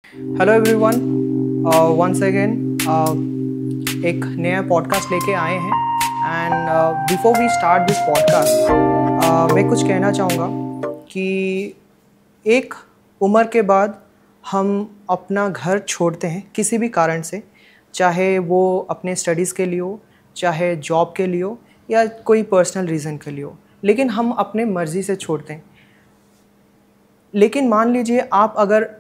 Hello everyone, once again एक नया podcast लेके आए हैं and before we start this podcast मैं कुछ कहना चाहूँगा कि एक उम्र के बाद हम अपना घर छोड़ते हैं किसी भी कारण से, चाहे वो अपने स्टडीज़ के लिए हो, चाहे जॉब के लिए हो या कोई पर्सनल रीज़न के लिए हो, लेकिन हम अपने मर्ज़ी से छोड़ते हैं। लेकिन मान लीजिए आप अगर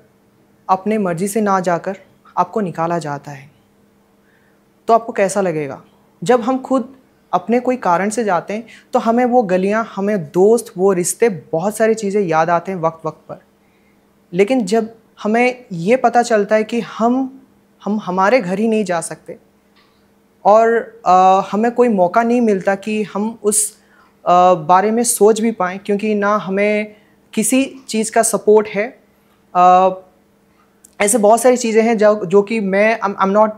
अपने मर्ज़ी से ना जाकर आपको निकाला जाता है तो आपको कैसा लगेगा। जब हम खुद अपने कोई कारण से जाते हैं तो हमें वो गलियां, हमें दोस्त, वो रिश्ते, बहुत सारी चीज़ें याद आते हैं वक्त वक्त पर। लेकिन जब हमें ये पता चलता है कि हम हमारे घर ही नहीं जा सकते और हमें कोई मौका नहीं मिलता कि हम उस बारे में सोच भी पाएँ, क्योंकि ना हमें किसी चीज़ का सपोर्ट है। ऐसे बहुत सारी चीज़ें हैं जो कि मैं I am not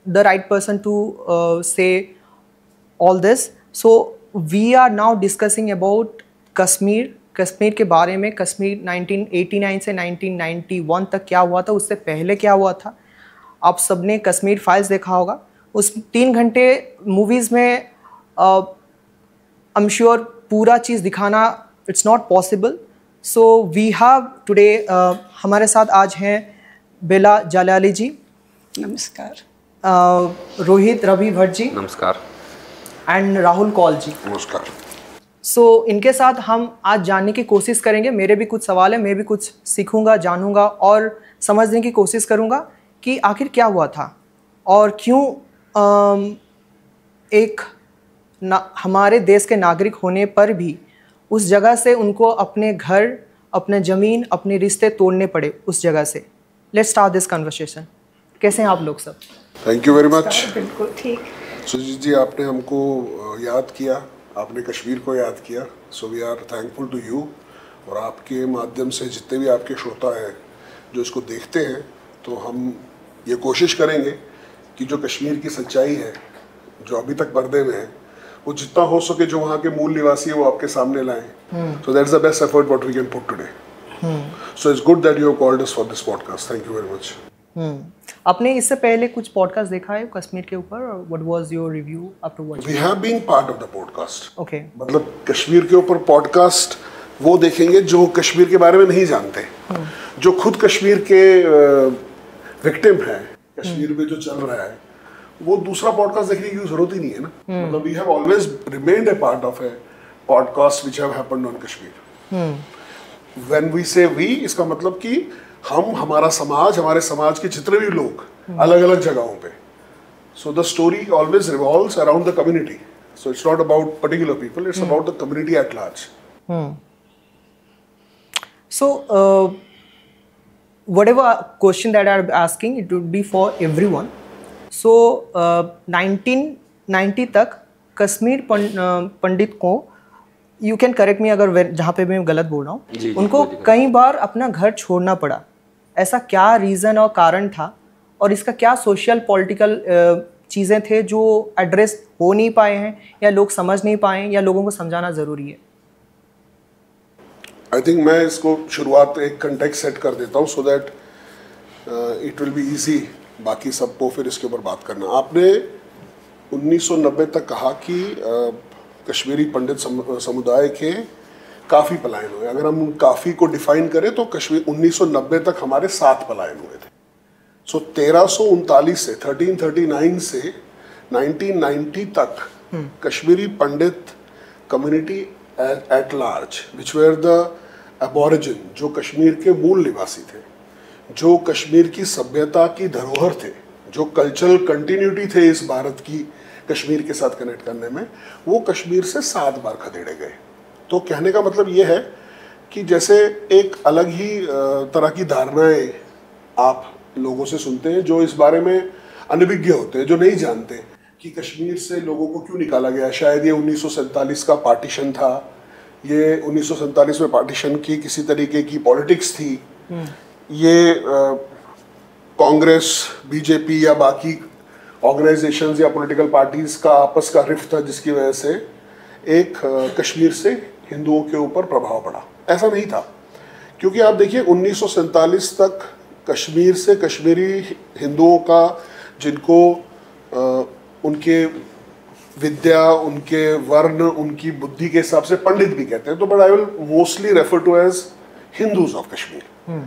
the right person to say all this. So we are now discussing about Kashmir के बारे में। कश्मीर 1989 से 1991 तक क्या हुआ था, उससे पहले क्या हुआ था। आप सबने कश्मीर फाइल्स देखा होगा। उस 3 घंटे मूवीज़ में आई एम श्योर पूरा चीज़ दिखाना it's not possible. So we have today हमारे साथ आज हैं बेला जलाली जी, नमस्कार। रोहित रवि भट्ट जी, नमस्कार, एंड राहुल कौल जी, नमस्कार। सो इनके साथ हम आज जानने की कोशिश करेंगे। मेरे भी कुछ सवाल है, मैं भी कुछ सीखूंगा, जानूंगा और समझने की कोशिश करूंगा कि आखिर क्या हुआ था और क्यों हमारे देश के नागरिक होने पर भी उस जगह से उनको अपने घर, अपने ज़मीन, अपने रिश्ते तोड़ने पड़े उस जगह से। Let's start this conversation. कैसे हैं आप लोग सब? Thank you very much. बिल्कुल ठीक। सुजीत जी, आपने हमको याद किया, आपने कश्मीर को याद किया। So we are thankful to you. और आपके माध्यम से जितने भी आपके श्रोता हैं जो इसको देखते हैं, तो हम ये कोशिश करेंगे कि जो कश्मीर की सच्चाई है, जो अभी तक पर्दे में है, वो जितना हो सके जो वहाँ के मूल निवासी है वो आपके सामने लाएं। So that's the best effort what we can put today. So it's good that you have called us for this podcast. Thank you very much. आपने इससे पहले कुछ पॉडकास्ट देखा है कश्मीर के ऊपर? What was your review after watching? We have been part of the podcast. Okay, मतलब कश्मीर के ऊपर पॉडकास्ट वो देखेंगे जो कश्मीर के बारे में नहीं जानते, जो खुद कश्मीर के विक्टिम है, कश्मीर में जो चल रहा है, वो दूसरा पॉडकास्ट देखने की जरूरत ही नहीं है ना। मतलब we have always remained a part of a podcast which have happened on Kashmir. When we say we, इसका मतलब कि हम, हमारा समाज, हमारे समाज के जितने भी लोग अलग अलग जगहों पे, so the story always revolves around the community. So it's not about particular people, it's about the community at large. So, whatever question that I'm asking, it would be for everyone. So, 1990 तक कश्मीर पंडित को, you can correct मी अगर जहाँ पे मैं गलत बोल रहा हूँ, उनको कई बार अपना घर छोड़ना पड़ा। ऐसा क्या रीज़न और कारण था और इसका क्या सोशल पॉलिटिकल चीज़ें थे जो एड्रेस हो नहीं पाए हैं या लोग समझ नहीं पाए या लोगों को समझाना ज़रूरी है? आई थिंक मैं इसको शुरुआत एक कंटेक्स्ट सेट कर देता हूँ, so that it will be easy बाकी सबको फिर इसके ऊपर बात करना। आपने 1990 तक कहा कि कश्मीरी पंडित समुदाय के काफ़ी पलायन हुए। अगर हम काफ़ी को डिफाइन करें तो कश्मीर 1990 तक हमारे 7 पलायन हुए थे। सो 1339 से 1339 से 1990 तक Kashmiri Pandit community at large, which were the aborigine, जो कश्मीर के मूल निवासी थे, जो कश्मीर की सभ्यता की धरोहर थे, जो कल्चरल कंटिन्यूटी थे इस भारत की कश्मीर के साथ कनेक्ट करने में, वो कश्मीर से 7 बार खदेड़े गए। तो कहने का मतलब ये है कि जैसे एक अलग ही तरह की धारणाएं आप लोगों से सुनते हैं जो इस बारे में अनभिज्ञ होते हैं, जो नहीं जानते कि कश्मीर से लोगों को क्यों निकाला गया। शायद ये 1947 का पार्टीशन था, ये 1947 में पार्टीशन की किसी तरीके की पॉलिटिक्स थी, ये कांग्रेस, बीजेपी या बाकी ऑर्गेनाइजेशंस या पॉलिटिकल पार्टीज का आपस का रिफ्ट था जिसकी वजह से एक कश्मीर से हिंदुओं के ऊपर प्रभाव पड़ा। ऐसा नहीं था, क्योंकि आप देखिए 1947 तक कश्मीर से कश्मीरी हिंदुओं का, जिनको उनके विद्या, उनके वर्ण, उनकी बुद्धि के हिसाब से पंडित भी कहते हैं, तो but I will mostly refer to as Hindus of Kashmir.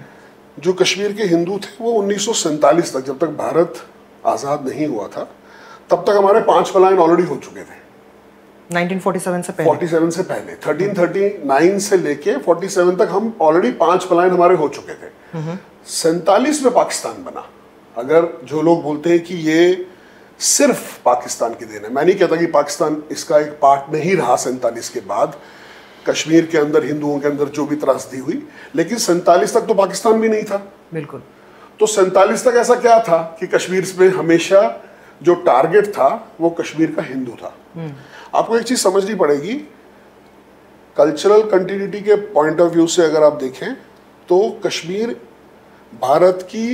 जो कश्मीर के हिंदू थे वो 1947 तक, जब तक भारत आज़ाद नहीं हुआ था, तब तक हमारे 5 पलायन ऑलरेडी हो चुके थे 1947 से पहले। 47 से पहले 1339 से लेके 47 तक हम ऑलरेडी 5 पलायन हमारे हो चुके थे। 47 में पाकिस्तान बना। अगर जो लोग बोलते हैं कि ये सिर्फ पाकिस्तान की देन है, मैं नहीं कहता कि पाकिस्तान इसका एक पार्ट नहीं रहा 47 के बाद। कश्मीर के अंदर हिंदुओं के अंदर जो भी त्रासदी हुई, लेकिन 47 तक तो पाकिस्तान भी नहीं था। बिल्कुल। तो 47 तक ऐसा क्या था कि कश्मीर में हमेशा जो टारगेट था वो कश्मीर का हिंदू था। आपको एक चीज समझनी पड़ेगी, कल्चरल कंटिन्यूटी के पॉइंट ऑफ व्यू से अगर आप देखें तो कश्मीर भारत की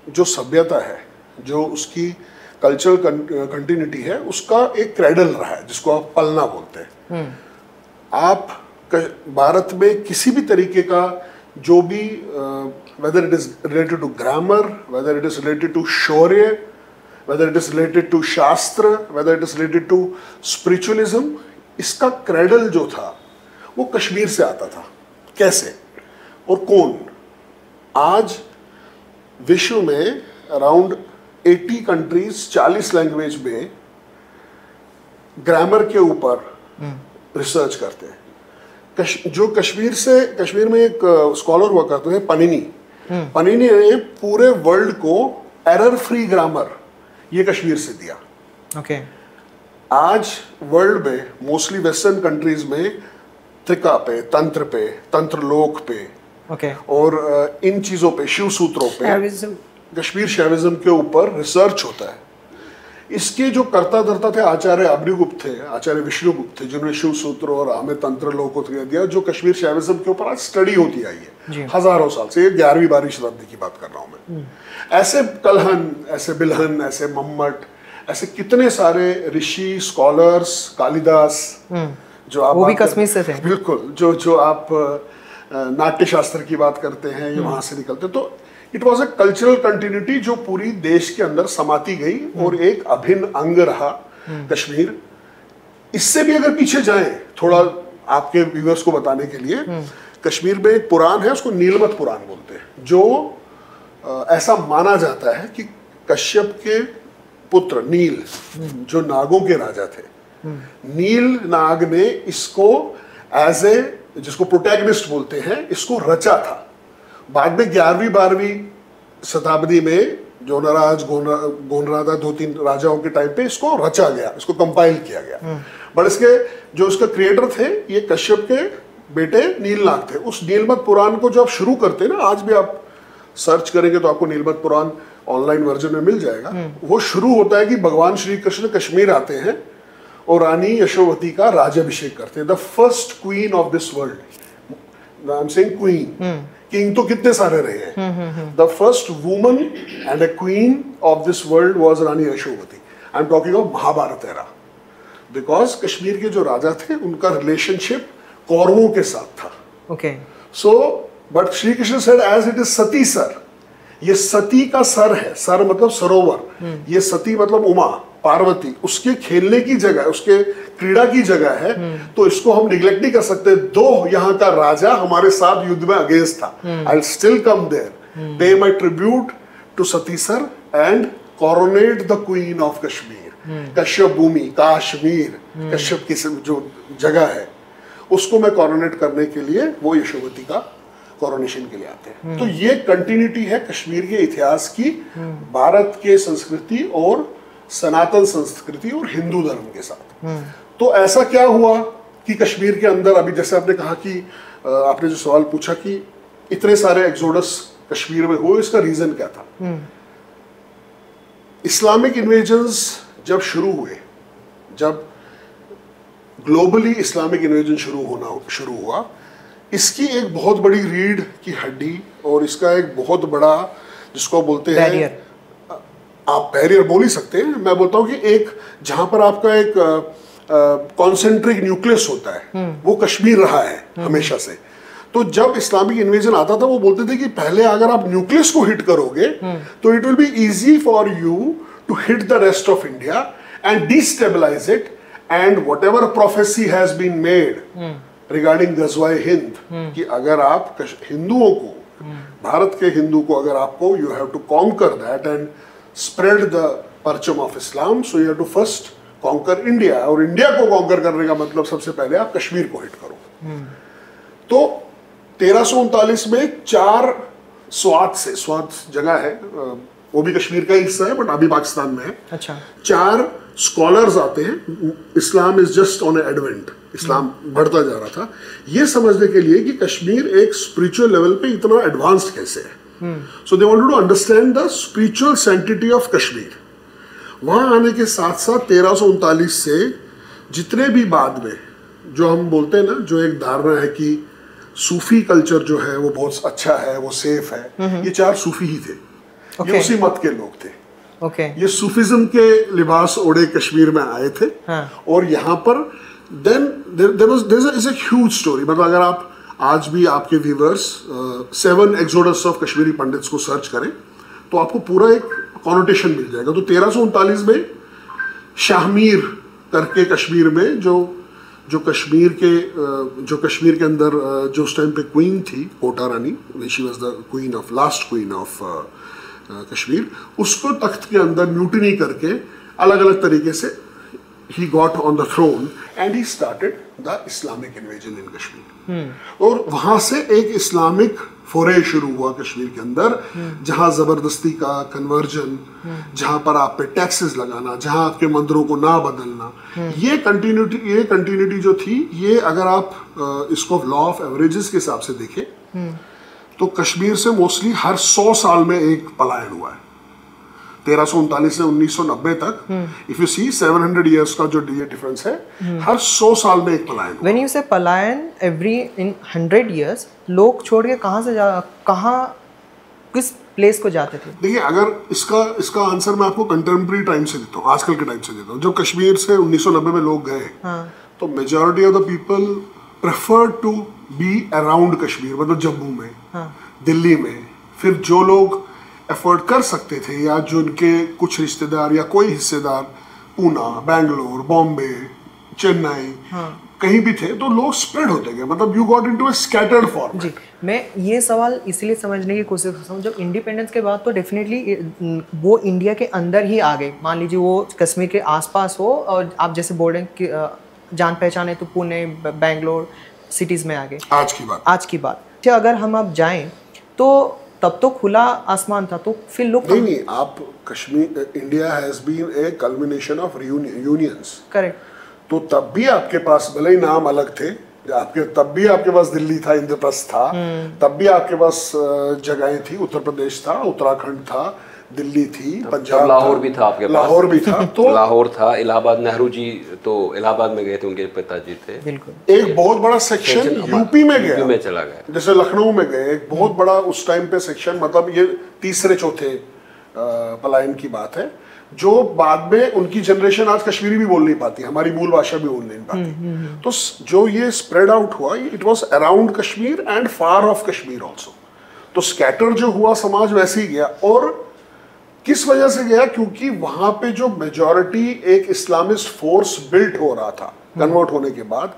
जो सभ्यता है, जो उसकी कल्चरल कंटिन्यूटी है, उसका एक क्रेडल रहा है, जिसको आप पलना बोलते हैं। आप भारत में किसी भी तरीके का जो भी whether it is related to grammar, whether it is related to shaurya, whether it is related to shastra, whether it is related to spiritualism, इसका क्रेडल जो था वो कश्मीर से आता था। कैसे और कौन? आज विश्व में अराउंड 80 कंट्रीज 40 लैंग्वेज में ग्रामर के ऊपर रिसर्च करते हैं। जो कश्मीर में एक स्कॉलर हुआ करते हैं पनिनी। पनिनी ने पूरे वर्ल्ड को एरर फ्री ग्रामर ये कश्मीर से दिया। ओके। आज वर्ल्ड में मोस्टली वेस्टर्न कंट्रीज में त्रिका पे, तंत्र लोक पे, ओके, और इन चीजों पे, शिव सूत्रों पे, शैविज्म, कश्मीर शैविज्म के ऊपर रिसर्च होता है। इसके जो कर्ता धर्ता थे आचार्य अग्निगुप्त थे, आचार्य विष्णुगुप्त थे, जिन्होंने शिव सूत्र और हमें तंत्र लोक को दिया, जो कश्मीर शैविज्म के ऊपर आज स्टडी होती आई है हजारों साल से। 11वीं-12वीं शताब्दी की बात कर रहा हूं मैं। ऐसे कलहन, ऐसे बिलहन, ऐसे मम्मट, ऐसे कितने सारे ऋषि, स्कॉलर्स, कालिदास, जो आप वो भी कश्मीर से थे। बिल्कुल। जो आप नाट्य शास्त्र की बात करते हैं, ये वहां से निकलते। तो it was a cultural continuity जो पूरी देश के अंदर समाती गई और एक अभिन्न अंग रहा कश्मीर। इससे भी अगर पीछे जाएं थोड़ा, आपके व्यूअर्स को बताने के लिए, कश्मीर में एक पुराण है, उसको नीलमत पुराण बोलते हैं, जो ऐसा माना जाता है कि कश्यप के पुत्र नील, जो नागों के राजा थे, नील नाग ने इसको एज ए, जिसको प्रोटैगनिस्ट बोलते हैं, इसको रचा था। बाद में 11वीं-12वीं शताब्दी में जोनाराज, गोनरादा, 2-3 राजाओं के टाइम पे इसको रचा गया, इसको कंपाइल किया गया। बट इसके जो इसका क्रिएटर थे, ये कश्यप के बेटे नीलनाग थे। उस नीलमत पुराण को जब शुरू करते हैं ना, आज भी आप सर्च करेंगे तो आपको नीलमत पुराण ऑनलाइन वर्जन में मिल जाएगा। वो शुरू होता है कि भगवान श्री कृष्ण कश्मीर आते हैं और रानी यशोवती का राज्याभिषेक करते हैं। The first queen of this world, I am saying queen, king तो कितने सारे रहे हैं। The first woman and a queen of this world was Rani Yashovati. I am talking of Mahabharata era, because Kashmir के जो राजा थे उनका रिलेशनशिप कौरवों के साथ था। Okay. So but Shri Krishna said as it is sati sir, ये सती का सर है, सर मतलब सरोवर, ये सती मतलब उमा, पार्वती, उसके खेलने की जगह, उसके क्रीड़ा की जगह है, तो इसको हम निग्लेक्ट नहीं कर सकते। दो यहाँ का राजा हमारे साथ युद्ध में अगेंस्ट था, I will still come there, pay my tribute to Satisar and coronate the queen of Kashmir. Kashyap भूमि, काश्मीर, कश्यप की जो जगह है, उसको मैं कोरोनेट करने के लिए वो यशोवती का कोरोनेशन के लिए आते हैं। तो ये कंटिन्यूटी है कश्मीर के इतिहास की, भारत के संस्कृति और सनातन संस्कृति और हिंदू धर्म के साथ। तो ऐसा क्या हुआ कि कश्मीर के अंदर, अभी जैसे आपने कहा कि आपने जो सवाल पूछा कि इतने सारे एक्सोडस कश्मीर में हुए, इसका रीजन क्या था? इस्लामिक इन्वेजन्स जब शुरू हुए, जब ग्लोबली इस्लामिक इन्वेजन शुरू हुआ, इसकी एक बहुत बड़ी रीढ़ की हड्डी और इसका एक बहुत बड़ा, जिसको बोलते हैं बैरियर, आप बैरियर बोल ही सकते हैं, मैं बोलता हूँ कि एक जहां पर आपका एक कॉन्सेंट्रिक न्यूक्लियस होता है, वो कश्मीर रहा है हमेशा से। तो जब इस्लामिक इन्वेजन आता था वो बोलते थे कि पहले अगर आप न्यूक्लियस को हिट करोगे तो it will be easy for you to hit the rest of India and destabilise it, and whatever prophecy has been made regarding Ghazwa-e-Hind कि अगर आप हिंदुओं को, भारत के हिंदू को अगर आपको, you have to conquer that and spread the parcham of Islam, so you have to first conquer India, और इंडिया को कॉन्कर करने का मतलब सबसे पहले आप कश्मीर को हिट करो। तो 1339 में 4 स्वात जगह है, वो भी कश्मीर का हिस्सा है बट अभी पाकिस्तान में है। अच्छा। 4 स्कॉलर्स आते हैं, Islam is just on advent, इस्लाम बढ़ता जा रहा था, ये समझने के लिए कि कश्मीर एक स्पिरिचुअल लेवल पे इतना एडवांस्ड कैसे है। So they wanted to understand the spiritual sanctity of Kashmir. वहां आने के साथ साथ 1339 से जितने भी बाद में जो हम बोलते हैं ना, जो एक धारणा है कि सूफी कल्चर जो है वो बहुत अच्छा है, वो सेफ है, ये 4 सूफी ही थे। ये उसी मत के लोग थे। ये सूफिज्म के लिबास ओढ़े कश्मीर में आए थे। और यहाँ पर then there is a huge story. मतलब अगर आप आज भी आपके viewers 7 exodus of Kashmiri Pandits को सर्च करें तो आपको पूरा एक कॉनोटेशन मिल जाएगा। तो 1339 में शाहमीर करके कश्मीर में जो कश्मीर के अंदर जो उस टाइम पे क्वीन थी, Kota Rani, she was the queen of, last queen of Kashmir, उसको तख्त के अंदर म्यूटिनी करके अलग अलग तरीके से he got on the throne and he started the Islamic invasion in Kashmir. और वहां से एक इस्लामिक फोरे शुरू हुआ कश्मीर के अंदर, जहां जबरदस्ती का कन्वर्जन, जहां पर आप पे टैक्सेस लगाना, जहां आपके मंदिरों को ना बदलना, ये कंटिन्यूटी जो थी, ये अगर आप इसको लॉ ऑफ एवरेजेस के हिसाब से देखें तो कश्मीर से मोस्टली हर 100 साल में एक पलायन हुआ है। 1339 से 1990 तक, इफ यू सी 700 इयर्स का जो डिफरेंस है, हर 100 साल में एक पलायन। व्हेन यू से पलायन एवरी इन 100 इयर्स, लोग छोड़ के कहाँ किस प्लेस को जाते थे? देखिए, अगर इसका आंसर मैं आपको कंटेम्प्रेरी टाइम से देता हूँ, आजकल के टाइम से देता हूँ। जब कश्मीर से 1990 में लोग गए, तो majority of the people prefer to be around Kashmir, मतलब जम्मू में, दिल्ली में। फिर जो लोग एफर्ट कर सकते थे, या जो उनके कुछ रिश्तेदार या कोई हिस्सेदार पूना, बेंगलोर, बॉम्बे, चेन्नई, कहीं भी थे, तो लोग स्प्रेड होते गए। मतलब you got into a scattered form. जी, मैं ये सवाल इसलिए समझने की कोशिश करता हूँ, जब इंडिपेंडेंस के बाद तो डेफिनेटली वो इंडिया के अंदर ही आ गए। मान लीजिए वो कश्मीर के आसपास हो, और आप जैसे बोल रहे हैं कि जान पहचान है तो पुणे, बेंगलोर सिटीज़ में आ गए। आज की बात अगर हम अब जाएं तो तब तो खुला आसमान था, तो फिर लोग नहीं, आप Kashmir, India has been a culmination of unions. Correct. तो तब भी आपके पास भले ही नाम अलग थे, तब भी आपके पास दिल्ली था, इंद्रप्रस्थ था, तब भी आपके पास जगहें थी, उत्तर प्रदेश था, उत्तराखंड था, दिल्ली थी, पंजाब, लाहौर भी था आपके पास। लाहौर भी था। तो लाहौर था, इलाहाबाद, नेहरू जी तो इलाहाबाद में गए थे, उनके पिताजी थे। बिल्कुल। एक बहुत बड़ा सेक्शन यूपी में गया, यूपी में चला गया, जैसे लखनऊ में गए, एक बहुत बड़ा उस टाइम पे सेक्शन। मतलब ये तीसरे चौथे पलायन की बात है, जो बाद में उनकी जनरेशन आज कश्मीरी भी बोल नहीं पाती, हमारी मूल भाषा भी बोल नहीं पाती। तो जो ये स्प्रेड आउट हुआ, it was around Kashmir and far of Kashmir also. तो स्कैटर जो हुआ समाज वैसे ही गया। और किस वजह से गया? क्योंकि वहां पे जो मेजॉरिटी एक इस्लामिस्ट फोर्स बिल्ट हो रहा था कन्वर्ट होने के बाद,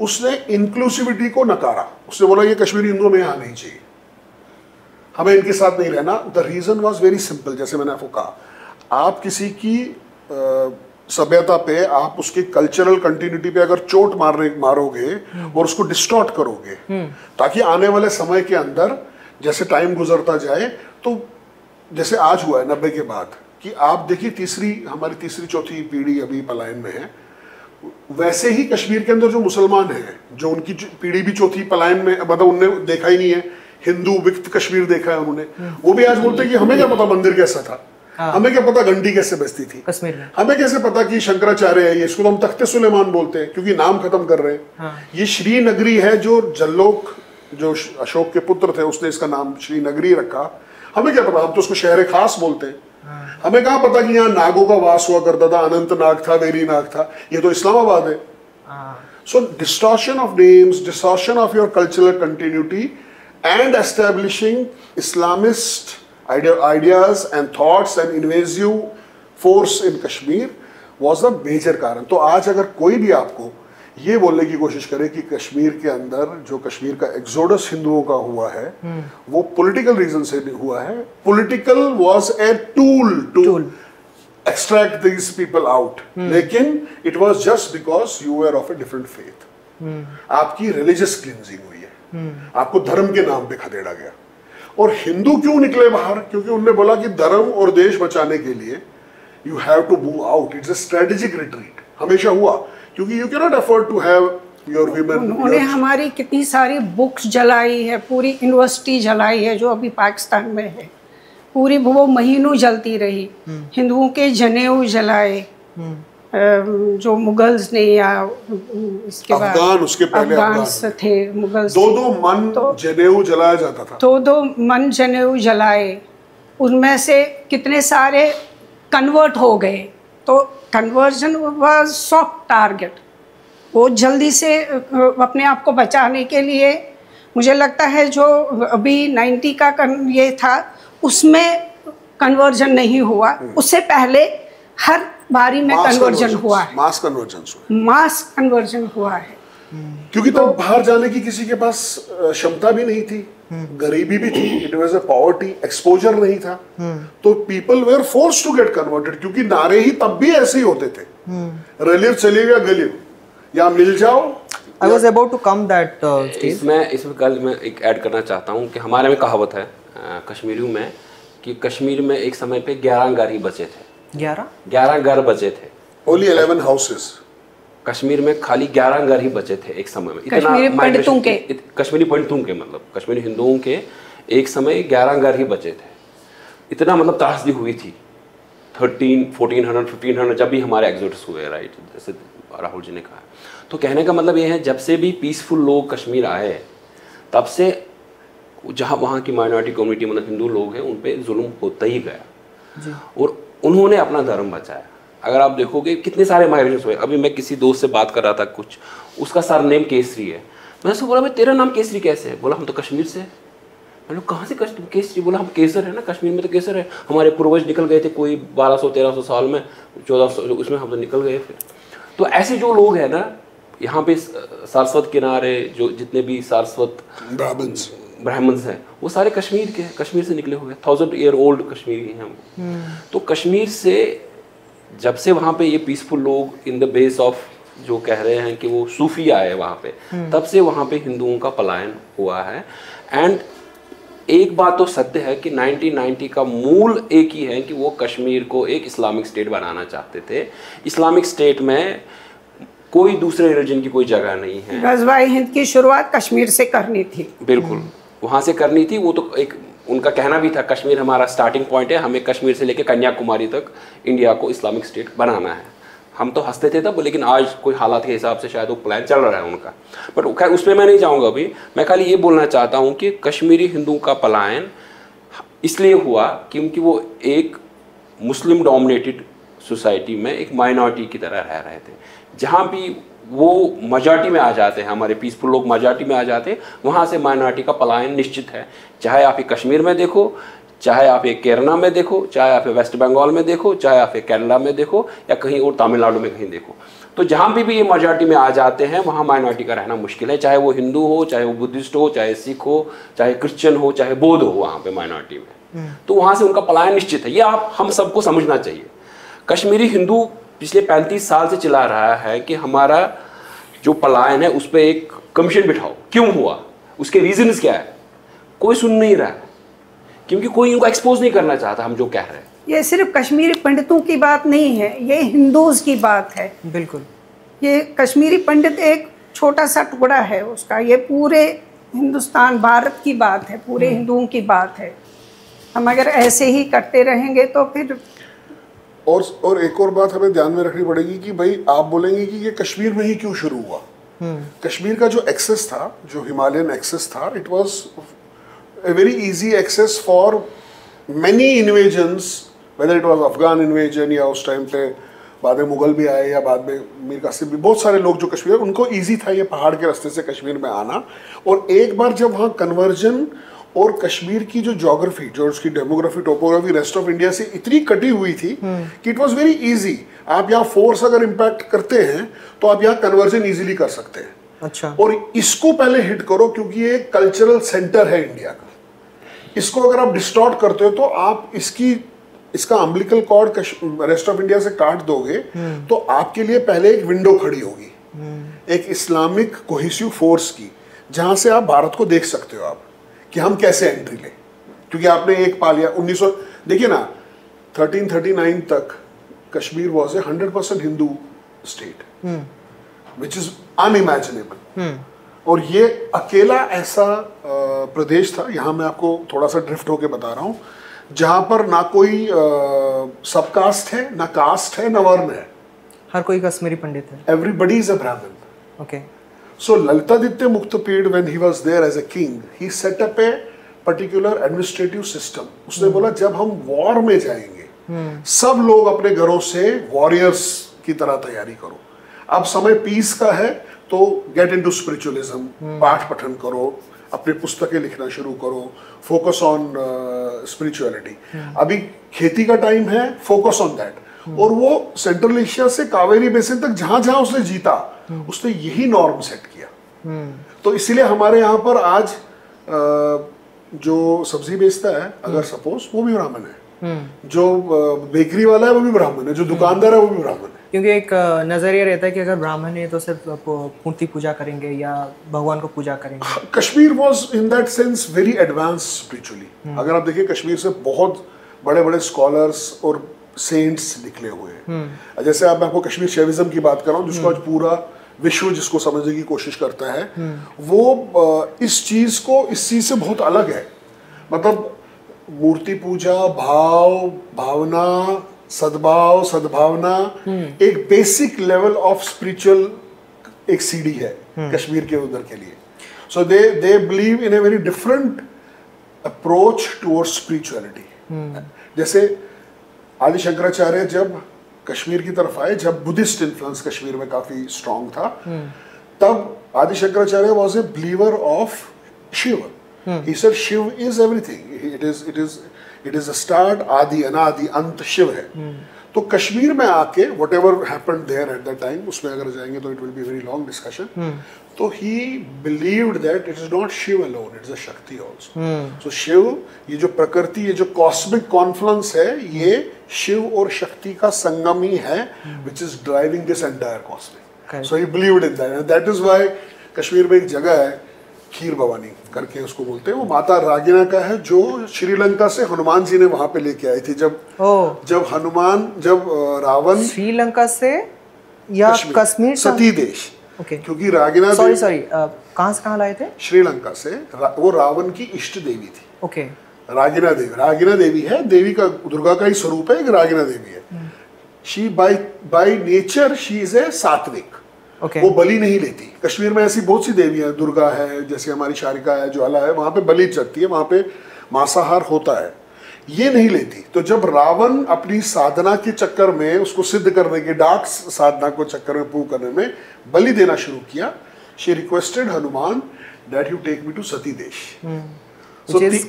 उसने इंक्लूसिविटी को नकारा। उसने बोला ये कश्मीरी हिंदुओं में यहाँ नहीं चाहिए, हमें इनके साथ नहीं रहना। The reason was very simple. जैसे मैंने आपको कहा, आप किसी की सभ्यता पे, आप उसकी कल्चरल कंटिन्यूटी पे अगर चोट मारोगे और उसको डिस्टॉर्ट करोगे, ताकि आने वाले समय के अंदर जैसे टाइम गुजरता जाए, तो जैसे आज हुआ है 90 के बाद, कि आप देखिए हमारी तीसरी चौथी पीढ़ी अभी पलायन में है, वैसे ही कश्मीर के अंदर जो मुसलमान हैं, जो उनकी पीढ़ी भी चौथी पलायन में, मतलब उनने देखा ही नहीं है हिंदू विक्त कश्मीर देखा है उन्होंने, वो भी आज बोलते हैं कि हमें क्या पता मंदिर कैसा था, हमें क्या पता घंटी कैसे बजती थी कश्मीर में, हमें कैसे पता कि शंकराचार्य है, इसको तो हम तख्ते सुलेमान बोलते हैं क्योंकि नाम खत्म कर रहे हैं। ये श्रीनगरी है, जो जल्लोक, जो अशोक के पुत्र थे, उसने इसका नाम श्रीनगरी रखा। हमें क्या पता, हम तो उसको शहर खास बोलते हैं। हमें कहाँ पता कि यहाँ नागों का वास हुआ करता था, अनंत नाग था, वेरी नाग था। ये तो इस्लामाबाद है, So distortion of names, distortion of your cultural continuity, and establishing Islamist ideas and thoughts and invasive force in Kashmir was the major कारण। तो आज अगर कोई भी आपको ये बोलने की कोशिश करे कि कश्मीर के अंदर जो कश्मीर का एक्सोडस हिंदुओं का हुआ है वो पॉलिटिकल रीजन से हुआ है, political was a tool to extract these people out, लेकिन it was just because you are of a different faith. आपकी रिलीजियस क्लींजिंग हुई है, आपको धर्म के नाम पे खदेड़ा गया। और हिंदू क्यों निकले बाहर? क्योंकि उन्होंने बोला कि धर्म और देश बचाने के लिए you have to move out, it's a strategic retreat. हमेशा हुआ, क्योंकि you can not afford to have your women. उन्होंने हमारी कितनी सारी बुक्स जलाई है, पूरी यूनिवर्सिटी जलाई है जो अभी पाकिस्तान में है, पूरी वो महीनों जलती रही। हिंदुओं के जनेऊ जलाए जो मुगल्स ने, या इसके बाद अफगान, उसके पहले अफगान थे मुगल्स। दो मन जनेऊ जलाया जाता था, दो मन जनेऊ जलाए, उनमें से कितने सारे कन्वर्ट हो गए। तो कन्वर्जन वाज सॉफ्ट टारगेट। वो जल्दी से अपने आप को बचाने के लिए, मुझे लगता है जो अभी 90 का ये था उसमें कन्वर्जन नहीं हुआ, उससे पहले हर बारी में कन्वर्जन हुआ है, मास कन्वर्जन हुआ है। क्योंकि तब बाहर जाने की किसी के पास क्षमता भी नहीं थी, गरीबी भी थी, it was a poverty, exposure नहीं था, तो people were forced to get converted. क्योंकि नारे ही तब भी ऐसे ही होते थे, रलियो चलियो या गलियो, या मिल जाओ। I was about to come that stage. इसमें कल मैं एक ऐड करना चाहता हूँ कि हमारे में कहावत है कश्मीरियों में कि कश्मीर में एक समय पे 11 घर ही बचे थे। 11 घर बचे थे। Only 11 houses. कश्मीर में खाली 11 घर ही बचे थे एक समय में। कश्मीरी पंडितों के, कश्मीरी पंडितों के मतलब कश्मीरी हिंदुओं के एक समय 11 घर ही बचे थे। इतना मतलब त्रासदी हुई थी 1400 1500 जब भी हमारे एग्जोडस हुए, राइट, जैसे राहुल जी ने कहा। तो कहने का मतलब ये है जब से भी पीसफुल लोग कश्मीर आए तब से जहाँ वहाँ की माइनॉरिटी कम्युनिटी मतलब हिंदू लोग हैं उन पर जुल्म होता ही गया और उन्होंने अपना धर्म बचाया। अगर आप देखोगे कितने सारे माइग्रेशन हुए। अभी मैं किसी दोस्त से बात कर रहा था कुछ, उसका सरनेम केसरी है। मैं उसको बोला भाई तेरा नाम केसरी कैसे है? बोला हम तो कश्मीर से हैं। मैंने कहाँ से केसरी? बोला हम केसर है ना, कश्मीर में तो केसर है, हमारे पूर्वज निकल गए थे कोई 1200-1300 साल में, 1400 उसमें हम तो निकल गए। फिर तो ऐसे जो लोग हैं ना यहाँ पे सारस्वत किनारे जो जितने भी सारस्वत ब्राह्मण्स हैं वो सारे कश्मीर के, कश्मीर से निकले हुए 1000 ईयर ओल्ड कश्मीरी हैं हम। तो कश्मीर से जब से वहाँ पे ये पीसफुल लोग इन द बेस ऑफ जो कह रहे हैं कि वो सूफी आए वहाँ पे, तब से वहाँ पे हिंदुओं का पलायन हुआ है। एंड एक बात तो सत्य है कि 1990 का मूल एक ही है कि वो कश्मीर को एक इस्लामिक स्टेट बनाना चाहते थे। इस्लामिक स्टेट में कोई दूसरे रिलीजन की कोई जगह नहीं है। गज़वाए हिंद की शुरुआत कश्मीर से करनी थी, बिल्कुल वहाँ से करनी थी। वो तो एक उनका कहना भी था कश्मीर हमारा स्टार्टिंग पॉइंट है, हमें कश्मीर से लेकर कन्याकुमारी तक इंडिया को इस्लामिक स्टेट बनाना है। हम तो हंसते थे तब, लेकिन आज कोई हालात के हिसाब से शायद वो प्लान चल रहा है उनका, बट खैर उसमें मैं नहीं जाऊँगा अभी। मैं खाली ये बोलना चाहता हूँ कि कश्मीरी हिंदू का पलायन इसलिए हुआ क्योंकि वो एक मुस्लिम डोमिनेटेड सोसाइटी में एक माइनॉरिटी की तरह रह रहे थे। जहाँ भी वो मेजॉरिटी में आ जाते हैं, हमारे पीसफुल लोग मेजॉरिटी में आ जाते हैं, वहाँ से माइनॉरिटी का पलायन निश्चित है। चाहे आप ये कश्मीर में देखो, चाहे आप ये केरला में देखो, चाहे आप ये वेस्ट बंगाल में देखो, चाहे आप ये केरला में देखो, या कहीं और तमिलनाडु में कहीं देखो। तो जहाँ भी ये मेजॉरिटी में आ जाते हैं वहाँ माइनॉरिटी का रहना मुश्किल है। चाहे वो हिंदू हो, चाहे वो बुद्धिस्ट हो, चाहे सिख हो, चाहे क्रिश्चियन हो, चाहे बौद्ध हो, वहाँ पे माइनॉरिटी में, तो वहाँ से उनका पलायन निश्चित है। ये आप हम सबको समझना चाहिए। कश्मीरी हिंदू पिछले 35 साल से चला रहा है कि हमारा जो पलायन है उस पर एक कमीशन बिठाओ, क्यों हुआ, उसके रीजंस क्या है। कोई सुन नहीं रहा है क्योंकि कोई इनको एक्सपोज नहीं करना चाहता हम जो कह रहे हैं। ये सिर्फ कश्मीरी पंडितों की बात नहीं है, ये हिंदूज की बात है। बिल्कुल, ये कश्मीरी पंडित एक छोटा सा टुकड़ा है उसका, ये पूरे हिंदुस्तान भारत की बात है, पूरे हिंदुओं की बात है। हम अगर ऐसे ही करते रहेंगे तो फिर और एक और बात हमें ध्यान में रखनी पड़ेगी कि भाई आप बोलेंगे कि ये कश्मीर में ही क्यों शुरू हुआ। कश्मीर का जो एक्सेस था, जो हिमालयन एक्सेस था, it was a very easy access for many invasions, whether it was Afghan invasion या उस टाइम पे बाद में मुगल भी आए या बाद में मीर कासिम भी, बहुत सारे लोग जो कश्मीर, उनको ईजी था ये पहाड़ के रास्ते से कश्मीर में आना। और एक बार जब वहाँ कन्वर्जन और कश्मीर की जो ज्योग्राफी, जो उसकी demography, topography rest of India से इतनी कटी हुई थी कि इट वाज वेरी इजी। आप यहाँ फोर्स अगर इम्पैक्ट करते हैं तो आप यहाँ कन्वर्जन इजीली कर सकते हैं। अच्छा। और इसको पहले हिट करो क्योंकि ये कल्चरल सेंटर है इंडिया का। इसको अगर आप डिस्टॉर्ट करते हो तो आप इसका umbilical cord rest of India से काट दोगे तो आपके लिए पहले एक विंडो खड़ी होगी, एक इस्लामिक कोहेसिव फोर्स की, जहां से आप भारत को देख सकते हो आप कि हम कैसे एंट्री लें। क्योंकि आपने एक पा लिया 1900, देखिए ना 1339 तक Kashmir was a 100% Hindu state, which is unimaginable. और ये अकेला ऐसा प्रदेश था, यहाँ मैं आपको थोड़ा सा ड्रिफ्ट होके बता रहा हूँ, जहाँ पर ना कोई सब कास्ट है, ना कास्ट है, ना वर्ण है, हर कोई कश्मीरी पंडित है। एवरीबडी इज अ ब्राह्मण। Okay. So Lalitaditya Muktapid, when he was there as a king, he set up a particular administrative system. उसने बोला जब हम वॉर में जाएंगे सब लोग अपने घरों से वॉरियर्स की तरह तैयारी करो। अब समय पीस का है तो गेट इनटू स्पिरिचुअलिज्म, पाठ पठन करो, अपनी पुस्तकें लिखना शुरू करो, फोकस ऑन स्पिरिचुअलिटी। अभी खेती का टाइम है, फोकस ऑन दैट। और वो सेंट्रल एशिया से कावेरी बेसिन तक जहां जहां उसने जीता उसने यही नॉर्म सेट किया। तो इसीलिए हमारे यहाँ पर आज जो सब्जी बेचता है अगर सपोज वो भी ब्राह्मण है, जो बेकरी वाला है वो भी ब्राह्मण है, जो दुकानदार है वो भी ब्राह्मण है। क्योंकि एक नजरिया रहता है कि अगर ब्राह्मण है तो सिर्फ मूर्ति पूजा करेंगे या भगवान को पूजा करेंगे। Kashmir was in that sense very advance spiritually. अगर आप देखिए कश्मीर से बहुत बड़े बड़े स्कॉलर्स और सेंट्स निकले हुए हैं। जैसे आप, मैं आपको कश्मीर शैविज्म की बात कर रहा हूँ, जिसको आज पूरा विश्व जिसको समझने की कोशिश करता है, वो इस चीज से बहुत अलग है। मतलब मूर्ति पूजा, भाव, भावना, सद्भाव, सद्भावना, एक बेसिक लेवल ऑफ स्पिरिचुअल एक सीढ़ी है कश्मीर के उधर के लिए। So they believe in a very different approach towards spirituality. जैसे आदि शंकराचार्य जब कश्मीर की तरफ आए, जब बुद्धिस्ट इन्फ्लुएंस कश्मीर में काफी स्ट्रॉन्ग था, तब Adi Shankaracharya was a believer of Shiva. He said Shiva is everything, it is a start, आदि अनादि अंत शिव है। तो कश्मीर में आके whatever happened there at that time, उसमें अगर जाएंगे तो it will be very long discussion. तो he believed that it is not Shiva alone, it is a shakti also. सो शिव, ये जो प्रकृति, ये जो कॉस्मिक कॉन्फ्लुएंस है, ये शिव और शक्ति का संगम ही है, which is driving this entire cosmic. So he believed in that, that is why Kashmir में एक जगह है खीर भवानी करके उसको बोलते हैं, वो माता रागिना का है, जो श्रीलंका से हनुमान जी ने वहां पे लेके आई थी। जब रावण श्रीलंका से या कश्मीर सती देश, क्योंकि रागिना सॉरी कहाँ से कहाँ लाए थे? श्रीलंका से। वो रावण की इष्ट देवी थी। ओके। रागिना देवी है, देवी का, दुर्गा का ही स्वरूप है, एक रागिना देवी है। She by nature she is a सात्विक। वो बलि नहीं लेती। कश्मीर में ऐसी बहुत सी देवियां, दुर्गा है, जैसे हमारी शारिका है, ज्वाला है, वहां पे बलि चढ़ती है, वहां पे मांसाहार होता है, ये नहीं लेती। तो जब रावण अपनी साधना के चक्कर में, उसको सिद्ध करने के, डार्क साधना को चक्कर में प्रूव करने में बलि देना शुरू किया, she requested Hanuman that you take me to Sati Desh.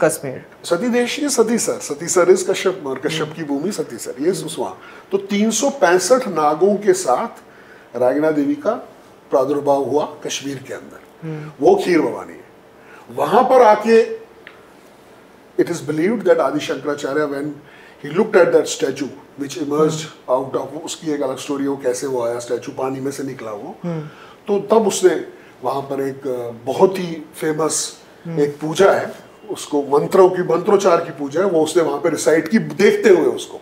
Kashmir सती देश, ये सतीसर इज कश्यप, और कश्यप की भूमि सतीसर, ये वहां। तो 365 नागों के साथ रागिना देवी का प्रादुर्भाव हुआ कश्मीर के अंदर, वो खीर भवानी है। वहां पर आके इट इज बिलीव्ड दैट आदि Shankaracharya when he looked at that statue which emerged out of, उसकी एक अलग स्टोरी है, वो कैसे वो आया स्टैचू, पानी में से निकला वो। तो तब उसने वहां पर एक बहुत ही फेमस एक पूजा है, उसको मंत्रोच्चार की पूजा है, वो उसने वहां पे रिसाइट की देखते हुए उसको।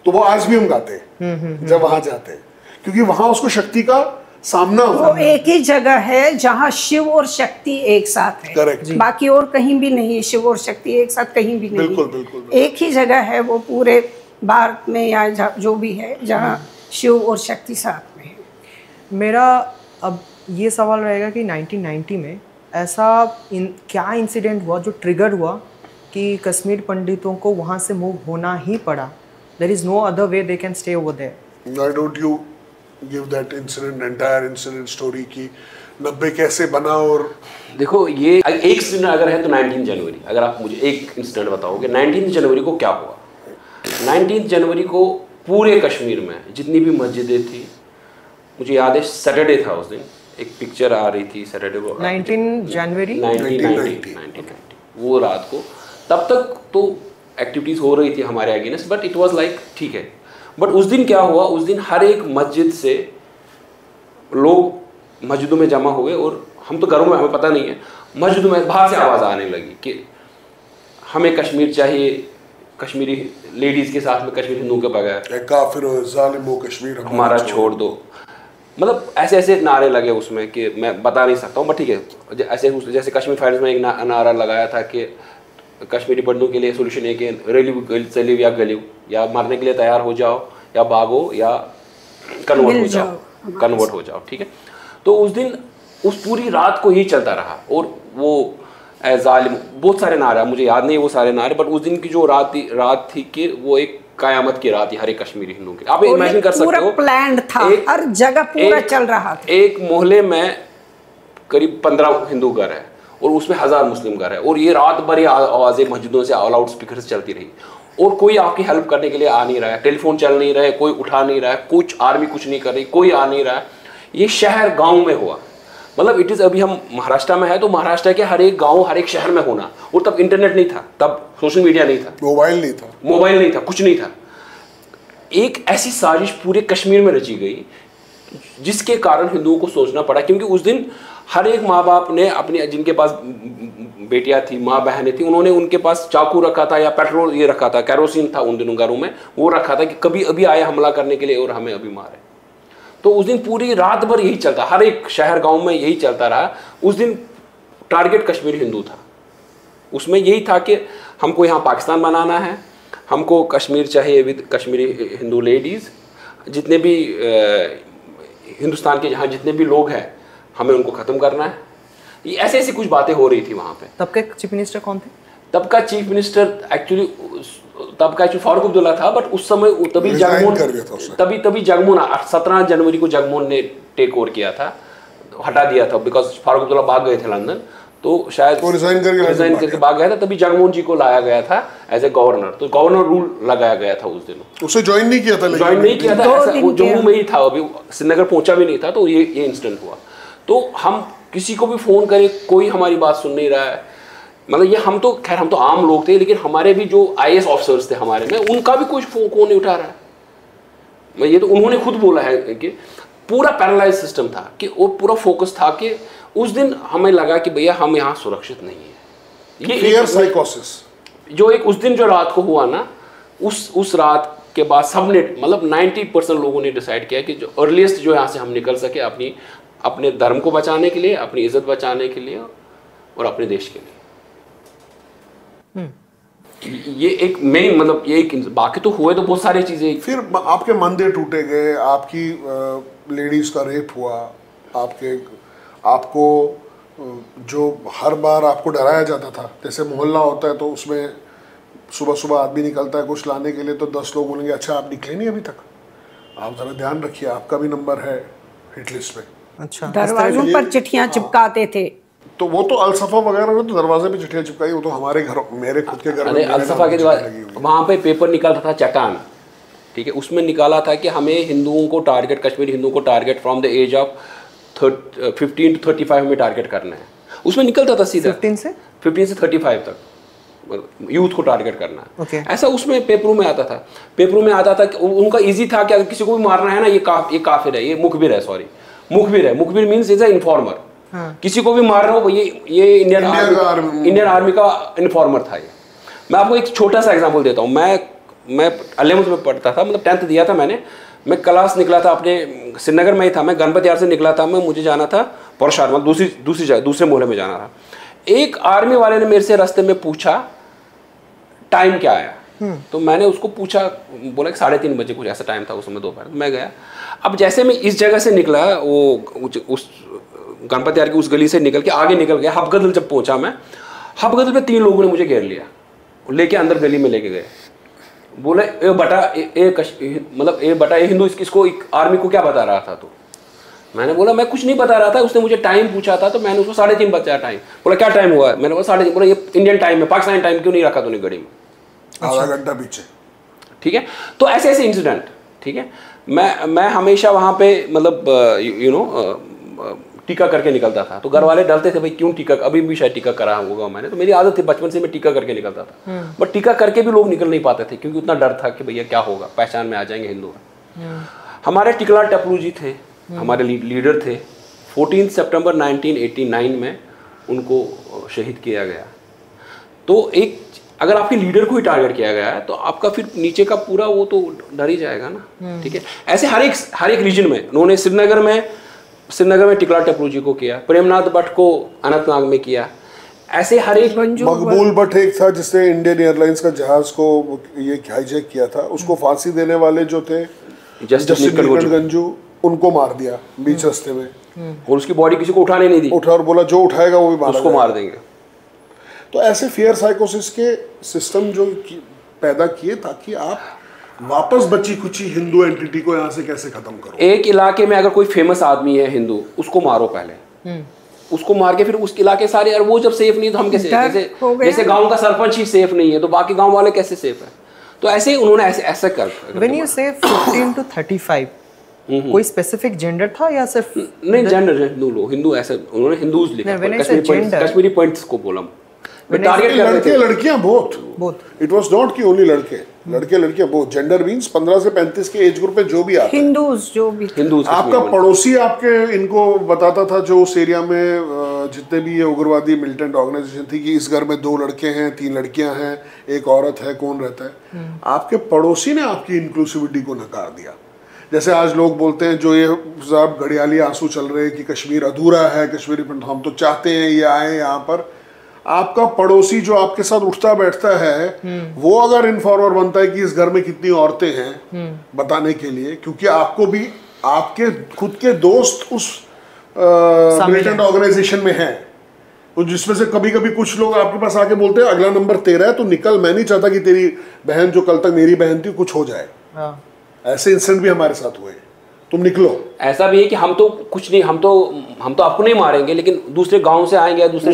तो वो आज भी हम गाते हैं जब वहां जाते हैं, क्योंकि वहां उसको शक्ति का सामना हुआ। वो एक ही जगह है जहाँ शिव और शक्ति एक साथ है। करेक्ट। बाकी और कहीं भी नहीं है, शिव और शक्ति एक साथ कहीं भी नहीं। बिल्कुल। एक ही जगह है वो पूरे भारत में, या जो भी है जहाँ शिव और शक्ति साथ में है। मेरा अब ये सवाल रहेगा कि 1990 में ऐसा क्या इंसिडेंट हुआ जो ट्रिगर हुआ कि कश्मीर पंडितों को वहाँ से मूव होना ही पड़ा? There is no other way they can stay over there. Why don't you give that incident, entire incident story की 90 कैसे बना? और देखो ये एक इंसिडेंट अगर है तो 19 जनवरी, अगर आप मुझे एक इंसिडेंट बताओगे 19 जनवरी को क्या हुआ। 19 जनवरी को पूरे कश्मीर में जितनी भी मस्जिदें थी, मुझे याद है सैटरडे था उस दिन, एक पिक्चर आ रही थी सैटरडे को 19 जनवरी 1990 वो रात को, तब तक तो एक्टिविटीज़ हो रही थी हमारे against, but it was like ठीक है। बट उस दिन क्या हुआ, उस दिन हर एक मस्जिद से लोग मस्जिदों में जमा हुए और हम तो घरों में, हमें पता नहीं है, मस्जिदों में बाहर से आवाज़ आने लगी कि हमें कश्मीर चाहिए, कश्मीरी लेडीज़ के साथ में कश्मीर हिंदुओं के बगैर, काफिर ज़ालिमो कश्मीर हमारा छोड़ दो, मतलब ऐसे ऐसे नारे लगे उसमें कि मैं बता नहीं सकता हूँ, बट ठीक है। ऐसे जैसे कश्मीर फाइल्स में एक नारा लगाया था कि कश्मीरी बंदों के लिए सोल्यूशन है कि रेली चलियो या गलियो, या मरने के लिए तैयार हो जाओ या भागो या कन्वर्ट हो जाओ, ठीक है। तो उस दिन उस पूरी रात को ही चलता रहा और वो जालिम बहुत सारे नारे, मुझे याद नहीं वो सारे नारे, बट उस दिन की जो रात थी कि वो एक कयामत की रात थी हर एक कश्मीरी हिंदू की। आप इमेजिन कर सकते हो, प्लान था, हर जगह पूरा चल रहा था। एक मोहल्ले में करीब 15 हिंदू घर है और उसमें 1000 मुस्लिम घर है, और ये रात भर आवाज़ें मस्जिदों से लाउड स्पीकर से चलती रही, और कोई आपकी हेल्प करने के लिए आ नहीं रहा है, टेलीफोन चल नहीं रहा है, कोई उठा नहीं रहा है, कुछ आर्मी कुछ नहीं कर रही, कोई आ नहीं रहा है। ये शहर गाँव में हुआ, मतलब इट इज़, अभी हम महाराष्ट्र में है तो महाराष्ट्र के हर एक गाँव हर एक शहर में होना, और तब इंटरनेट नहीं था, तब सोशल मीडिया नहीं था, मोबाइल नहीं था, कुछ नहीं था। एक ऐसी साजिश पूरे कश्मीर में रची गई जिसके कारण हिंदुओं को सोचना पड़ा, क्योंकि उस दिन हर एक माँ बाप ने अपने, जिनके पास बेटियां थी, माँ बहनें थी, उन्होंने उनके पास चाकू रखा था या पेट्रोल ये रखा था, कैरोसिन था उन दिनों घरों में, वो रखा था कि कभी अभी आए हमला करने के लिए और हमें अभी मारे। तो उस दिन पूरी रात भर यही चलता, हर एक शहर गांव में यही चलता रहा। उस दिन टारगेट कश्मीरी हिंदू था, उसमें यही था कि हमको यहाँ पाकिस्तान बनाना है, हमको कश्मीर चाहिए विद कश्मीरी हिंदू लेडीज़, जितने भी हिंदुस्तान के जहाँ जितने भी लोग हैं हमें उनको ख़त्म करना है। ये ऐसे ऐसी कुछ बातें हो रही थी वहाँ पे। तब के चीफ मिनिस्टर कौन थे? तब का chief minister actually Farooq Abdullah था, बट उस समय तभी जगमोहन 17 जनवरी को जगमोहन ने टेक ओवर किया था, हटा दिया था, बिकॉज फारूक अब्दुल्ला भाग गए थे लंदन, तो शायद रिजाइन करके भाग गया था, तभी जगमोहन जी को लाया गया था एज ए गवर्नर, तो गवर्नर रूल लगाया गया था उस दिन। उसे ज्वाइन नहीं किया था, वो जम्मू में ही था, अभी श्रीनगर पहुंचा भी नहीं था, तो ये इंसिडेंट हुआ। तो हम किसी को भी फोन करें, कोई हमारी बात सुन नहीं रहा है, मतलब ये हम तो खैर हम तो आम लोग थे, लेकिन हमारे भी जो IAS ऑफिसर्स थे हमारे में, उनका भी कोई फोन नहीं उठा रहा है। ये तो उन्होंने खुद बोला है कि पूरा पैरालाइज सिस्टम था, कि वो पूरा फोकस था कि उस दिन हमें लगा कि भैया हम यहाँ सुरक्षित नहीं है। ये फियर साइकोसिस जो एक उस दिन जो रात को हुआ ना, उस रात के बाद सबने, मतलब 90% लोगों ने डिसाइड किया कि जो अर्लीस्ट जो यहाँ से हम निकल सके, अपने धर्म को बचाने के लिए, अपनी इज्जत बचाने के लिए और अपने देश के लिए। ये एक मेन, मतलब ये एक, बाकी तो हुए तो बहुत सारी चीजें। फिर आपके मंदिर टूटे गए, आपकी लेडीज का रेप हुआ, आपको जो हर बार आपको डराया जाता था, जैसे मोहल्ला होता है तो उसमें सुबह सुबह आदमी निकलता है कुछ लाने के लिए, तो 10 लोग बोलेंगे अच्छा आप निकले नहीं अभी तक, आप ज़रा ध्यान रखिए, आपका भी नंबर है हिट लिस्ट में। अच्छा, दरवाजों पर चिट्ठियां चिपकाते थे। तो वो तो अलसफा वगैरह ने तो दरवाजे पे चिट्ठियां चिपकाई, वो तो हमारे घर, मेरे खुद के घर में अलसफा के दरवाजे, वहाँ पे पेपर निकलता था चट्टान, ठीक है, उसमें निकाला था कि हमें हिंदुओं को टारगेट, कश्मीरी हिंदुओं को target from the age of 15 to 35 में टारगेट करना है, उसमें निकलता था सीधा 15 से 35 तक यूथ को टारगेट करना है। okay. ऐसा उसमें पेपरों में आता था कि उनका इजी था कि अगर किसी को भी मारना है ना, ये काफिर है, ये मुखबिर है, सॉरी मुखबिर मीन्स इज अ इन्फॉर्मर। किसी को भी मार रहा हो, ये इंडियन आर्मी का इन्फॉर्मर था। ये मैं आपको एक छोटा सा एग्जांपल देता हूँ। मैं 11th में पढ़ता था, मतलब 10th दिया था मैं क्लास निकला था, अपने श्रीनगर में ही था, मैं गणपत यार से निकला था, मुझे जाना था परशार, मतलब दूसरी जगह, दूसरे मोहल्ले में जाना था। एक आर्मी वाले ने मेरे से रास्ते में पूछा टाइम क्या आया, तो मैंने उसको पूछा, बोला कि 3:30 बजे कुछ ऐसा टाइम था उस समय दोपहर। मैं गया, अब जैसे मैं इस जगह से निकला, वो उस गणपत यार की उस गली से निकल के आगे निकल गया, हबगदल जब पहुंचा मैं, हबगदल पे 3 लोगों ने मुझे घेर लिया, लेके अंदर गली में लेके गए, बोले मतलब ए हिंदू इसको आर्मी को क्या बता रहा था तो मैंने बोला मैं कुछ नहीं बता रहा था, उसने मुझे टाइम पूछा था तो मैंने उसको 3:30 बताया टाइम। बोला क्या टाइम हुआ है? मैंने बोला 3:30। बोला ये इंडियन टाइम है, पाकिस्तानी टाइम क्यों नहीं रखा तूने घड़ी में? आधा घंटा पीछे। ठीक है, तो ऐसे ऐसे इंसिडेंट। ठीक है, मैं हमेशा वहाँ पे मतलब टीका करके निकलता था, तो घर वाले डरते थे भाई क्यों टीका, अभी भी शायद टीका करा होगा मैंने, तो मेरी आदत थी बचपन से मैं टीका करके निकलता था। बट टीका करके भी लोग निकल नहीं पाते थे क्योंकि उतना डर था कि भैया क्या होगा, पहचान में आ जाएंगे हिंदू। हमारे टिकलाल टपलू जी थे, हमारे लीडर थे। 14 सितंबर 1989 में उनको शहीद किया गया। तो एक अगर आपके लीडर को ही टारगेट किया गया है तो आपका फिर नीचे का पूरा वो तो डर ही जाएगा ना। ठीक है, ऐसे हर एक रीजन में उन्होंने श्रीनगर में टिकलाल टपलू जी को किया, प्रेमनाथ भट्ट को अनंतनाग में किया, ऐसे हर एक। मकबूल भट्ट एक था जिसने इंडियन एयरलाइंस का जहाज को ये हाईजैक किया था, उसको फांसी देने वाले जो थे जस्टिस नीलकंठ, उनको मार दिया बीच रास्ते में, और उसकी बॉडी किसी को उठाने नहीं दी, और बोला जो उठाएगा वो भी उसको मार देंगे। तो ऐसे फियर साइकोसिस के सिस्टम जो पैदा किए ताकि आप वापस बची कुची हिंदू एंटिटी को यहाँ से कैसे खत्म करो। एक इलाके में अगर कोई फेमस आदमी है हिंदू, उसको मारो पहले, उसको मार के फिर उस इलाके सारे, और वो जब सेफ नहीं तो हम कैसे, जैसे गांव का सरपंच ही सेफ नहीं है तो बाकी गांव वाले कैसे सेफ है? तो ऐसे उन्होंने ऐसे कर। When you say 15 to 35, कोई स्पेसिफिक जेंडर था या सिर्फ? नहीं, जेंडर हिंदू ऐसे उन्होंने हिंदूज लिखा, कश्मीरी पॉइंट्स को बोला। टारगेट लड़के लड़कियां बोथ। इट वाज नॉट कि ओनली लड़के लड़कियां बोथ। जेंडर मींस 15 से 35 के एज ग्रुप में जो भी आता है, हिंदूज आपका पड़ोसी आपके इनको बताता था जो उस एरिया में जितने भी ये उग्रवादी मिलिटेंट ऑर्गेनाइजेशन थी कि इस घर में 2 लड़के हैं, 3 लड़कियां हैं, एक औरत है, कौन रहता है? आपके पड़ोसी ने आपकी इंक्लूसिविटी को नकार दिया। जैसे आज लोग बोलते हैं जो ये साहब घड़ियाली आंसू चल रहे हैं कि कश्मीर अधूरा है, कश्मीरी हम तो चाहते हैं ये आए यहाँ पर। आपका पड़ोसी जो आपके साथ उठता बैठता है वो अगर इन्फॉर्मर बनता है कि इस घर में कितनी औरतें हैं बताने के लिए, क्योंकि आपको भी आपके खुद के दोस्त उस मिलिटेंट ऑर्गेनाइजेशन में हैं, तो जिसमें से कभी कभी कुछ लोग आपके पास आके बोलते हैं अगला नंबर तेरा है तो निकल, मैं नहीं चाहता कि तेरी बहन जो कल तक मेरी बहन थी कुछ हो जाए। ऐसे इंसिडेंट भी हमारे साथ हुए, तुम निकलो। ऐसा भी है कि हम तो कुछ नहीं, हम तो आपको नहीं मारेंगे, लेकिन दूसरे गांव से आएंगे, दूसरे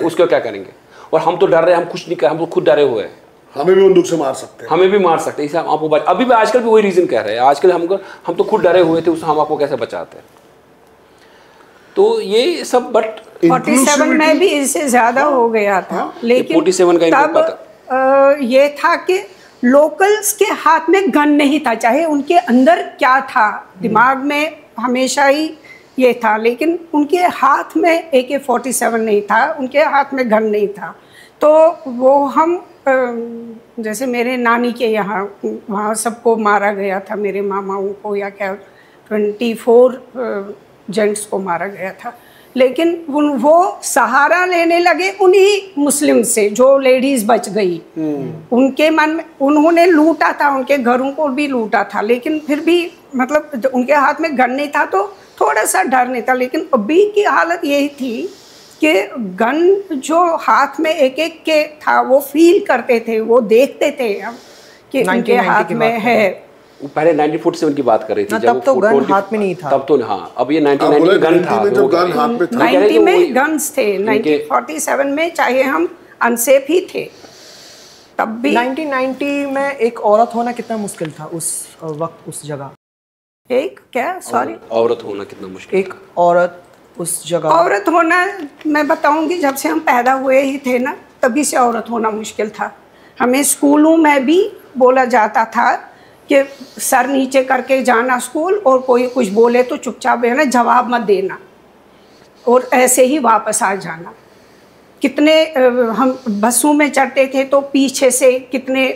उसको क्या करेंगे? और हम तो डर रहे हैं, हम कुछ नहीं कर, हम तो खुद डरे हुए हैं, हमें भी बंदूक से मार सकते हैं, हमें भी मार सकते हैं। इसे आपको अभी भी आजकल भी वही रीजन कह रहे हैं, आजकल हम तो खुद डरे हुए थे, उससे हम आपको कैसे बचाते हैं? तो ये सब। बट 47 में भी इससे ज्यादा हो गया था, लेकिन 47 का तब ये था कि लोकल्स के हाथ में गन नहीं था, चाहे उनके अंदर क्या था, दिमाग में हमेशा ही ये था, लेकिन उनके हाथ में AK-47 नहीं था, उनके हाथ में गन नहीं था। तो वो हम जैसे मेरे नानी के यहाँ वहाँ सबको मारा गया था, मेरे मामाओं को या क्या 24 जेंट्स को मारा गया था, लेकिन वो सहारा लेने लगे उन्हीं मुस्लिम से जो लेडीज बच गई। उनके मन में उन्होंने लूटा था, उनके घरों को भी लूटा था, लेकिन फिर भी मतलब उनके हाथ में गन नहीं था तो थोड़ा सा डर नहीं था। लेकिन अभी की हालत यही थी कि गन जो हाथ में एक एक के था वो फील करते थे, वो देखते थे कि उनके हाथ में है। पहले 1947 की बात कर रही थी, तब तो गन हाथ में नहीं था, तब तो हाँ, अब ये 1990 में गन था, जो गन हाथ में था, 90 में गन्स थे, 1947 में चाहे हम अनसेफ ही थे तब भी। 1990 में एक औरत होना कितना मुश्किल था उस वक्त, उस जगह। एक क्या, सॉरी, औरत होना कितना मुश्किल? एक औरत उस जगह, औरत होना मैं बताऊंगी, जब से हम पैदा हुए ही थे ना तभी से औरत होना मुश्किल था। हमें स्कूलों में भी बोला जाता था कि सर नीचे करके जाना स्कूल, और कोई कुछ बोले तो चुपचाप रहना, जवाब मत देना, और ऐसे ही वापस आ जाना। कितने हम बसों में चढ़ते थे तो पीछे से कितने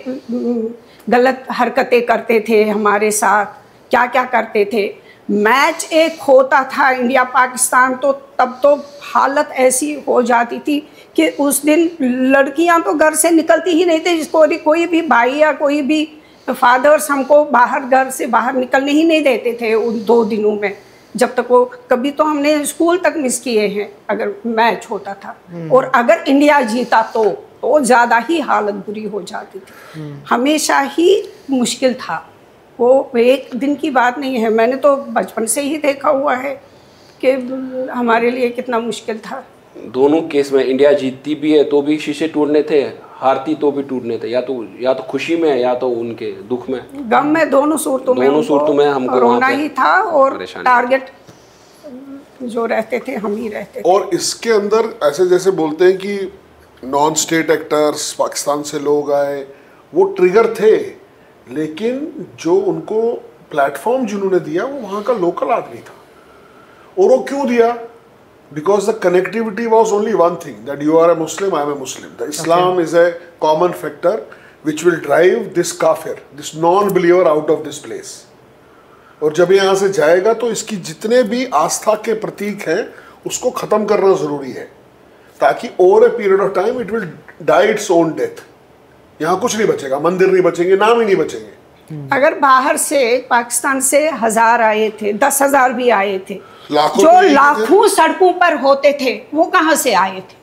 गलत हरकतें करते थे हमारे साथ, क्या क्या करते थे। मैच एक होता था इंडिया पाकिस्तान, तो तब तो हालत ऐसी हो जाती थी कि उस दिन लड़कियां तो घर से निकलती ही नहीं थी, जिसको कोई भी भाई या कोई भी फादर्स हमको बाहर घर से बाहर निकलने ही नहीं देते थे उन 2 दिनों में, जब तक वो, कभी तो हमने स्कूल तक मिस किए हैं अगर मैच होता था, और अगर इंडिया जीता तो ज़्यादा ही हालत बुरी हो जाती थी। हमेशा ही मुश्किल था, वो एक दिन की बात नहीं है, मैंने तो बचपन से ही देखा हुआ है कि हमारे लिए कितना मुश्किल था। दोनों केस में इंडिया जीतती भी है तो भी शीशे टूटने थे, हारती तो भी टूटने थे, या तो खुशी में या तो उनके दुख में, गम में, दोनों सूरतों में हमको रोना ही था, और टारगेट जो रहते थे हम ही रहते थे। और इसके अंदर ऐसे जैसे बोलते हैं कि नॉन स्टेट एक्टर्स पाकिस्तान से लोग आए, वो ट्रिगर थे, लेकिन जो उनको प्लेटफॉर्म जिन्होंने दिया वो वहाँ का लोकल आदमी था। और वो क्यों दिया? Because the connectivity was only one thing, that you are a Muslim, I am a Muslim. The Islam is a common factor which will drive this kafir, this non-believer out of this place. और जब यहाँ से जाएगा तो इसकी जितने भी आस्था के प्रतीक हैं उसको ख़त्म करना ज़रूरी है, ताकि over a period of time it will die its own death. यहाँ कुछ नहीं बचेगा, मंदिर नहीं बचेंगे, नाम ही नहीं बचेंगे। अगर बाहर से पाकिस्तान से 1000 आए थे, 10,000 भी आए थे, जो लाखों सड़कों पर होते थे, वो कहाँ से आए थे?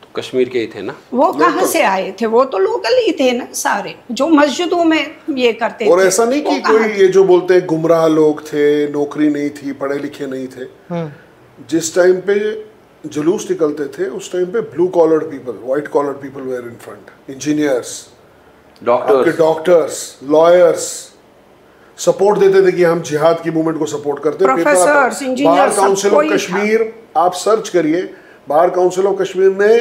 तो कश्मीर के ही थे ना। वो कहाँ से आए थे? वो तो लोकल ही थे ना सारे, जो मस्जिदों में ये करते थे। और ऐसा नहीं कि कोई ये जो बोलते हैं गुमराह लोग थे, नौकरी नहीं थी, पढ़े लिखे नहीं थे। जिस टाइम पे जुलूस निकलते थे उस टाइम पे blue collared people, white collared people were in front, engineers, doctors, lawyers support देते थे कि हम जिहाद की मूवमेंट को सपोर्ट करते हैं। Professors, engineers, bar council of Kashmir, आप सर्च करिए, बार काउंसिल ऑफ कश्मीर ने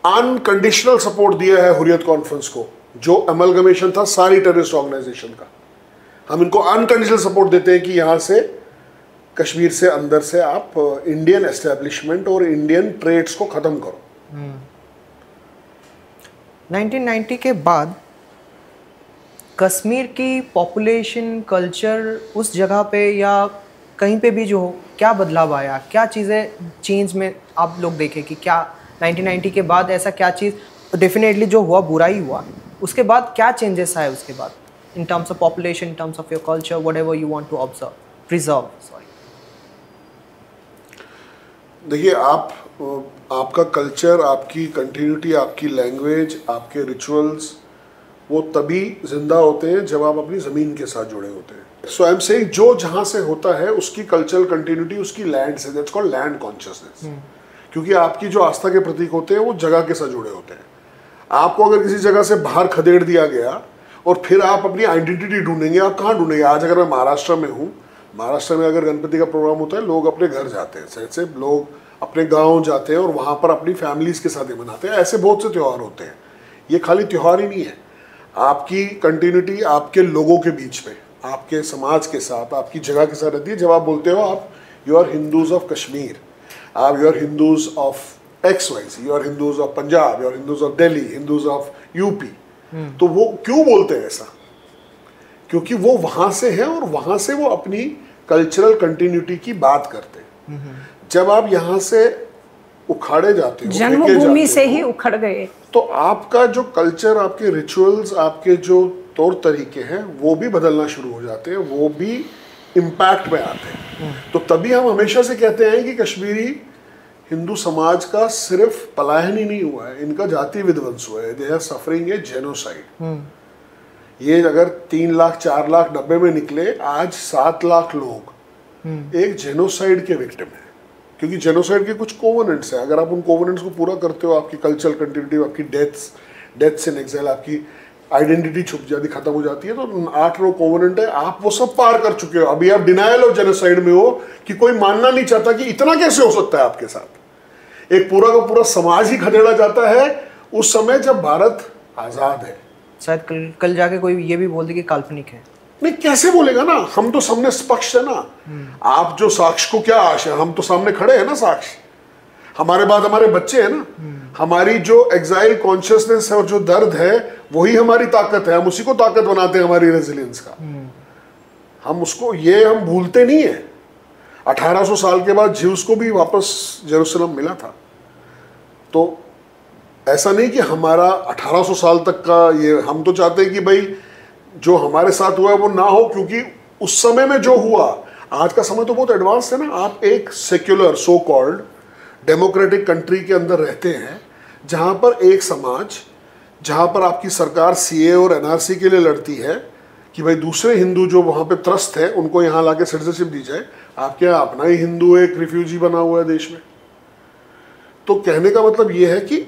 अनकंडीशनल सपोर्ट दिया है हुर्रियत कॉन्फ्रेंस को, जो अमलगमेशन था सारी टेररिस्ट ऑर्गेनाइजेशन का। हम इनको अनकंडीशनल सपोर्ट देते हैं कि यहाँ से कश्मीर से अंदर से आप इंडियन एस्टेब्लिशमेंट और इंडियन ट्रेड्स को ख़त्म करो। 1990 के बाद कश्मीर की पॉपुलेशन, कल्चर उस जगह पे या कहीं पे भी जो हो, क्या बदलाव आया? क्या चीज़ें चेंज में आप लोग देखें कि क्या 1990 के बाद ऐसा क्या चीज़, डेफिनेटली जो हुआ बुरा ही हुआ, उसके बाद क्या चेंजेस आए उसके बाद in terms of population, in terms of your culture, whatever you want to observe, preserve? Sorry, देखिए, आपका कल्चर, आपकी कंटिन्यूटी, आपकी लैंग्वेज, आपके रिचुअल्स वो तभी जिंदा होते हैं जब आप अपनी ज़मीन के साथ जुड़े होते हैं। सो आई एम सेइंग, जो जहाँ से होता है उसकी कल्चरल कंटिन्यूटी उसकी लैंड से, दैट्स कॉल्ड लैंड कॉन्शियसनेस। क्योंकि आपकी जो आस्था के प्रतीक होते हैं वो जगह के साथ जुड़े होते हैं। आपको अगर किसी जगह से बाहर खदेड़ दिया गया और फिर आप अपनी आइडेंटिटी ढूंढेंगे, आप कहाँ ढूंढेंगे? आज अगर मैं महाराष्ट्र में हूँ, महाराष्ट्र में अगर गणपति का प्रोग्राम होता है, लोग अपने घर जाते हैं, जैसे लोग अपने गाँव जाते हैं और वहाँ पर अपनी फैमिलीज़ के साथ ही मनाते हैं। ऐसे बहुत से त्यौहार होते हैं। ये खाली त्यौहार ही नहीं है, आपकी कंटिन्यूटी आपके लोगों के बीच में, आपके समाज के साथ, आपकी जगह के साथ रहती है। जब आप बोलते हो आप you are Hindus of Kashmir, आप you are Hindus of XYZ, you are Hindus of Punjab, you are Hindus of Delhi, Hindus of UP, तो वो क्यों बोलते हैं ऐसा? क्योंकि वो वहाँ से हैं और वहाँ से वो अपनी कल्चरल कंटिन्यूटी की बात करते हैं। जब आप यहाँ से उखाड़े जाते हो, जन्मभूमि से ही उखड़ गए, तो आपका जो कल्चर, आपके रिचुअल्स, आपके जो तौर तरीके हैं वो भी बदलना शुरू हो जाते हैं, वो भी इम्पैक्ट में आते हैं। तो तभी हम हमेशा से कहते हैं कि कश्मीरी हिंदू समाज का सिर्फ पलायन ही नहीं हुआ है, इनका जाति विध्वंस हुआ है। They are suffering a genocide. ये अगर 3 लाख 4 लाख 90 में निकले, आज 7 लाख लोग एक जेनोसाइड के विक्टिम है। क्योंकि जेनोसाइड के कुछ कोवेनेंट्स हैं, अगर आप उन कोवेनेंट्स को पूरा करते हो, आपकी कल्चरल कंटिन्यूटी, आपकी डेथ्स इन एग्जाइल, आपकी आइडेंटिटी छुप जाती, खत्म हो जाती है। तो 8 कोवेनेंट है, आप वो सब पार कर चुके हो। अभी आप डिनायल ऑफ जेनोसाइड में हो कि कोई मानना नहीं चाहता कि इतना कैसे हो सकता है आपके साथ। एक पूरा का पूरा समाज ही खदेड़ा जाता है उस समय जब भारत आज़ाद है। शायद कल जाके कोई ये भी बोल दे कि काल्पनिक है। नहीं, कैसे बोलेगा ना, हम तो सामने पक्ष है ना। आप जो साक्ष्य को क्या आशा, हम तो सामने खड़े हैं ना साक्ष्य, हमारे बाद हमारे बच्चे हैं ना। हमारी जो एग्जाइल कॉन्शियसनेस है और जो दर्द है वही हमारी ताकत है, हम उसी को ताकत बनाते हैं, हमारी रेजिलियंस का। हम उसको, ये हम भूलते नहीं है। 1800 साल के बाद ज्यूस को भी वापस जेरूसलम मिला था। तो ऐसा नहीं कि हमारा 1800 साल तक का ये, हम तो चाहते हैं कि भाई जो हमारे साथ हुआ है वो ना हो, क्योंकि उस समय में जो हुआ आज का समय तो बहुत एडवांस है ना। आप एक secular so called democratic country के अंदर रहते हैं जहां पर एक समाज, जहां पर आपकी सरकार सीए और एनआरसी के लिए लड़ती है कि भाई दूसरे हिंदू जो वहां पे त्रस्त है उनको यहाँ लाके सिटीजनशिप दी जाए, आपके यहाँ अपना ही हिंदू एक रिफ्यूजी बना हुआ है देश में। तो कहने का मतलब ये है कि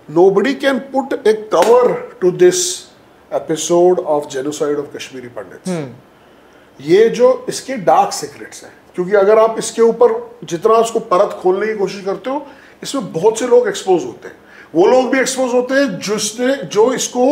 nobody can put a cover to this episode of genocide of Kashmiri Pandits। ये जो इसके डार्क सीक्रेट्स हैं, क्योंकि अगर आप इसके ऊपर जितना उसको परत खोलने की कोशिश करते हो, इसमें बहुत से लोग एक्सपोज होते हैं। वो लोग भी एक्सपोज होते हैं जो इसको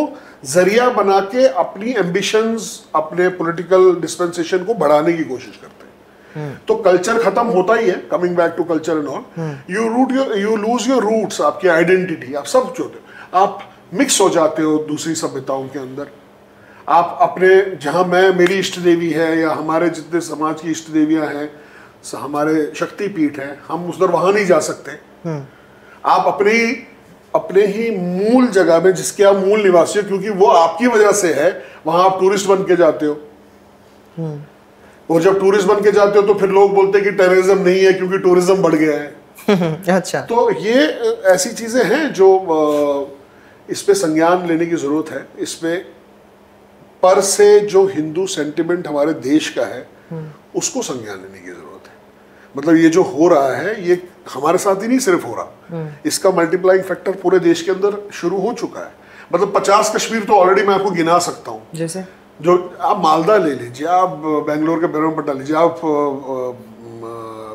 जरिया बना के अपनी एम्बिशंस, अपने पॉलिटिकल डिस्पेंसेशन को बढ़ाने की कोशिश करते हैं। तो कल्चर खत्म होता ही है, coming back to culture and all, you lose your roots, आपकी आइडेंटिटी, आप सब जो आप मिक्स हो जाते हो दूसरी सभ्यताओं के अंदर। आप अपने जहाँ मेरी इष्ट देवी है या हमारे जितने समाज की इष्ट देवियाँ हैं, हमारे शक्तिपीठ हैं, हम उधर वहाँ नहीं जा सकते। आप अपने ही मूल जगह में, जिसके आप मूल निवासी हो, क्योंकि वो आपकी वजह से है, वहाँ आप टूरिस्ट बन के जाते हो। और जब टूरिस्ट बन के जाते हो तो फिर लोग बोलते हैं कि टेररिज्म नहीं है क्योंकि टूरिज्म बढ़ गया है। अच्छा, तो ये ऐसी चीजें हैं जो इस पे संज्ञान लेने की जरूरत है। इसमें पर से जो हिंदू सेंटिमेंट हमारे देश का है उसको संज्ञान लेने की जरूरत है। मतलब ये जो हो रहा है ये हमारे साथ ही नहीं सिर्फ हो रहा, इसका मल्टीप्लाइंग फैक्टर पूरे देश के अंदर शुरू हो चुका है। मतलब 50 कश्मीर तो ऑलरेडी मैं आपको गिना सकता हूँ। जैसे जो आप मालदा ले लीजिए, आप बेंगलोर के बेरमपट्टा लीजिए, आप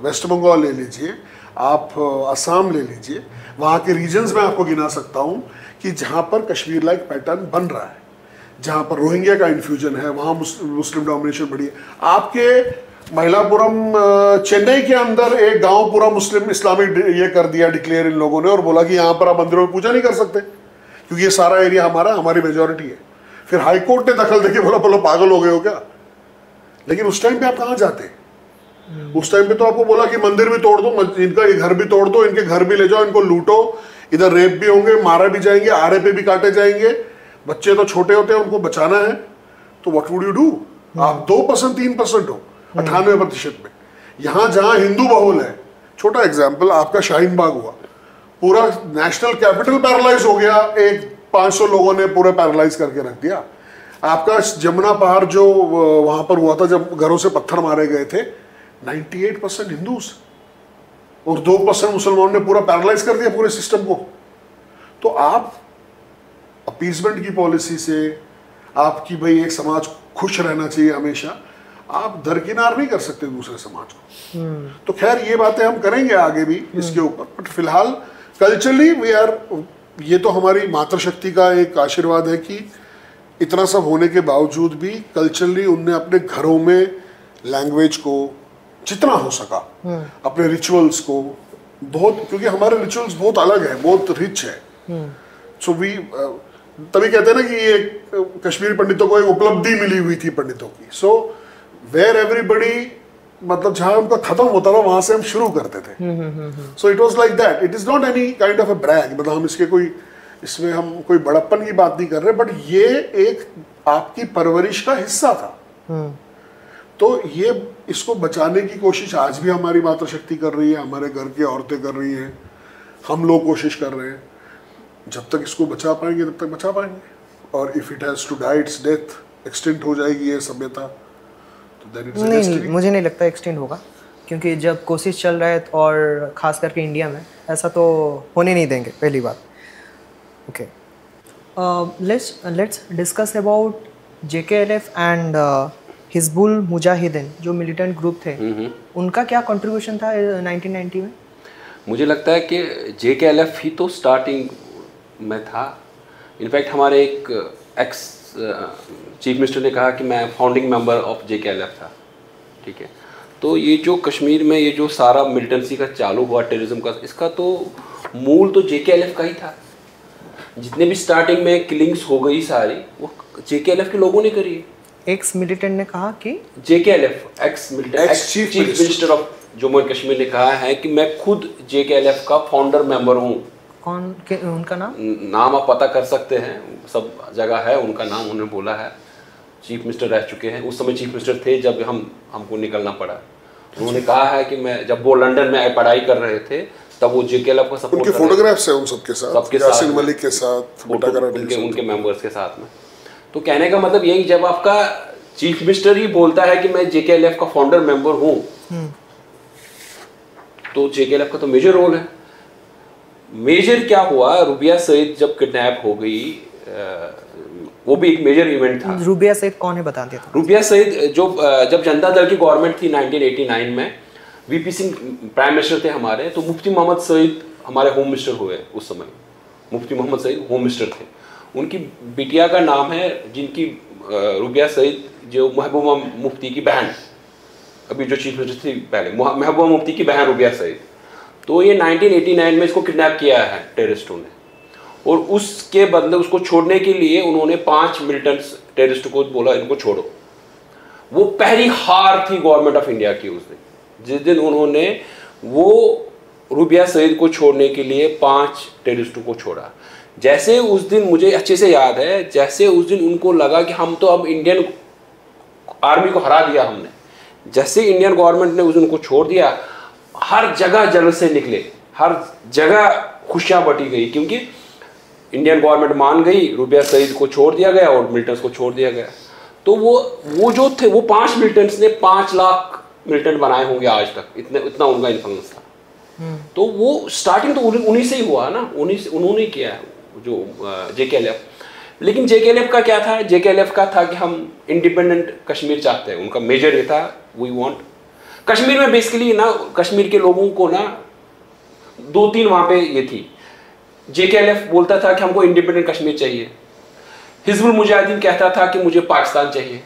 वेस्ट बंगाल ले लीजिए, आप असम ले लीजिए, वहाँ के रीजन्स में आपको गिना सकता हूँ कि जहाँ पर कश्मीर लाइक पैटर्न बन रहा है, जहाँ पर रोहिंग्या का इन्फ्यूजन है, वहाँ मुस्लिम डोमिनेशन बढ़ी है। आपके महिलापुरम चेन्नई के अंदर एक गांव पूरा मुस्लिम इस्लामिक ये कर दिया डिक्लेयर इन लोगों ने, और बोला कि यहाँ पर आप मंदिरों में पूजा नहीं कर सकते क्योंकि ये सारा एरिया हमारी मेजोरिटी है। फिर हाई कोर्ट ने दखल देके बोला बोलो पागल हो गए हो क्या। लेकिन उस टाइम पे आप कहाँ जाते? उस टाइम पे तो आपको बोला कि मंदिर भी तोड़ दो, इनका घर भी तोड़ दो, इनके घर भी ले जाओ, इनको लूटो, इधर रेप भी होंगे, मारा भी जाएंगे, आरे पे भी काटे जाएंगे, बच्चे तो छोटे होते हैं, उनको बचाना है। तो व्हाट वुड यू डू? आप 2% 3% हो 98% में। यहाँ जहाँ हिंदू बहुल है, छोटा एग्जाम्पल, आपका शाहीन बाग हुआ, पूरा नेशनल कैपिटल पैरालाइज हो गया, एक 500 लोगों ने पूरे पैरालाइज करके रख दिया। आपका जमुना पहाड़ जो वहां पर हुआ था, जब घरों से पत्थर मारे गए थे, 98% हिंदूज और 2% मुसलमानों ने पूरा पैरालाइज कर दिया पूरे सिस्टम को। तो आप अपीसमेंट की पॉलिसी से, आपकी भाई एक समाज खुश रहना चाहिए हमेशा, आप दरकिनार नहीं कर सकते दूसरे समाज को। तो खैर ये बातें हम करेंगे आगे भी इसके ऊपर, बट फिलहाल कल्चरली वी आर, ये तो हमारी मातृशक्ति का एक आशीर्वाद है कि इतना सब होने के बावजूद भी कल्चरली उनने अपने घरों में लैंग्वेज को जितना हो सका, अपने रिचुअल्स को बहुत, क्योंकि हमारे रिचुअल्स बहुत अलग है, बहुत रिच है। सो वी तभी कहते हैं ना कि ये कश्मीरी पंडितों को एक उपलब्धि मिली हुई थी पंडितों की। सो वेयर एवरीबडी, मतलब जहां उनका खत्म होता था वहां से हम शुरू करते थे। So it was like that, it is not any kind of a brag, मतलब हम इसमें हम कोई बड़प्पन की बात नहीं कर रहे, बट ये एक आपकी परवरिश का हिस्सा था। तो ये इसको बचाने की कोशिश आज भी हमारी मातृशक्ति कर रही है, हमारे घर की औरतें कर रही हैं, हम लोग कोशिश कर रहे हैं। जब तक इसको बचा पाएंगे तब तक बचा पाएंगे, और if it has to die its death, extinct हो जाएगी ये सभ्यता, तो देन इट्स अ डेस्टिनी। नहीं, मुझे नहीं लगता एक्सटेंड होगा, क्योंकि जब कोशिश चल रहा है और ख़ास करके इंडिया में, ऐसा तो होने नहीं देंगे, पहली बात। Okay, let's discuss about JKLF and Hizbul Mujahideen, जो मिलिटेंट ग्रुप थे, उनका क्या कंट्रीब्यूशन था 1990 में? मुझे लगता है कि JKLF ही तो स्टार्टिंग में था। इनफैक्ट हमारे एक एक्स चीफ मिनिस्टर ने कहा कि मैं फाउंडिंग मेंबर ऑफ JKLF था, ठीक है। तो ये जो कश्मीर में ये जो सारा मिलिटेंसी का चालू हुआ, टेररिज्म का, इसका तो मूल तो JKLF का ही था। जितने भी स्टार्टिंग में किलिंग्स हो गई सारी, वो JKLF के लोगों ने करी है। एक्स मिलिटेंट ने कहा कि JKLF ex chief minister of Jammu and Kashmir ने कहा है कि मैं खुद JKLF का फाउंडर मेंबर हूँ। कौन उनका नाम आप पता कर सकते हैं, सब जगह है उनका नाम, उन्होंने बोला है। चीफ मिनिस्टर रह चुके हैं, उस समय चीफ मिनिस्टर थे जब हमको निकलना पड़ा। उन्होंने कहा है कि मैं जब वो लंदन में पढ़ाई कर रहे थे तब वो JKLF को सपोर्ट उनके फोटोग्राफ्स हैं उन सबके साथ, यासिन मलिक के साथ, उनके मेंबर्स के साथ में। तो कहने का मतलब यही, जब आपका चीफ मिनिस्टर ही बोलता है कि मैं JKLF का फाउंडर मेंबर हूँ, तो JKLF का तो मेजर रोल है। मेजर क्या हुआ, रुबिया सईद जब किडनैप हो गई, वो भी एक मेजर इवेंट था। रुबिया सईद कौन है बता दिया था। रुबिया सईद जो जब जनता दल की गवर्नमेंट थी 1989 में, VP सिंह प्राइम मिनिस्टर थे हमारे, तो मुफ्ती मोहम्मद सईद हमारे होम मिनिस्टर हुए उस समय। मुफ्ती मोहम्मद सईद होम मिनिस्टर थे। उनकी बिटिया का नाम है, जिनकी रुबिया सईद, जो महबूबा मुफ्ती की बहन, अभी जो चीफ मिनिस्टर थी पहले, महबूबा मुफ्ती की बहन रुबिया सईद। तो ये 1989 में इसको किडनैप किया है टेररिस्टों ने, और उसके बदले उसको छोड़ने के लिए उन्होंने 5 मिलिटेंट्स टेररिस्ट को बोला इनको छोड़ो। वो पहली हार थी गवर्नमेंट ऑफ इंडिया की उस दिन, जिस दिन उन्होंने वो रुबिया सईद को छोड़ने के लिए 5 टेररिस्टों को छोड़ा। जैसे उस दिन, मुझे अच्छे से याद है, जैसे उस दिन उनको लगा कि हम तो अब इंडियन आर्मी को हरा दिया हमने, जैसे इंडियन गवर्नमेंट ने उस दिन को छोड़ दिया, हर जगह जलसे निकले, हर जगह खुशियां बटी गई, क्योंकि इंडियन गवर्नमेंट मान गई, रुबिया सईद को छोड़ दिया गया और मिलिटेंट्स को छोड़ दिया गया। तो वो जो थे, वो 5 मिलिटेंट्स ने 5 लाख मिलिटेंट बनाए होंगे आज तक, इतना उनका इन्फ्लुएंस था। तो वो स्टार्टिंग तो उन्हीं से ही हुआ ना, उन्होंने किया है जो JKLF। लेकिन JKLF का क्या था, JKLF का था कि हम इंडिपेंडेंट कश्मीर चाहते हैं। उनका मेजर ये था, वी वांट कश्मीर में बेसिकली ना, कश्मीर के लोगों को ना 2-3 वहाँ पे ये थी। JKLF बोलता था कि हमको इंडिपेंडेंट कश्मीर चाहिए, हिजबुल मुजाहिदीन कहता था कि मुझे पाकिस्तान चाहिए।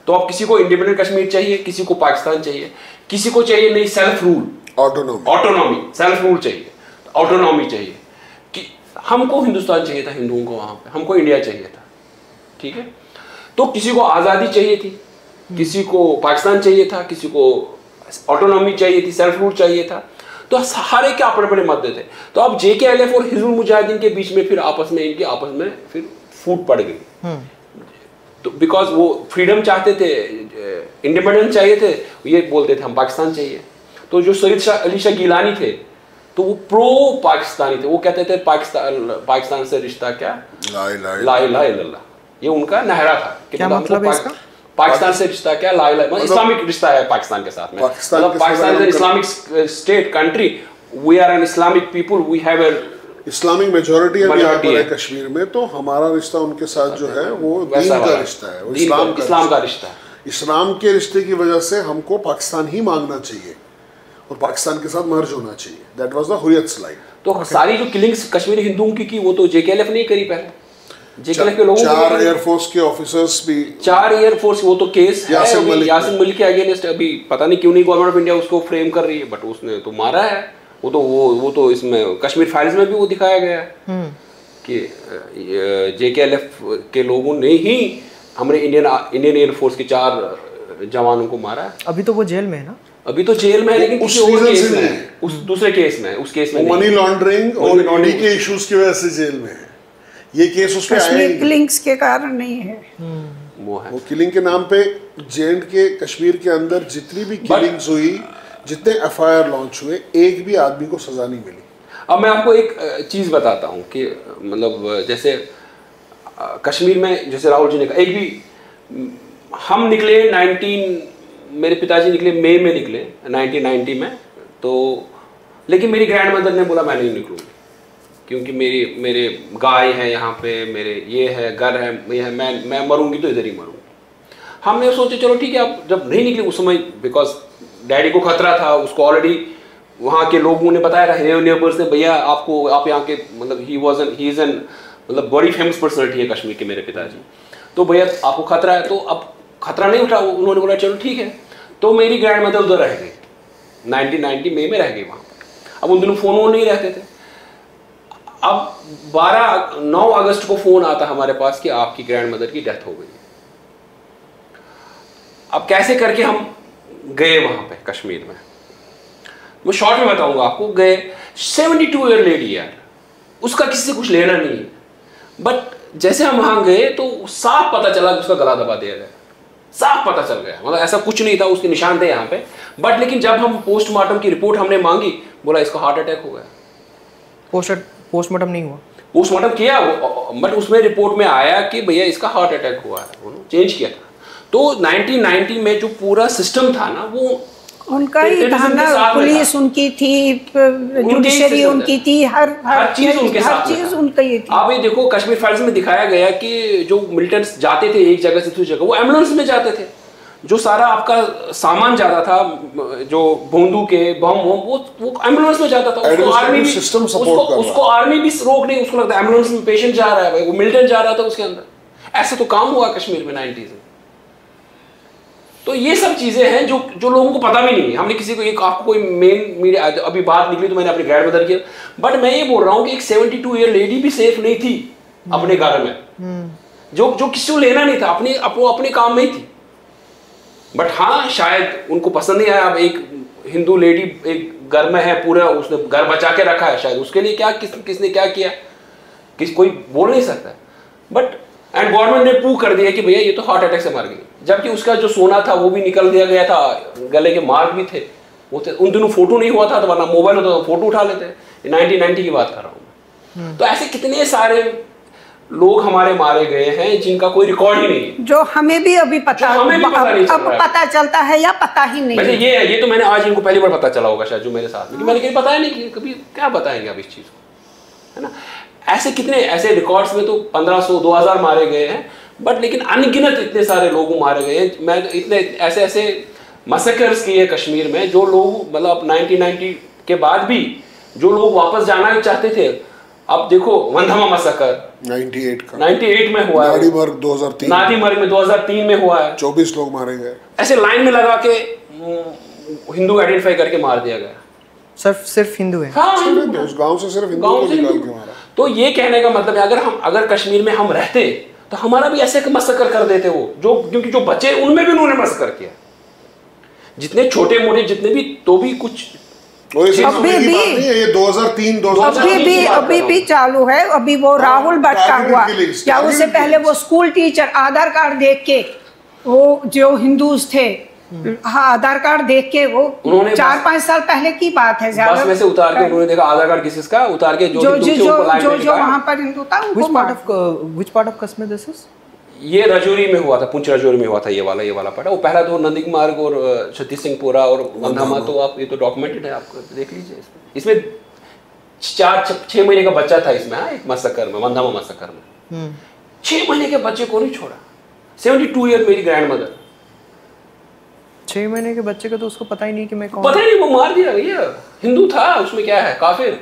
तो अब किसी को इंडिपेंडेंट कश्मीर चाहिए, किसी को पाकिस्तान चाहिए, किसी को चाहिए नहीं self rule, autonomy, self rule चाहिए, ऑटोनॉमी चाहिए। कि हमको हिंदुस्तान चाहिए था, हिंदुओं को वहां पे, हमको इंडिया चाहिए था, ठीक है। तो किसी को आज़ादी चाहिए थी, किसी को पाकिस्तान चाहिए था, किसी को ऑटोनॉमी चाहिए थी, सेल्फ रूल चाहिए था। तो हर एक के अपने अपने मत थे। तो अब JKLF और हिजबुल मुजाहिदीन के बीच में फिर आपस में फिर फूट पड़ गई। तो बिकॉज वो फ्रीडम चाहते थे, इंडिपेंडेंस चाहिए थे, ये बोलते थे हम पाकिस्तान चाहिए। तो जो सईद अली शाह गिलानी थे, तो वो प्रो पाकिस्तानी थे, वो कहते थे पाकिस्तान से रिश्ता क्या, ला इलाहा इल्लल्लाह, ये उनका नहरा था। क्या मतलब है इसका? पाकिस्तान से रिश्ता क्या, ला इलाहा, मतलब इस्लामिक रिश्ता है पाकिस्तान के साथ में। मतलब Pakistan is Islamic state country, we are an Islamic people, we have a Islamic majority है कश्मीर में, तो हमारा रिश्ता उनके साथ जो है वो दीन का रिश्ता है, इस्लाम का रिश्ता है। इस्लाम के रिश्ते की वजह से हमको पाकिस्तान ही मांगना चाहिए और पाकिस्तान के साथ मर्ज होना चाहिए। That was the Hurriyat slide. तो सारी जो किलिंग्स कश्मीरी हिंदुओं की वो तो JKLF नहीं करी पहले। JKLF के लोगों 4 एयरफोर्स के ऑफिसर्स भी, 4 एयरफोर्स, वो तो केस है यासिन मलिक के अगेंस्ट। अभी पता नहीं क्यों नहीं गवर्नमेंट ऑफ इंडिया उसको फ्रेम कर रही है, बट उसने तो मारा है। वो तो इसमें कश्मीर फाइल्स में भी वो दिखाया गया है कि JKLF के लोगों ने ही हमारे इंडियन एयरफोर्स के 4 जवानों को मारा है। अभी तो वो जेल में है ना? अभी तो जेल में है, लेकिन किसी और केस में है, उस दूसरे केस में, उस केस में मनी लॉन्ड्रिंग और ईडी के इश्यूज की वजह से जेल में है। ये केस उस पे आया कश्मीर किलिंग्स के कारण नहीं है। वो किलिंग के नाम पे के कश्मीर के अंदर जितनी भी किलिंग्स हुई, जितने FIR लॉन्च हुए, एक भी आदमी को सजा नहीं मिली। अब मैं आपको एक चीज़ बताता हूँ कि मतलब जैसे कश्मीर में, जैसे राहुल जी ने कहा, एक भी हम निकले मेरे पिताजी निकले मई में निकले 1990 में, तो लेकिन मेरी ग्रैंड मदर ने बोला मैं नहीं निकलूँगी, क्योंकि मेरे गाय है यहाँ पे, मेरे ये है, घर है, ये है, मैं मरूंगी तो इधर ही मरूंगी। हमने सोचा चलो ठीक है। अब जब नहीं निकले उस समय, बिकॉज डैडी को खतरा था, उसको ऑलरेडी वहाँ के लोगों ने बताया था, नेबर्स ने, भैया आप यहाँ के, मतलब ही इज़ एन मतलब बड़ी फेमस पर्सनैलिटी है कश्मीर के मेरे पिताजी, तो भैया आपको खतरा है। तो अब खतरा नहीं उठा, उन्होंने बोला चलो ठीक है। तो मेरी ग्रैंड मदर उधर रह गई, 1990 मई में रह गई वहाँ पर। अब उन दिनों फ़ोन वो नहीं रहते थे। अब 9 अगस्त को फ़ोन आता हमारे पास कि आपकी ग्रैंड मदर की डेथ हो गई। अब कैसे करके हम गए वहाँ पे कश्मीर में, मैं शॉर्ट में बताऊंगा आपको। गए 72 ईयर लेडी यार, उसका किसी से कुछ लेना नहीं है, बट जैसे हम वहाँ गए तो साफ पता चला कि उसका गला दबा दिया गया, साफ पता चल गया, मतलब ऐसा कुछ नहीं था, उसके निशान थे यहाँ पे। बट लेकिन जब हम पोस्टमार्टम की रिपोर्ट हमने मांगी, बोला इसका हार्ट अटैक हो गया। पोस्टमार्टम नहीं हुआ? पोस्टमार्टम किया, बट उसमें रिपोर्ट में आया कि भैया इसका हार्ट अटैक हुआ है, उन्होंने चेंज किया था। तो 1990 में जो पूरा सिस्टम था ना, वो उनका ही था ना, पुलिस उनकी थी, जुडिशरी उनकी थी, हर चीज उनके साथ, हर चीज उनका ही थी। आप ये देखो कश्मीर फाइल्स में दिखाया गया कि जो मिलिटेंट्स जाते थे एक जगह से दूसरी जगह, वो एम्बुलेंस में जाते थे। जो सारा आपका सामान जाता था, जो बंदूक के बम वो एम्बुलेंस में जाता था। उसको आर्मी भी रोक नहीं, उसको लगता है एम्बुलेंस में पेशेंट जा रहा है, वो मिलिटेंट जा रहा था उसके अंदर। ऐसा तो काम हुआ कश्मीर में 90s में। तो ये सब चीजें हैं जो लोगों को पता भी नहीं है। हमने किसी को एक आपको कोई मेन मीडिया अभी बात निकली तो मैंने अपने ग्रैंड मदर किया, बट मैं ये बोल रहा हूँ कि एक 72 ईयर लेडी भी सेफ नहीं थी अपने घर में, जो किसी को लेना नहीं था, अपने काम में ही थी। बट हाँ, शायद उनको पसंद नहीं आया। अब एक हिंदू लेडी एक घर में है, पूरा उसने घर बचा के रखा है, शायद उसके लिए क्या किसने क्या किया कोई बोल नहीं सकता। बट एंड गवर्नमेंट ने प्रूव कर दिया कि भैया ये तो हार्ट अटैक से मर गई, जबकि उसका जो सोना था वो भी निकल दिया गया था, गले के मार्क भी थे, वो थे। उन दिनों फोटो नहीं हुआ था, तो वरना मोबाइल होता तो फोटो उठा लेते। 1990 की बात कर रहा हूँ मैं। तो ऐसे कितने सारे लोग हमारे मारे गए हैं जिनका कोई रिकॉर्ड ही नहीं है, जो हमें भी अभी पता अब पता चलता है या पता ही नहीं है। ये तो मैंने आज इनको पहली बार पता चला होगा शायद, जो मेरे साथ में, कि मैंने कहीं बताया नहीं कि कभी क्या बताएंगे अब इस चीज को, है ना। ऐसे कितने ऐसे रिकॉर्ड्स में तो 1500 2000 मारे गए हैं, बट लेकिन अनगिनत इतने सारे लोग मारे गए हैं। मैं इतने ऐसे मसकर्स किए कश्मीर में, जो लोग मतलब 1990 के बाद भी जो लोग वापस जाना चाहते थे। अब देखो वंधमा मसकर 98 में हुआ है, नादीमर्ग 2003, नादीमर्ग में 2003 में हुआ है, 24 लोग मारे गए। ऐसे लाइन में लगा के हिंदू आइडेंटिफाई करके मार दिया गया। सिर्फ हिंदू है? हाँ, उस गांव से सिर्फ हिंदू को निकाल के मारा। तो ये कहने का मतलब है, अगर कश्मीर में हम रहते तो हमारा भी ऐसे मसकर कर देते वो, क्योंकि जो बचे उनमें भी उन्होंने मसकर किया, जितने छोटे मोटे जितने भी, तो भी कुछ अभी भी ये 2003 अभी भी चालू है। अभी वो राहुल भट्ट का हुआ, क्या उससे पहले वो स्कूल टीचर आधार कार्ड देख के, वो जो हिंदूज थे, हाँ, आधार कार्ड देख के वो 4-5 साल पहले की बात है, बस में से उतार के उन्होंने देखा आधार कार्ड किसका, उतार के जो वहाँ पर हिंदू था। Which part of Kashmir this is? ये राजौरी में हुआ था, पुंछ राजौरी में हुआ था ये वाला पार्ट। वो पहला तो नंदिक मार्ग और छत्तीस सिंहपुरा और वंधमा, तो आप ये तो डॉक्यूमेंटेड है, आप देख लीजिए। इसमें 4-6 महीने का बच्चा था इसमें, हाँ, एक मसकर में, वंधमा मसकर में 6 महीने के बच्चे को नहीं छोड़ा। 72 ईयर मेरी ग्रैंड मदर, 6 महीने के बच्चे का तो उसको पता ही नहीं कि मैं कौन, पता ही नहीं, वो मार दिया भैया, हिंदू था, उसमें क्या है, काफिर।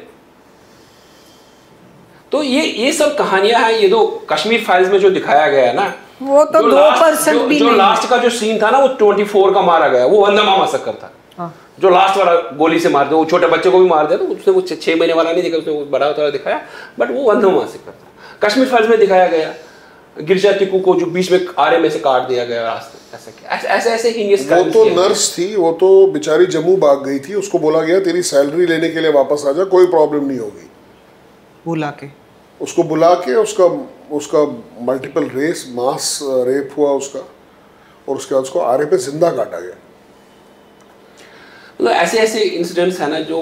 तो ये सब कहानियां हैं। ये तो कश्मीर फाइल्स में जो दिखाया गया है ना, वो तो 2% भी जो लास्ट का जो सीन था ना, वो 24 का मारा गया, वो वंधमा मसकर था। हाँ। जो लास्ट वाला गोली से मार दे, वो छोटे बच्चे को भी मार दिया, तो उसने वो 6 महीने वाला नहीं दिखा, उसने वो बड़ा वाला दिखाया, बट वो वंधमा मसकर था। कश्मीर फाइल्स में दिखाया गया गिरजा टिक्कू को जो बीच में आरे में से काट दिया गया रास्ते, ऐसे ही। वो तो नर्स थी, वो तो बेचारी जम्मू भाग गई थी, उसको बोला गया तेरी सैलरी लेने के लिए वापस आ जा, कोई प्रॉब्लम नहीं होगी। उसको बुला के उसका मल्टीपल मास रेप हुआ उसका, और उसके बाद उसको आरे पे जिंदा काटा गया। मतलब ऐसे इंसिडेंट्स है ना, जो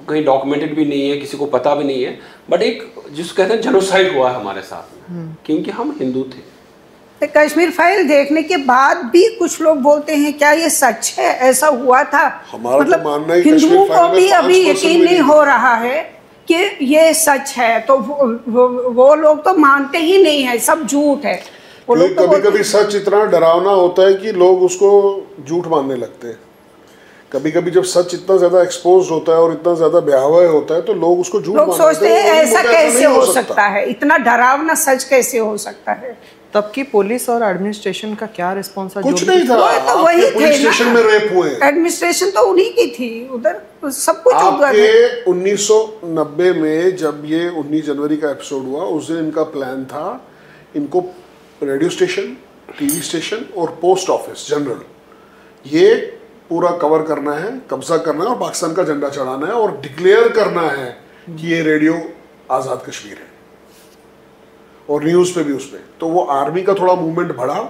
कहीं डॉक्यूमेंटेड भी नहीं है, किसी को पता भी नहीं है, बट एक जिसको कहते हैं जेनोसाइड हुआ हमारे साथ में, क्योंकि हम हिंदू थे। कश्मीर फाइल देखने के बाद भी कुछ लोग बोलते हैं क्या ये सच है, ऐसा हुआ था? मतलब हिंदुओं को भी अभी यकीन नहीं हो रहा है कि ये सच है, तो वो लोग तो मानते ही नहीं है, सब झूठ है। वो लोग तो कभी सच इतना डरावना होता है कि लोग उसको झूठ मानने लगते हैं। कभी जब सच इतना ज्यादा एक्सपोज होता है और इतना ज्यादा भयावह होता है, तो लोग उसको झूठ मानते हैं। लोग सोचते हैं ऐसा कैसे हो सकता है, इतना डरावना सच कैसे हो सकता है। तब की पुलिस और एडमिनिस्ट्रेशन का क्या रिस्पॉन्स था? कुछ नहीं था, तो वही थे स्टेशन में रेप हुए, एडमिनिस्ट्रेशन तो उन्हीं की थी, उधर सब कुछ आपके 1990 में जब ये 19 जनवरी का एपिसोड हुआ, उस दिन इनका प्लान था, इनको रेडियो स्टेशन, टीवी स्टेशन और पोस्ट ऑफिस जनरल, ये पूरा कवर करना है, कब्जा करना है और पाकिस्तान का झंडा चढ़ाना है और डिक्लेयर करना है कि ये रेडियो आज़ाद कश्मीर है, और न्यूज़ पे भी उसमें। तो वो आर्मी का थोड़ा मूवमेंट बढ़ा,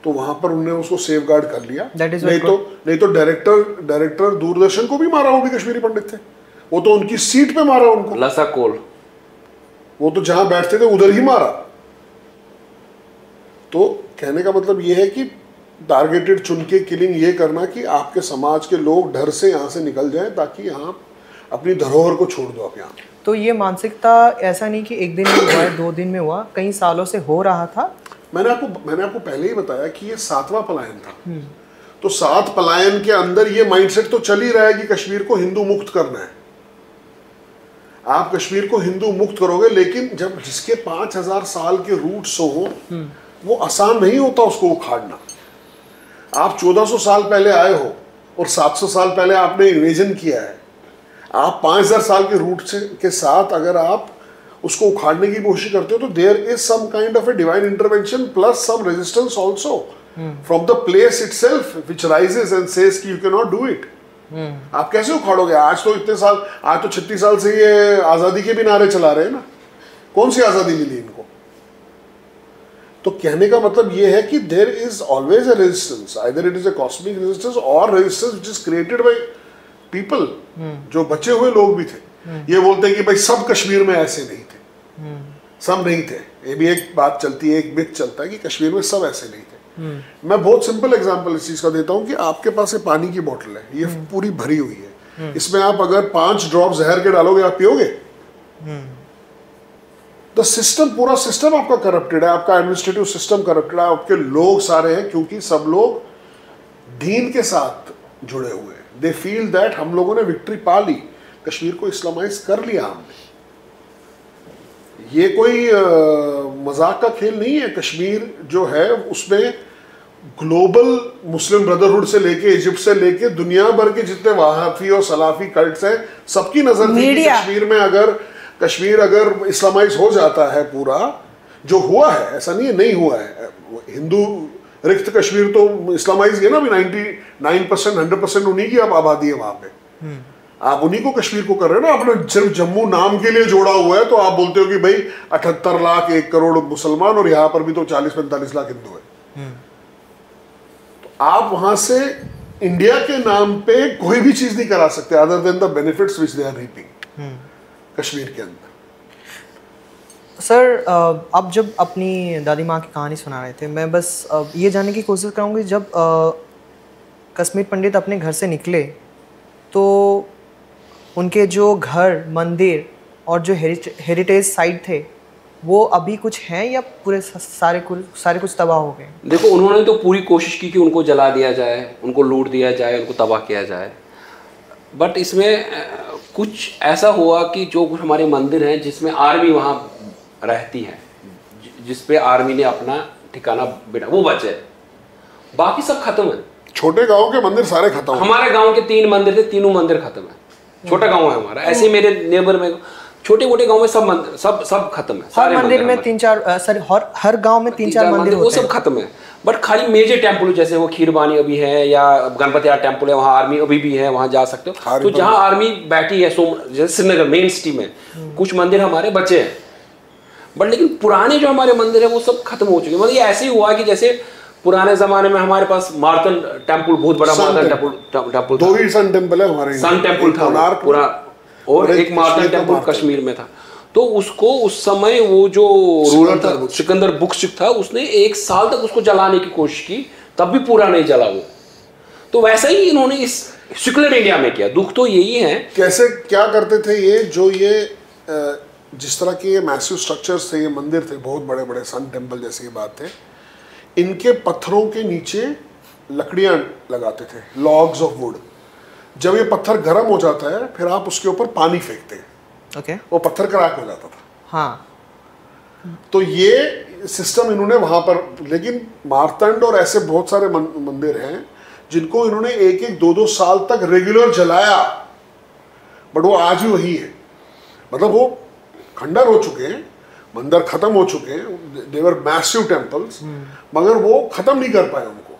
तो वहां पर उन्होंने उसको सेव गार्ड कर लिया। नहीं तो डायरेक्टर दूरदर्शन को भी मारा, वो भी कश्मीरी पंडित थे, वो तो उनकी सीट पे मारा उनको, लसा कोल, वो तो जहां बैठते थे उधर ही मारा। तो कहने का मतलब ये है कि टारगेटेड चुन के किलिंग ये करना कि आपके समाज के लोग डर से यहाँ से निकल जाएं, ताकि यहाँ अपनी धरोहर को छोड़ दो आप यहाँ। तो ये मानसिकता ऐसा नहीं कि एक दिन में हुआ है, 2 दिन में हुआ, कई सालों से हो रहा था। मैंने आपको पहले ही बताया कि ये 7वां पलायन था। तो 7 पलायन के अंदर ये माइंडसेट तो चल ही रहा है कि कश्मीर को हिंदू मुक्त करना है। आप कश्मीर को हिंदू मुक्त करोगे, लेकिन जब जिसके 5000 साल के रूट्स हो, वो आसान नहीं होता उसको उखाड़ना। आप 1400 साल पहले आए हो और 700 साल पहले आपने इन्वेजन किया है। आप 5000 साल के रूट के साथ अगर आप उसको उखाड़ने की कोशिश करते हो, तो there is some kind of a divine intervention plus some resistance also from the place itself which rises and says कि you can not do it. आप कैसे उखाड़ोगे? आज तो 36 साल से ये आजादी के भी नारे चला रहे हैं ना, कौन सी आजादी मिली इनको? तो कहने का मतलब ये है कि there is always a resistance, either it is a cosmic resistance और resistance which is created by people, जो बचे हुए लोग भी थे। ये बोलते हैं कि भाई सब कश्मीर में ऐसे नहीं थे, सब नहीं थे। ये भी एक बात चलती है, एक मिथ चलता है कि कश्मीर में सब ऐसे नहीं थे। मैं बहुत सिंपल एग्जांपल इस चीज का देता हूं कि आपके पास ये पानी की बोतल है, ये पूरी भरी हुई है, इसमें आप अगर 5 ड्रॉप जहर के डालोगे, आप पियोगे? तो सिस्टम, पूरा सिस्टम आपका करप्टेड है, आपका एडमिनिस्ट्रेटिव सिस्टम करप्टेड है, आपके लोग सारे हैं, क्योंकि सब लोग दीन के साथ जुड़े हुए हैं। दे फील दैट हम लोगों ने विक्ट्री पा ली, कश्मीर को इस्लामाइज कर लिया हमने। ये कोई मजाक का खेल नहीं है। कश्मीर जो है उसमें ग्लोबल मुस्लिम ब्रदरहुड से लेके, इजिप्ट से लेके, दुनिया भर के जितने वहाफी और सलाफी कल्ट्स हैं, सबकी नजर थी कि कश्मीर अगर इस्लामाइज हो जाता है पूरा, जो हुआ है, ऐसा नहीं है नहीं हुआ है। हिंदू रिक्त कश्मीर तो इस्लामाइज है ना, अभी 99% 100% उन्हीं की अब आबादी है वहां पे। आप उन्हीं को कश्मीर को कर रहे हो ना, आपने सिर्फ जम्मू नाम के लिए जोड़ा हुआ है, तो आप बोलते हो कि भाई 78 लाख 1 करोड़ मुसलमान और यहाँ पर भी तो 40-45 लाख हिंदू है। तो आप वहां से इंडिया के नाम पे कोई भी चीज नहीं करा सकते other than the benefits which they are reaping Kashmir के अंदर। सर, अब जब अपनी दादी माँ की कहानी सुना रहे थे, मैं बस ये जानने की कोशिश करूँगी, जब कश्मीर पंडित अपने घर से निकले तो उनके जो घर, मंदिर और जो हेरिटेज साइट थे, वो अभी कुछ हैं या पूरे सारे कुछ तबाह हो गए? देखो, उन्होंने तो पूरी कोशिश की कि उनको जला दिया जाए, उनको लूट दिया जाए, उनको तबाह किया जाए, बट इसमें कुछ ऐसा हुआ कि जो कुछ हमारे मंदिर हैं जिसमें आर्मी वहाँ रहती है, जिस पे आर्मी ने अपना ठिकाना बिठा, वो बचे, बाकी सब खत्म है। छोटे गांव के मंदिर सारे खत्म। हमारे गांव के 3 मंदिर थे, तीनों मंदिर खत्म है। छोटा गांव है हमारा, ऐसे मेरे नेबर में छोटे मोटे गांव में सब मंदिर सब खत्म है। हर मंदिर में 3-4 हर गांव में 3-4 मंदिर वो सब खत्म है, बट खाली मेजर टेम्पल जैसे वो खीरबानी अभी है या गणपति टेम्पल है, वहाँ आर्मी अभी भी है, वहाँ जा सकते हो। तो जहाँ आर्मी बैठी है, जैसे श्रीनगर मेन सिटी में कुछ मंदिर हमारे बचे हैं, बट लेकिन पुराने जो हमारे मंदिर है वो सब खत्म हो चुके हैं। मतलब ये ऐसे ही हुआ कि जैसे पुराने जमाने में हमारे पास मार्तन टेम्पल, बहुत बड़ा मार्तन टेम्पल, 2 ही सन टेम्पल है हमारे, सन टेम्पल था पूरा, और एक मार्तन टेम्पल कश्मीर में था। तो उसको उस समय वो जो रूलर था सिकंदर बुक्सचुक था, उसने 1 साल तक उसको जलाने की कोशिश की, तब भी पूरा नहीं जला वो। तो वैसा ही इन्होंने इस सेक्युलर इंडिया में किया। दुख तो यही है। कैसे क्या करते थे ये, जो ये जिस तरह के ये मैसिव स्ट्रक्चर्स थे, ये मंदिर थे बहुत बड़े बड़े, सन टेम्पल जैसे की बात है, इनके पत्थरों के नीचे लकड़ियां लगाते थे, लॉग्स ऑफ वुड। जब ये पत्थर गर्म हो जाता है, फिर आप उसके ऊपर पानी फेंकते हैं, वो पत्थर क्रैक हो जाता था। हाँ, तो ये सिस्टम इन्होंने वहां पर, लेकिन मारतंड और ऐसे बहुत सारे मंदिर हैं जिनको इन्होंने 1-1, 2-2 साल तक रेगुलर जलाया, बट वो आज भी वही है। मतलब वो खंडर हो चुके हैं, मंदिर खत्म हो चुके हैं, देवर मैसिव टेम्पल्स, मगर वो खत्म नहीं कर पाए उनको,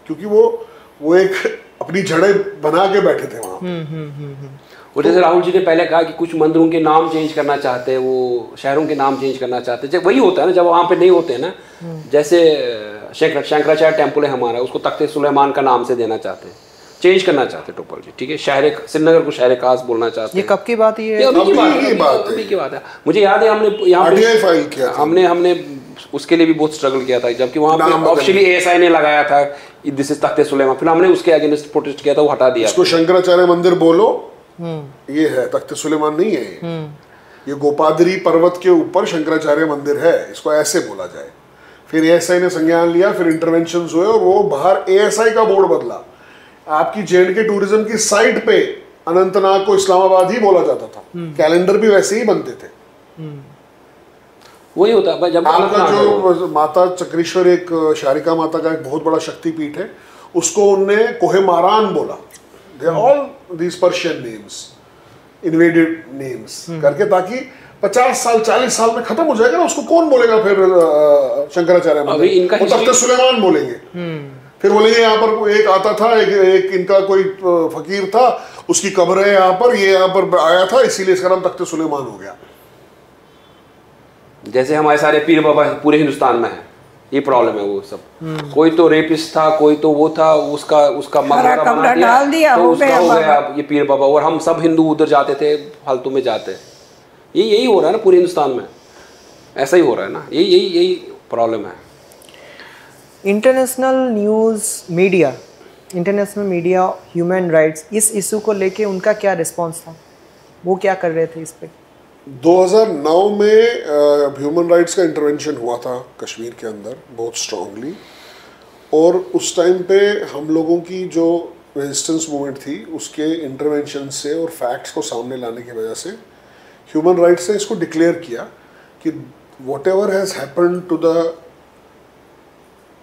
क्योंकि वो एक अपनी जड़ें बना के बैठे थे वहां। और जैसे राहुल जी ने पहले कहा कि कुछ मंदिरों के नाम चेंज करना चाहते हैं, वो शहरों के नाम चेंज करना चाहते हैं, जब वही होता है ना जब वहाँ पे नहीं होते हैं ना, जैसे शंकराचार्य टेम्पल है हमारा, उसको तख्ते सुलेमान का नाम से देना चाहते हैं, चेंज करना चाहते हैं टोपल जी, ठीक है, शहर श्रीनगर को शहर खास बोलना चाहते हैं। ये कब की बात है? ये अभी की बात है। मुझे याद है हमने यहाँ पे फाइल किया था, हमने उसके लिए भी बहुत स्ट्रगल किया था, जबकि वहाँ पे ऑफिशियली ASI ने लगाया था दिस इज तख्ते सुलेमान, फिर हमने उसके अगेंस्ट प्रोटेस्ट किया था, वो हटा दिया। इसको शंकराचार्य मंदिर बोलो, ये है, तख्ते सुलेमान नहीं है ये गोपादरी पर्वत के ऊपर शंकराचार्य मंदिर है, इसको ऐसे बोला जाए। फिर ASI ने संज्ञान लिया, फिर इंटरवेंशन हुए और वो बाहर ASI का बोर्ड बदला। आपकी J&K टूरिज्म की साइट पे अनंतनाग को इस्लामाबाद ही बोला जाता था, कैलेंडर भी वैसे ही बनते थे। वही होता है जब आपका जो माता चक्रेश्वर, एक शारिका माता का एक बहुत बड़ा शक्तिपीठ है, उसको उनने कोहे मारान बोला। They are all these Persian names, invaded names करके, ताकि 50 साल 40 साल में खत्म हो जाएगा ना, उसको कौन बोलेगा फिर शंकराचार्य मंदिर, वो तख्ते सुलेमान बोलेंगे। फिर बोलेंगे यहाँ पर एक आता था, एक इनका कोई फकीर था, उसकी कब्र है यहाँ पर, ये यहाँ पर आया था, इसीलिए इसका नाम तख्ते सुलेमान हो गया। जैसे हमारे सारे पीर बाबा पूरे हिंदुस्तान में है, ये प्रॉब्लम है। वो सब कोई तो रेपिस्ट था, कोई तो वो था, उसका मकबरा बना दिया तो उसका हो गया ये पीर बाबा, और हम सब हिंदू उधर जाते थे, फालतू में जाते। यही हो रहा है ना पूरे हिंदुस्तान में, ऐसा ही हो रहा है ना, यही प्रॉब्लम है। International news media, international media human rights, इस इशू को लेके उनका क्या रिस्पॉन्स था, वो क्या कर रहे थे इस पे? 2009 में ह्यूमन राइट्स का इंटरवेंशन हुआ था कश्मीर के अंदर बहुत स्ट्रांगली, और उस टाइम पे हम लोगों की जो रेजिस्टेंस मूवमेंट थी उसके इंटरवेंशन से और फैक्ट्स को सामने लाने की वजह से ह्यूमन राइट्स ने इसको डिक्लेयर किया कि whatever has happened to the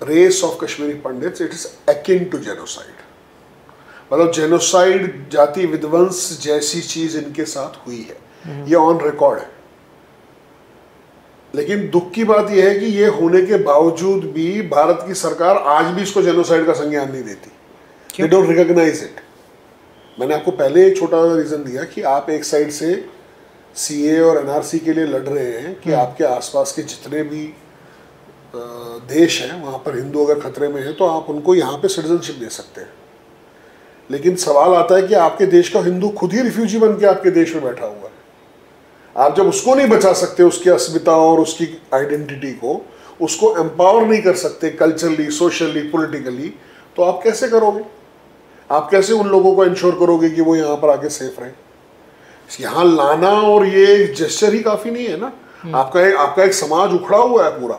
race of Kashmiri Pandits, it is akin to genocide. मतलब जेनोसाइड, जाति विध्वंस जैसी चीज़ इनके साथ हुई है, ये ऑन रिकॉर्ड है। लेकिन दुख की बात यह है कि ये होने के बावजूद भी भारत की सरकार आज भी इसको जेनोसाइड का संज्ञान नहीं देती, दे डोंट रिकॉग्नाइज इट। मैंने आपको पहले एक छोटा रीजन दिया कि आप एक साइड से CA और NRC के लिए लड़ रहे हैं कि आपके आसपास के जितने भी देश हैं वहाँ पर हिंदू अगर खतरे में है तो आप उनको यहाँ पे सिटीजनशिप दे सकते हैं। लेकिन सवाल आता है कि आपके देश का हिंदू खुद ही रिफ्यूजी बन के आपके देश में बैठा हुआ है, आप जब उसको नहीं बचा सकते, उसकी अस्मिता और उसकी आइडेंटिटी को, उसको एम्पावर नहीं कर सकते कल्चरली, सोशली, पॉलिटिकली, तो आप कैसे करोगे? आप कैसे उन लोगों को इंश्योर करोगे कि वो यहाँ पर आके सेफ रहें? यहाँ लाना और ये जेस्चर ही काफ़ी नहीं है ना। आपका एक समाज उखड़ा हुआ है पूरा,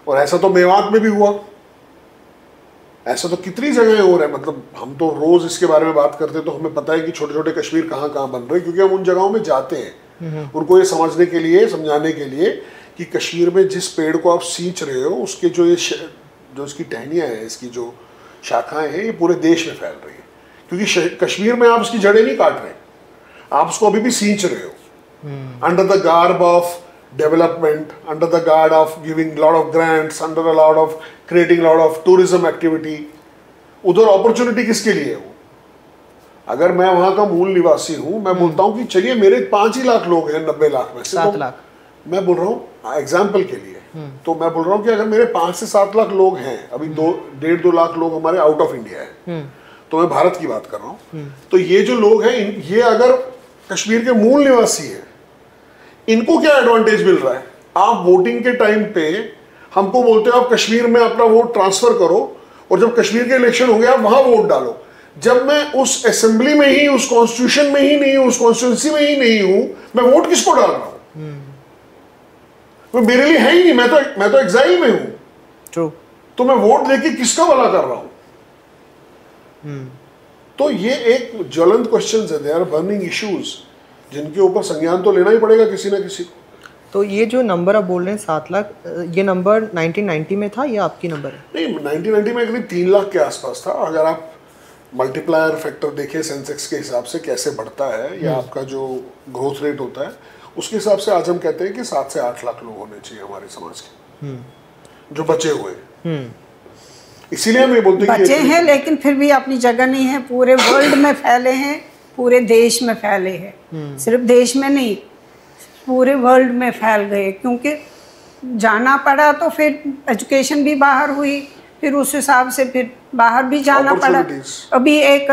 और ऐसा तो मेवात में भी हुआ, ऐसा तो कितनी जगह हो रहा है। मतलब हम तो रोज इसके बारे में बात करते हैं तो हमें पता है कि छोटे छोटे कश्मीर कहाँ कहाँ बन रहे हैं, क्योंकि हम उन जगहों में जाते हैं उनको ये समझने के लिए, समझाने के लिए कि कश्मीर में जिस पेड़ को आप सींच रहे हो उसके जो इसकी टहनियाँ हैं, इसकी जो शाखाएं हैं, ये पूरे देश में फैल रही है। क्योंकि कश्मीर में आप उसकी जड़ें नहीं काट रहे, आप उसको अभी भी सींच रहे हो under the garb of development, under the guard of giving lot of grants, under a lot of creating lot of tourism activity। उधर अपॉर्चुनिटी किसके लिए है वो? अगर मैं वहाँ का मूल निवासी हूँ, मैं बोलता हूँ कि चलिए मेरे 5 ही लाख लोग हैं 90 लाख में से, 7 लाख मैं बोल रहा हूँ एग्जाम्पल के लिए, तो मैं बोल रहा हूँ कि अगर मेरे 5 से 7 लाख लोग हैं, अभी 1.5-2 लाख लोग हमारे आउट ऑफ इंडिया है, तो मैं भारत की बात कर रहा हूँ, तो ये जो लोग हैं ये अगर कश्मीर के मूल निवासी हैं, इनको क्या एडवांटेज मिल रहा है? आप वोटिंग के टाइम पे हमको बोलते हो आप कश्मीर में अपना वोट ट्रांसफर करो, और जब कश्मीर के इलेक्शन हो गया वहां वोट डालो। जब मैं उस असेंबली में ही, उस कॉन्स्टिट्यूशन में ही नहीं हूं, उस कॉन्स्टिट्यूंसी में ही नहीं हूं, मैं वोट किसको डाल रहा हूं? वो मेरे लिए है ही नहीं, मैं तो एग्जाइल में हूं। ट्रू। तो मैं वोट देके किसका भला कर रहा हूं? तो ये एक ज्वलंत क्वेश्चन है, दे आर बर्निंग इश्यूज जिनके ऊपर संज्ञान तो लेना ही पड़ेगा किसी ना किसी को। तो ये जो नंबर आप बोल रहे हैं 7 लाख, ये नंबर 1990 में था या आपकी नंबर है? नहीं, 1990 में करीब 3 लाख के आसपास था। अगर आप मल्टीप्लायर फैक्टर देखें सेंसेक्स के हिसाब से कैसे बढ़ता है, या आपका जो ग्रोथ रेट होता है, उसके हिसाब से आज हम कहते हैं कि 7 से 8 लाख लोग होने चाहिए हमारे समाज के जो बचे हुए। इसीलिए हम ये बोलते हैं बचे हैं, लेकिन फिर भी अपनी जगह नहीं है, पूरे वर्ल्ड में फैले हैं, पूरे देश में फैले हैं। सिर्फ देश में नहीं, पूरे वर्ल्ड में फैल गए, क्योंकि जाना पड़ा तो फिर एजुकेशन भी बाहर हुई, फिर उस हिसाब से फिर बाहर भी जाना पड़ा। अभी एक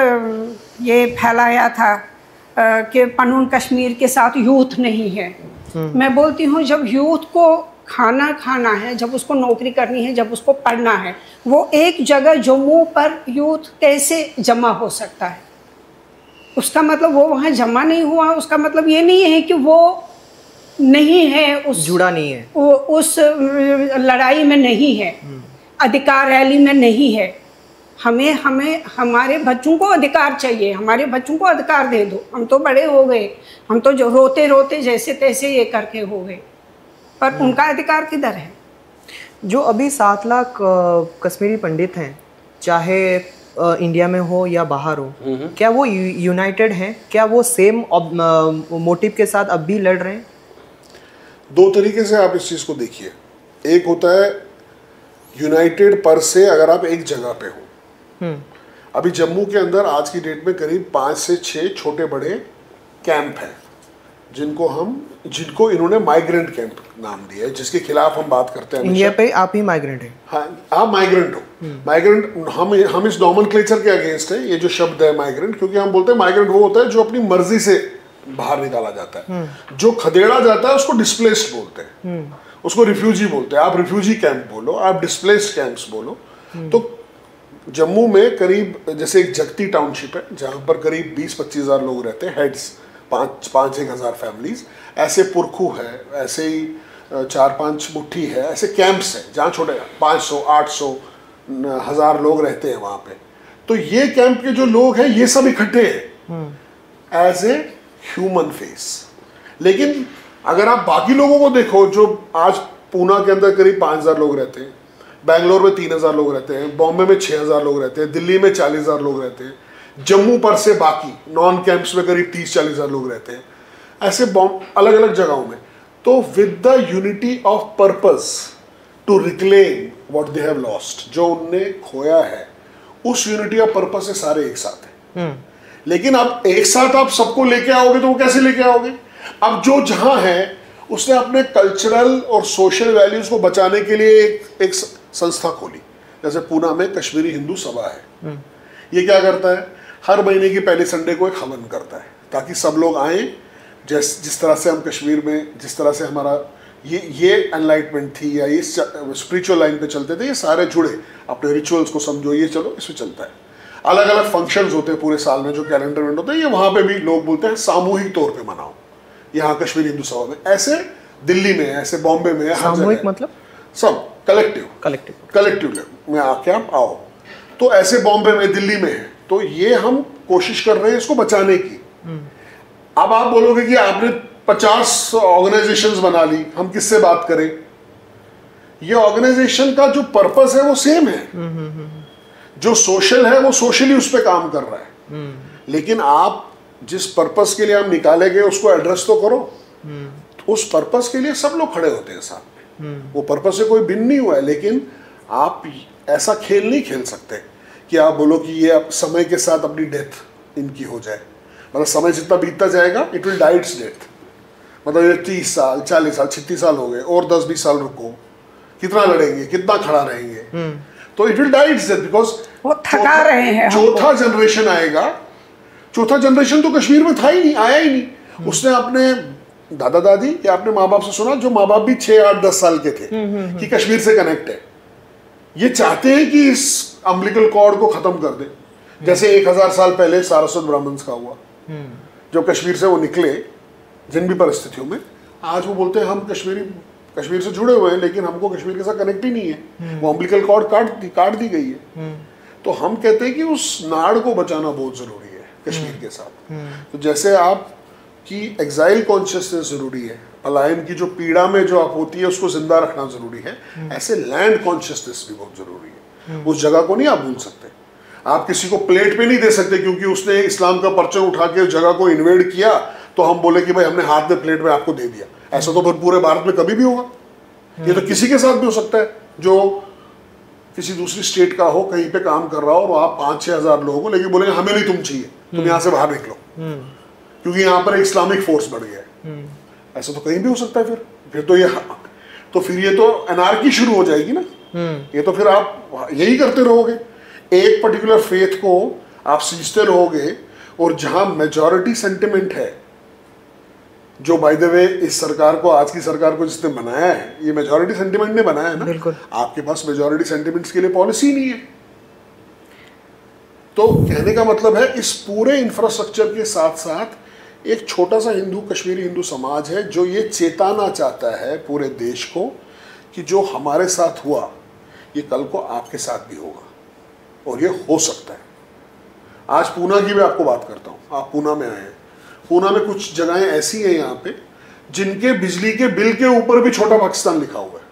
ये फैलाया था कि पनून कश्मीर के साथ यूथ नहीं है। मैं बोलती हूँ जब यूथ को खाना है, जब उसको नौकरी करनी है, जब उसको पढ़ना है, वो एक जगह जम्मू पर यूथ कैसे जमा हो सकता है? उसका मतलब वो वहाँ जमा नहीं हुआ, उसका मतलब ये नहीं है कि वो नहीं है, उस जुड़ा नहीं है, वो उस लड़ाई में नहीं है, अधिकार रैली में नहीं है। हमें हमारे बच्चों को अधिकार चाहिए, हमारे बच्चों को अधिकार दे दो। हम तो बड़े हो गए, हम तो जो रोते रोते जैसे तैसे ये करके हो गए, पर उनका अधिकार किधर है? जो अभी 7 लाख कश्मीरी पंडित हैं, चाहे इंडिया में हो या बाहर हो, क्या वो यूनाइटेड हैं? क्या वो सेम मोटिव के साथ अब भी लड़ रहे हैं? दो तरीके से आप इस चीज़ को देखिए। एक होता है यूनाइटेड पर से अगर आप एक जगह पे हो। अभी जम्मू के अंदर आज की डेट में करीब 5 से 6 छोटे बड़े कैंप हैं जिनको इन्होंने माइग्रेंट कैंप नाम दिया है, जिसके खिलाफ हम बात करते हैं। इंडिया पे आप ही माइग्रेंट हैं? हाँ, आप माइग्रेंट हो। माइग्रेंट हम इस नॉमेनक्लेचर के अगेंस्ट है, ये जो शब्द है माइग्रेंट, क्योंकि हम बोलते हैं माइग्रेंट वो होता है जो अपनी मर्जी से बाहर निकाला जाता है। जो खदेड़ा जाता है उसको डिस्प्लेस्ड बोलते हैं, उसको रिफ्यूजी बोलते हैं। आप रिफ्यूजी कैंप बोलो, आप डिस्प्लेस्ड कैंप्स बोलो। तो जम्मू में करीब जैसे एक जगती टाउनशिप है जहाँ पर करीब 20-25 हज़ार लोग रहते हैं, हेड्स 5-1 हज़ार फैमिलीज। ऐसे पुरखू है, ऐसे ही 4-5 मुट्ठी है, ऐसे कैंप्स हैं जहाँ छोटे 500, 800, 1000 लोग रहते हैं वहाँ पे। तो ये कैंप के जो लोग हैं ये सब इकट्ठे हैं एज ए ह्यूमन फेस। लेकिन अगर आप बाकी लोगों को देखो, जो आज पूना के अंदर करीब 5000 लोग रहते हैं, बेंगलोर में 3000 लोग रहते हैं, बॉम्बे में 6000 लोग रहते हैं, दिल्ली में 40,000 लोग रहते हैं, जम्मू पर से बाकी नॉन कैंप्स में करीब 30-40 हज़ार लोग रहते हैं, ऐसे अलग अलग जगहों में। तो with the unity of purpose to reclaim what they have lost, जो उनने खोया है, उस यूनिटी ऑफ पर्पस से सारे एक साथ हैं। लेकिन अब एक साथ आप सबको लेके आओगे तो वो कैसे लेके आओगे? अब जो जहां है उसने अपने कल्चरल और सोशल वैल्यूज को बचाने के लिए एक संस्था खोली, जैसे पूना में कश्मीरी हिंदू सभा है। ये क्या करता है? हर महीने की पहले संडे को एक हवन करता है ताकि सब लोग आए। जिस तरह से हम कश्मीर में, जिस तरह से हमारा ये एनलाइटमेंट थी या ये स्पिरिचुअल लाइन पे चलते थे, ये सारे जुड़े, अपने रिचुअल्स को समझो, ये चलो इसमें चलता है। अलग अलग फंक्शंस होते हैं पूरे साल में, जो कैलेंडर में होते हैं, ये वहाँ पे भी लोग बोलते हैं सामूहिक तौर पे मनाओ। यहाँ कश्मीरी हिंदू सभा में ऐसे, दिल्ली में ऐसे, बॉम्बे में, सामूहिक मतलब सब कलेक्टिव में आके आप आओ। तो ऐसे बॉम्बे में, दिल्ली में है। तो ये हम कोशिश कर रहे हैं इसको बचाने की। अब आप बोलोगे कि आपने 50 ऑर्गेनाइजेशंस बना ली, हम किससे बात करें? ये ऑर्गेनाइजेशन का जो पर्पस है वो सेम है। जो सोशल है वो सोशली उस पर काम कर रहा है। लेकिन आप जिस पर्पस के लिए हम निकाले गए उसको एड्रेस तो करो। उस पर्पस के लिए सब लोग खड़े होते हैं साथ में, वो पर्पस से कोई भिन्न नहीं हुआ है। लेकिन आप ऐसा खेल नहीं खेल सकते कि आप बोलो कि ये अब समय के साथ अपनी डेथ इनकी हो जाए। मतलब समय जितना बीतता जाएगा it will die its death. मतलब ये 30 साल, 40 साल, 36 साल हो गए, और 10-20 साल रुको, कितना लड़ेंगे, कितना खड़ा रहेंगे? तो it will die its death, because वो थका रहे हैं। चौथा जनरेशन आएगा। चौथा जनरेशन तो कश्मीर में था ही नहीं, आया ही नहीं। उसने अपने दादा दादी या अपने माँ बाप से सुना, जो माँ बाप भी 6, 8, 10 साल के थे, कि कश्मीर से कनेक्ट है। ये चाहते हैं कि इस अम्बिलिकल कॉर्ड को खत्म कर दे, जैसे 1000 साल पहले सारस्वत ब्राह्मण्स का हुआ। जब कश्मीर से वो निकले जिन भी परिस्थितियों में, आज वो बोलते हैं हम कश्मीर से जुड़े हुए हैं, लेकिन हमको कश्मीर के साथ कनेक्ट ही नहीं है। वो अम्बिलिकल कॉर्ड काट दी गई है। तो हम कहते हैं कि उस नाड़ को बचाना बहुत जरूरी है कश्मीर के साथ। तो जैसे आप की एग्जाइल कॉन्शियसनेस जरूरी है, पलायन की जो पीड़ा में जो आप होती है उसको जिंदा रखना जरूरी है, ऐसे लैंड कॉन्शियसनेस भी बहुत जरूरी है। उस जगह को नहीं आप भूल सकते। आप किसी को प्लेट पे नहीं दे सकते क्योंकि उसने इस्लाम का परचम उठा के उस जगह को इन्वेड किया तो हम बोले कि भाई हमने हाथ में प्लेट में आपको दे दिया। ऐसा तो पूरे भारत में कभी भी होगा। ये तो किसी के साथ भी हो सकता है जो किसी दूसरी स्टेट का हो, कहीं पे काम कर रहा हो, और आप 5-6 हज़ार लोगों को लेके बोलेंगे हमें नहीं तुम चाहिए, तुम यहाँ से बाहर निकलो। क्योंकि यहाँ पर एक इस्लामिक फोर्स बढ़ गया है। ऐसा तो कहीं भी हो सकता है। फिर तो ये तो एनार्की शुरू हो जाएगी ना। ये तो फिर आप यही करते रहोगे, एक पर्टिकुलर फेथ को आप सींचते रहोगे, और जहां मेजॉरिटी सेंटिमेंट है, जो बाय द वे इस सरकार को, आज की सरकार को जिसने बनाया है, ये मेजॉरिटी सेंटिमेंट ने बनाया है ना। बिल्कुल। आपके पास मेजॉरिटी सेंटिमेंट्स के लिए पॉलिसी नहीं है। तो कहने का मतलब है, इस पूरे इंफ्रास्ट्रक्चर के साथ साथ एक छोटा सा कश्मीरी हिंदू समाज है जो ये चेताना चाहता है पूरे देश को कि जो हमारे साथ हुआ ये कल को आपके साथ भी होगा, और ये हो सकता है। आज पूना की भी आपको बात करता हूँ। आप पूना में आए हैं, पूना में कुछ जगहें ऐसी हैं यहाँ पे जिनके बिजली के बिल के ऊपर भी छोटा पाकिस्तान लिखा हुआ है।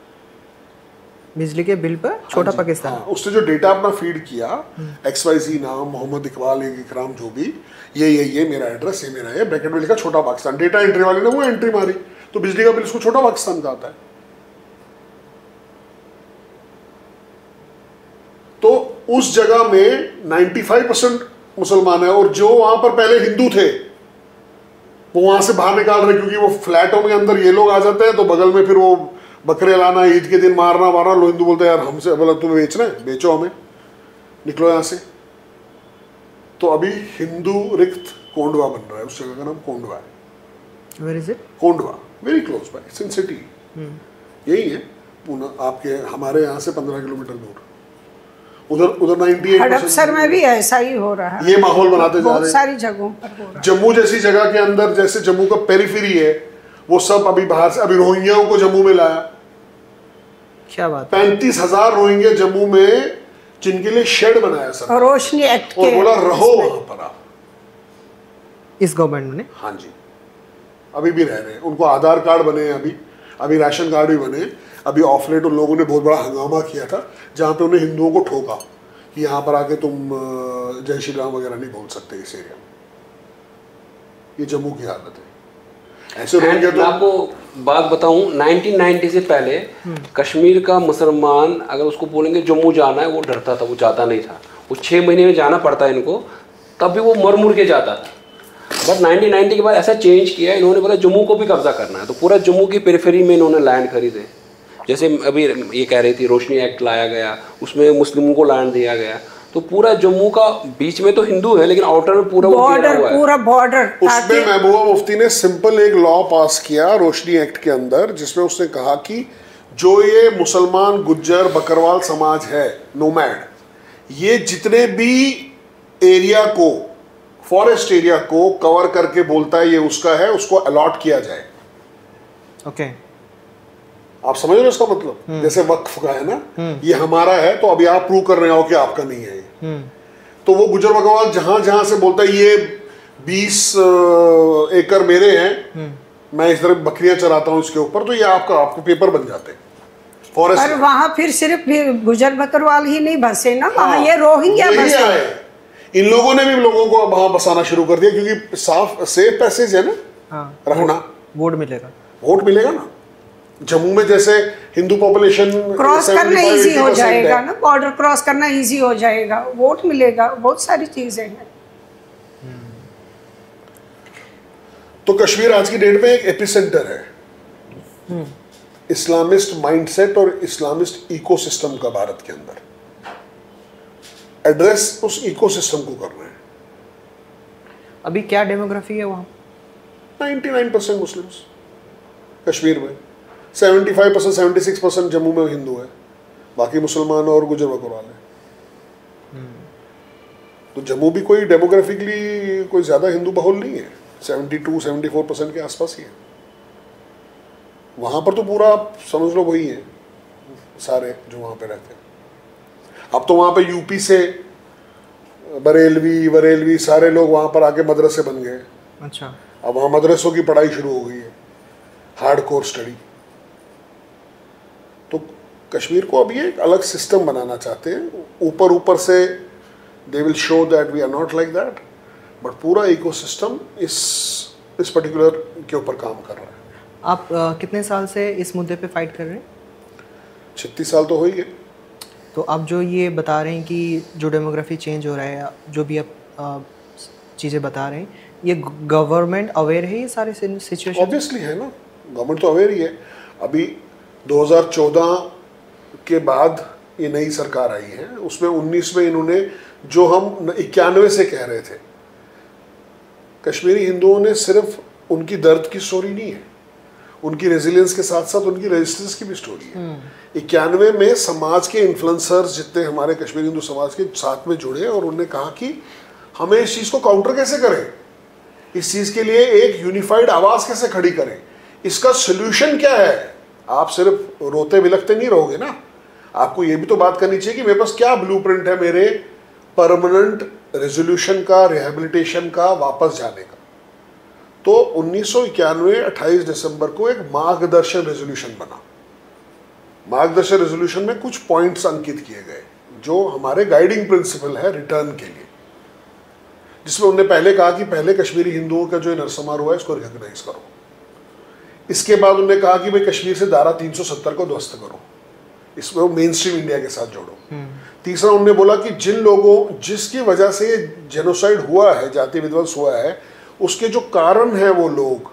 बिजली के बिल पर छोटा पाकिस्तान। हाँ, उसने जो डेटा अपना फीड किया, XYZ नाम, मोहम्मद इकबाल, इकराम, जो भी, ये मेरा एड्रेस, ये मेरा है, ब्रैकेट में लिखा छोटा पाकिस्तान। डेटा एंट्री वाले ने वो एंट्री मारी, तो बिजली का बिल उसको छोटा पाकिस्तान का आता है। तो उस जगह में 95% मुसलमान है, और जो वहां पर पहले हिंदू थे वो वहां से बाहर निकाल रहे, क्योंकि वो फ्लैटों के अंदर ये लोग आ जाते हैं, तो बगल में फिर वो बकरे लाना, ईद के दिन मारना, लो हिंदू बोलते हैं यार हमसे, बोला तुम्हें बेचना है, बेचो हमें, निकलो यहाँ से। तो अभी हिंदू रिक्त कोंडवा बन रहा है, उस जगह का नाम कोंडवा है। Where is it? Kondhwa, very close by, it's in city. यही है पूना, आपके हमारे यहाँ से 15 किलोमीटर दूर। उधर 98% हड़पसर में भी ऐसा ही हो रहा है। ये माहौल बनाते जा रहे हैं बहुत सारी जगहों पर हो रहा है। जम्मू जैसी जगह के अंदर, जैसे जम्मू का पेरिफेरी है, वो सब अभी बाहर से, अभी रोहिंग्याओं को जम्मू में लाया। क्या बात। 35,000 रोहिंग्या जम्मू में, जिनके लिए शेड बनाया सर, और रोशनी एक्ट के, और बोला रहो वहां पर आप। इस गवर्नमेंट ने? हाँ जी, अभी भी रह रहे हैं। उनको आधार कार्ड बने, अभी राशन कार्ड भी बने। अभी ऑफ लेट उन लोगों ने बहुत बड़ा हंगामा किया था, जहाँ पे उन्हें हिंदुओं को ठोका कि यहाँ पर आके तुम जय श्री राम वगैरह नहीं बोल सकते इस एरिया में। ये जम्मू की हालत है। ऐसे रोहिंग्या तो, आपको बात बताऊं, 1990 से पहले कश्मीर का मुसलमान अगर उसको बोलेंगे जम्मू जाना है, वो डरता था, वो जाता नहीं था। वो 6 महीने में जाना पड़ता है इनको, तब भी वो मर मुर के जाता था। बट 1990 के बाद ऐसा चेंज किया, इन्होंने बोला जम्मू को भी कब्जा करना है, तो पूरा जम्मू की पेरिफेरी में इन्होंने लैंड खरीदे। जैसे अभी ये कह रही थी, रोशनी एक्ट लाया गया, उसमें मुस्लिमों को लैंड दिया गया, तो पूरा जम्मू का बीच में तो हिंदू है, लेकिन आउटर में पूरा बॉर्डर, पूरा बॉर्डर। उसमें महबूबा मुफ्ती ने सिंपल एक लॉ पास किया रोशनी एक्ट के अंदर, जिसमें उसने कहा कि जो ये मुसलमान, गुज्जर, बकरवाल समाज है, नोमैड, ये जितने भी एरिया को, फॉरेस्ट एरिया को कवर करके बोलता है ये उसका है, उसको अलॉट किया जाए। ओके, आप समझ रहे हो इसका मतलब? जैसे वक्फ का है ना, ये हमारा है, तो अभी आप प्रूव कर रहे हो कि आपका नहीं है ये। तो वो गुजर बकरवाल जहां जहां से बोलता है ये 20 एकड़ मेरे हैं, मैं इस तरह बकरियां चराता हूं इसके ऊपर, तो ये आपको पेपर बन जाते हैं फॉरेस्ट। और वहाँ फिर सिर्फ गुजर बकरवाल ही नहीं बसे ना, वहाँ ये रोहिंग्या बसे। इन लोगों ने भी लोगों को वहां बसाना शुरू कर दिया, क्योंकि सेफ पैसेज है ना। हाँ, रखना, वोट मिलेगा, वोट मिलेगा ना। जम्मू में जैसे हिंदू पॉपुलेशन क्रॉस करना इजी हो जाएगा ना, बॉर्डर क्रॉस करना इजी हो जाएगा, वोट मिलेगा, बहुत सारी चीजें हैं। तो कश्मीर आज की डेट में एक एपिसेंटर है इस्लामिस्ट माइंडसेट और इस्लामिस्ट इकोसिस्टम का भारत के अंदर। एड्रेस उस इकोसिस्टम को करना है। अभी क्या डेमोग्राफी है वहाँ? 99% मुस्लिम्स कश्मीर में, 75%, 76% जम्मू में हिंदू है, बाकी मुसलमान और गुजर बकरवाल है। तो जम्मू भी कोई डेमोग्राफिकली कोई ज़्यादा हिंदू बहुल नहीं है, 72-74% के आसपास ही है। वहाँ पर तो पूरा समझ लो वही है सारे जो वहाँ पे रहते हैं। अब तो वहाँ पे यूपी से बरेलवी सारे लोग वहाँ पर आके मदरसे बन गए। अच्छा, अब वहाँ मदरसों की पढ़ाई शुरू हो गई है, हार्डकोर स्टडी। तो कश्मीर को अभी एक अलग सिस्टम बनाना चाहते हैं। ऊपर से they will show that we are not like that, but पूरा इकोसिस्टम इस पर्टिकुलर के ऊपर काम कर रहा है। आप कितने साल से इस मुद्दे पे फाइट कर रहे हैं? 36 साल तो हो ही गए। तो आप जो ये बता रहे हैं कि जो डेमोग्राफी चेंज हो रहा है, जो भी आप चीज़ें बता रहे हैं, ये गवर्नमेंट अवेयर है ये सारे सिचुएशन? ऑब्वियसली है ना, गवर्नमेंट तो अवेयर ही है। अभी 2014 के बाद ये नई सरकार आई है, उसमें 19 में इन्होंने जो हम 91 से कह रहे थे, कश्मीरी हिंदुओं ने सिर्फ उनकी दर्द की स्टोरी नहीं है, उनकी रेजिलियंस के साथ साथ उनकी रेजिस्टेंस की भी स्टोरी है। 91 में समाज के इन्फ्लुएंसर्स जितने हमारे कश्मीरी हिंदू समाज के साथ में जुड़े और उन्होंने कहा कि हमें इस चीज़ को काउंटर कैसे करें, इस चीज़ के लिए एक यूनिफाइड आवाज़ कैसे खड़ी करें, इसका सोल्यूशन क्या है। आप सिर्फ रोते बिलखते नहीं रहोगे ना, आपको ये भी तो बात करनी चाहिए कि मेरे पास क्या ब्लूप्रिंट है मेरे परमानेंट रेजोल्यूशन का, रिहैबिलिटेशन का, वापस जाने का। तो 1991 28 दिसंबर को एक मार्गदर्शन रेजोल्यूशन बना। मार्गदर्शन रेजोल्यूशन में कुछ पॉइंट्स अंकित किए गए जो हमारे गाइडिंग प्रिंसिपल है रिटर्न के लिए, जिसमें उन्होंने पहले कहा कि पहले कश्मीरी हिंदुओं का जो नरसंहार हुआ है इसको रिकॉग्नाइज करो। इसके बाद उन्होंने कहा कि भाई कश्मीर से धारा 370 को ध्वस्त करो, इसमें वो मेन स्ट्रीम इंडिया के साथ जोड़ो। तीसरा उन्होंने बोला कि जिन लोगों जिसकी वजह से ये जेनोसाइड हुआ है, जाति विध्वंस हुआ है, उसके जो कारण है वो लोग,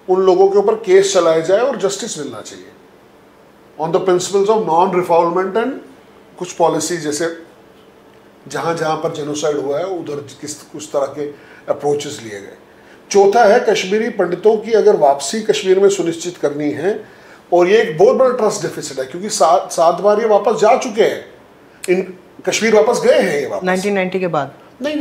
उन लोगों के ऊपर केस चलाया जाए और जस्टिस मिलना चाहिए on the principles of non refoulement and कुछ पॉलिसी, जैसे जहाँ जहाँ पर जेनोसाइड हुआ है उधर कुछ तरह के अप्रोचेस लिए गए। चौथा है कश्मीरी पंडितों की अगर वापसी कश्मीर में सुनिश्चित करनी है, और ये एक बहुत बड़ा ट्रस्ट डेफिसिट है क्योंकि 7 बार ये वापस जा चुके हैं, इन कश्मीर वापस गए हैं ये वापस 1990 के बाद। नहीं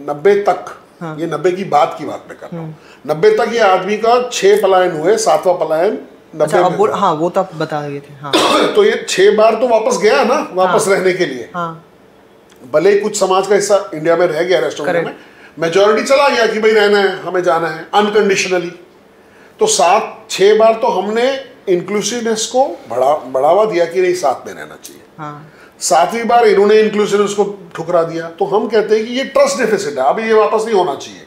90 तक। हाँ। ये 90 की बात मैं कर रहा हूँ। 90 तक ये आदमी का 6 पलायन हुए, 7वां पलायन 90 अच्छा, में। हाँ वो तब बता दिए थे। हाँ। तो ये 6 बार तो वापस गया ना, वापस रहने के लिए। हाँ। भले ही कुछ समाज का हिस्सा इंडिया में रह गया, रेस्टोरेंट में मेजोरिटी चला गया कि भाई रहना है, हमें जाना है अनकंडीशनली। तो 6 बार तो हमने इंक्लूसिवनेस को बढ़ावा दिया कि नहीं साथ में रहना चाहिए। हाँ। 7वीं बार इन्होंने इंक्लूसिवनेस को ठुकरा दिया। तो हम कहते हैं कि ये ट्रस्ट डेफिसिट है, अभी ये वापस नहीं होना चाहिए।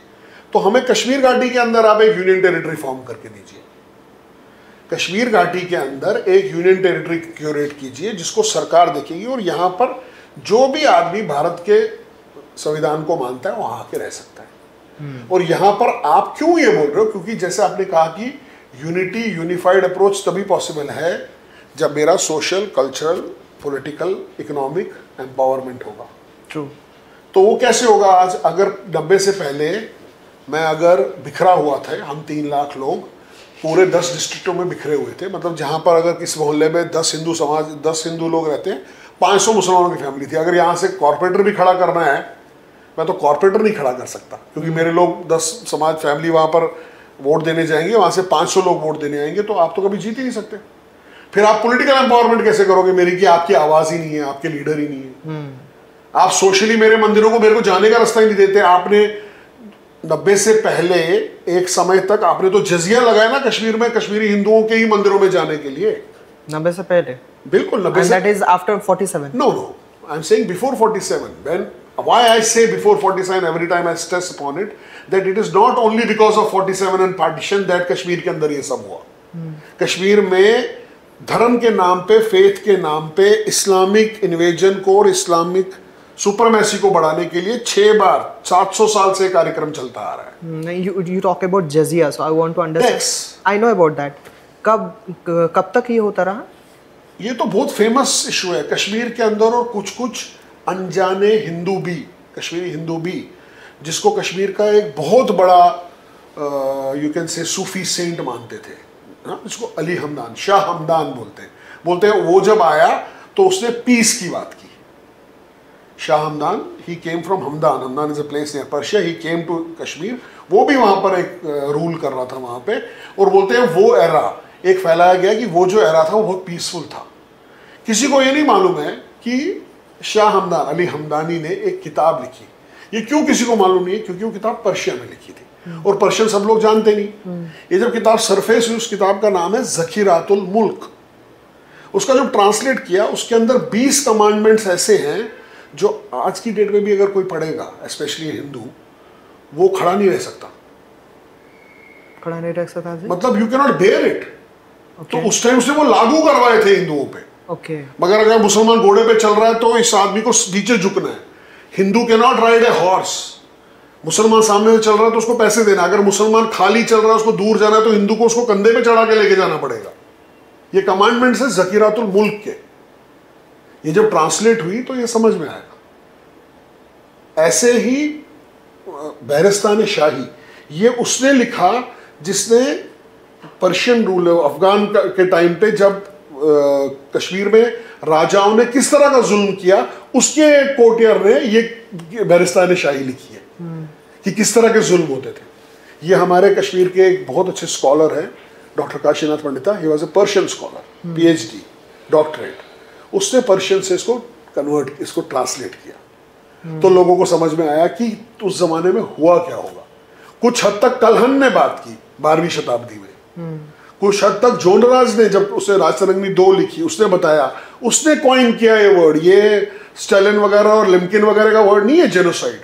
तो हमें कश्मीर घाटी के अंदर आप एक यूनियन टेरिटरी फॉर्म करके दीजिए, कश्मीर घाटी के अंदर एक यूनियन टेरिटरी क्यूरेट कीजिए जिसको सरकार देखेगी, और यहाँ पर जो भी आदमी भारत के संविधान को मानता है वहाँ आके रह सकता है। और यहाँ पर आप क्यों ये बोल रहे हो, क्योंकि जैसे आपने कहा कि यूनिटी यूनिफाइड अप्रोच तभी पॉसिबल है जब मेरा social, cultural, political, economic empowerment होगा। ट्रू। तो वो कैसे होगा? आज अगर 90 से पहले मैं अगर बिखरा हुआ था, हम 3 लाख लोग पूरे 10 डिस्ट्रिक्टों में बिखरे हुए थे, मतलब जहाँ पर अगर किस मोहल्ले में 10 हिंदू लोग रहते हैं, 500 मुसलमानों की फैमिली थी। अगर यहाँ से कॉर्पोरेटर भी खड़ा करना है, मैं तो कॉर्पोरेटर नहीं खड़ा कर सकता क्योंकि मेरे लोग 10 समाज फैमिली वहाँ पर वोट देने जाएंगे, वहाँ से 500 लोग वोट देने आएंगे, तो आप तो कभी जीत ही नहीं सकते। फिर आप पॉलिटिकल एम्पावरमेंट कैसे करोगे मेरी कि आपकी आवाज़ ही नहीं है, आपके लीडर ही नहीं है। आप सोशली मेरे मंदिरों को मेरे को जाने का रास्ता ही नहीं देते। आपने 90 से पहले एक समय तक आपने तो जजिया लगाया ना कश्मीर में, कश्मीरी हिंदुओं के ही मंदिरों में जाने के लिए। 90 से पहले? बिल्कुल 90 से। That is after 47? No, I'm saying before 47. Why I say before 47 every time I stress upon it, that it is not only because of 47 and partition that Kashmir के अंदर ये सब हुआ। कश्मीर में धर्म के नाम पे, फेथ के नाम पे इस्लामिक इन्वेजन को और इस्लामिक सुपरमेसी को बढ़ाने के लिए 6 बार 700 साल से कार्यक्रम चलता आ रहा है। You talk about jizya, so I want to understand. Tax. I know about that. कब तक ये होता रहा? ये तो बहुत फेमस इशू है कश्मीर के अंदर, और कुछ अनजाने हिंदू भी, कश्मीरी हिंदू भी, जिसको कश्मीर का एक बहुत बड़ा you can say Sufi saint मानते थे, जिसको अली हमदान, शाह हमदान बोलते हैं। वो जब आया तो उसने पीस की बात की। Shah Hamdan, he came from Hamdan is a place near Persia, he came to Kashmir. वो भी वहाँ पर एक रूल कर रहा था वहाँ पे, और बोलते हैं वो एरा एक फैलाया गया कि वो जो एरा था वो बहुत पीसफुल था। किसी को ये नहीं मालूम है कि शाह हमदान, अली हमदानी ने एक किताब लिखी। ये क्यों किसी को मालूम नहीं है? क्योंकि वो किताब पर्शिया में लिखी थी, और पर्शियन सब लोग जानते नहीं। ये जब किताब सरफेस हुई, उस किताब का नाम है ज़खीरातुल मुल्क। उसका जब ट्रांसलेट किया, उसके अंदर 20 कमांडमेंट्स ऐसे हैं जो आज की डेट में भी अगर कोई पढ़ेगा, स्पेशली हिंदू, वो खड़ा नहीं रह सकता। खड़ा नहीं रह सकता? मतलब you can not bear it. तो उस टाइम से वो लागू करवाए थे हिंदुओं पे। मगर अगर मुसलमान घोड़े पे चल रहा है तो इस आदमी को नीचे झुकना है। Hindu can not ride a horse, मुसलमान सामने से चल रहा है तो उसको पैसे देना, अगर मुसलमान खाली चल रहा है उसको दूर जाना है तो हिंदू को उसको कंधे पे चढ़ा के लेके जाना पड़ेगा। ये कमांडमेंट्स है जकीरातुल मुल्क के। ये जब ट्रांसलेट हुई तो ये समझ में आएगा। ऐसे ही बेहरिस्तान शाही, ये उसने लिखा जिसने पर्शियन रूल अफगान के टाइम पे जब कश्मीर में राजाओं ने किस तरह का जुल्म किया, उसके कोर्टियर ने ये बेहरिस्तान शाही लिखी है कि किस तरह के जुल्म होते थे। ये हमारे कश्मीर के एक बहुत अच्छे स्कॉलर हैं doctor Kashinath Pandita, he was a Persian scholar, PhD doctorate. उसने पर्शियन से इसको ट्रांसलेट किया तो लोगों को समझ में आया कि उस जमाने में हुआ क्या होगा। कुछ हद तक कलहन ने बात की 12वीं शताब्दी में, कुछ हद तक जोनराज ने जब उसने राजतरंगिणी 2 लिखी उसने बताया, उसने कॉइन किया ये वर्ड। ये स्टालिन वगैरह और लिम्किन वगैरह का वर्ड नहीं है जेनोसाइड।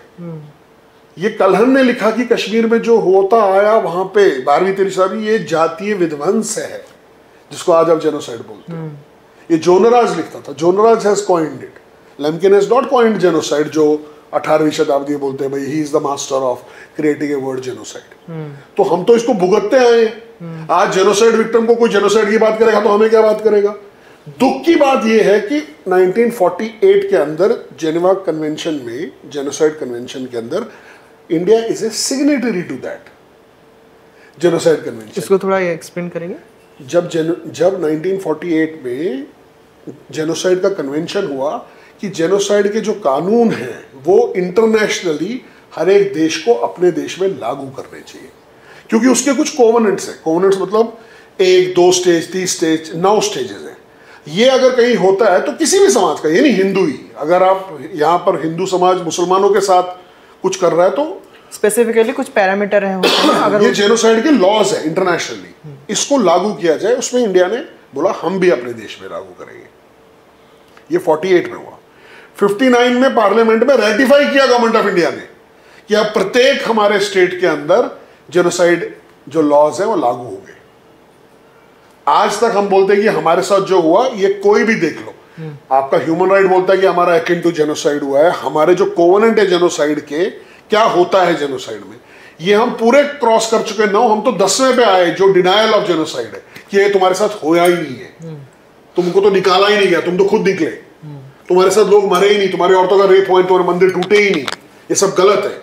ये कलहन ने लिखा कि कश्मीर में जो होता आया वहां पे 12वीं 13वीं शताब्दी ये जातीय विध्वंस है जिसको आज आप जेनोसाइड बोलते हैं। ये जोनराज लिखता था, Jonaraja has coined it, Lemkin has not coined genocide जो 18वीं शताब्दी में बोलते हैं भाई he is the master of creating a word genocide. तो हम तो इसको भुगतते आए हैं। आज जेनोसाइड विक्टिम को कोई जेनोसाइड की बात करेगा तो हमें क्या बात करेगा। दुख की बात यह है कि 1948 के अंदर जेनेवा कन्वेंशन में, जेनोसाइड कन्वेंशन के अंदर India is a signatory to that genocide convention. इसको थोड़ा एक्सप्लेन करेंगे। जब 1948 में जेनोसाइड का कन्वेंशन हुआ कि जेनोसाइड के जो कानून हैं वो इंटरनेशनली हर एक देश को अपने देश में लागू करने चाहिए, क्योंकि उसके कुछ कोवेनेंट्स हैं। कोवेनेंट्स मतलब 1, 2 स्टेज, 3 स्टेज, 9 स्टेजेस हैं। ये अगर कहीं होता है तो किसी भी समाज का, ये नहीं हिंदू ही, अगर आप यहाँ पर हिंदू समाज मुसलमानों के साथ कुछ कर रहा है तो स्पेसिफिकली कुछ पैरामीटर हैं अगर ये जेनोसाइड के लॉज है इंटरनेशनली, इसको लागू किया जाए। उसमें इंडिया ने बोला हम भी अपने देश में लागू करेंगे। ये 48 में हुआ। 59 में पार्लियामेंट में रेटिफाई किया गवर्नमेंट ऑफ इंडिया ने कि अब प्रत्येक हमारे स्टेट के अंदर जेनोसाइड जो लॉज है वो लागू हो गए। आज तक हम बोलते हैं कि हमारे साथ जो हुआ ये कोई भी देख लो, आपका ह्यूमन राइट बोलता है कि हमारा एकिन टू जेनोसाइड हुआ है। हमारे जो कोवेनेंट है जेनोसाइड के, क्या होता है जेनोसाइड में, ये हम पूरे क्रॉस कर चुके। 9 हम तो 10वें पे आए जो डिनायल ऑफ जेनोसाइड है कि ये तुम्हारे साथ होया ही नहीं है, तुमको तो निकाला ही नहीं गया, तुम तो खुद निकले, तुम्हारे साथ लोग मरे ही नहीं, तुम्हारी औरतों का रेप हुआ, तुम्हारे मंदिर टूटे ही नहीं, ये सब गलत है।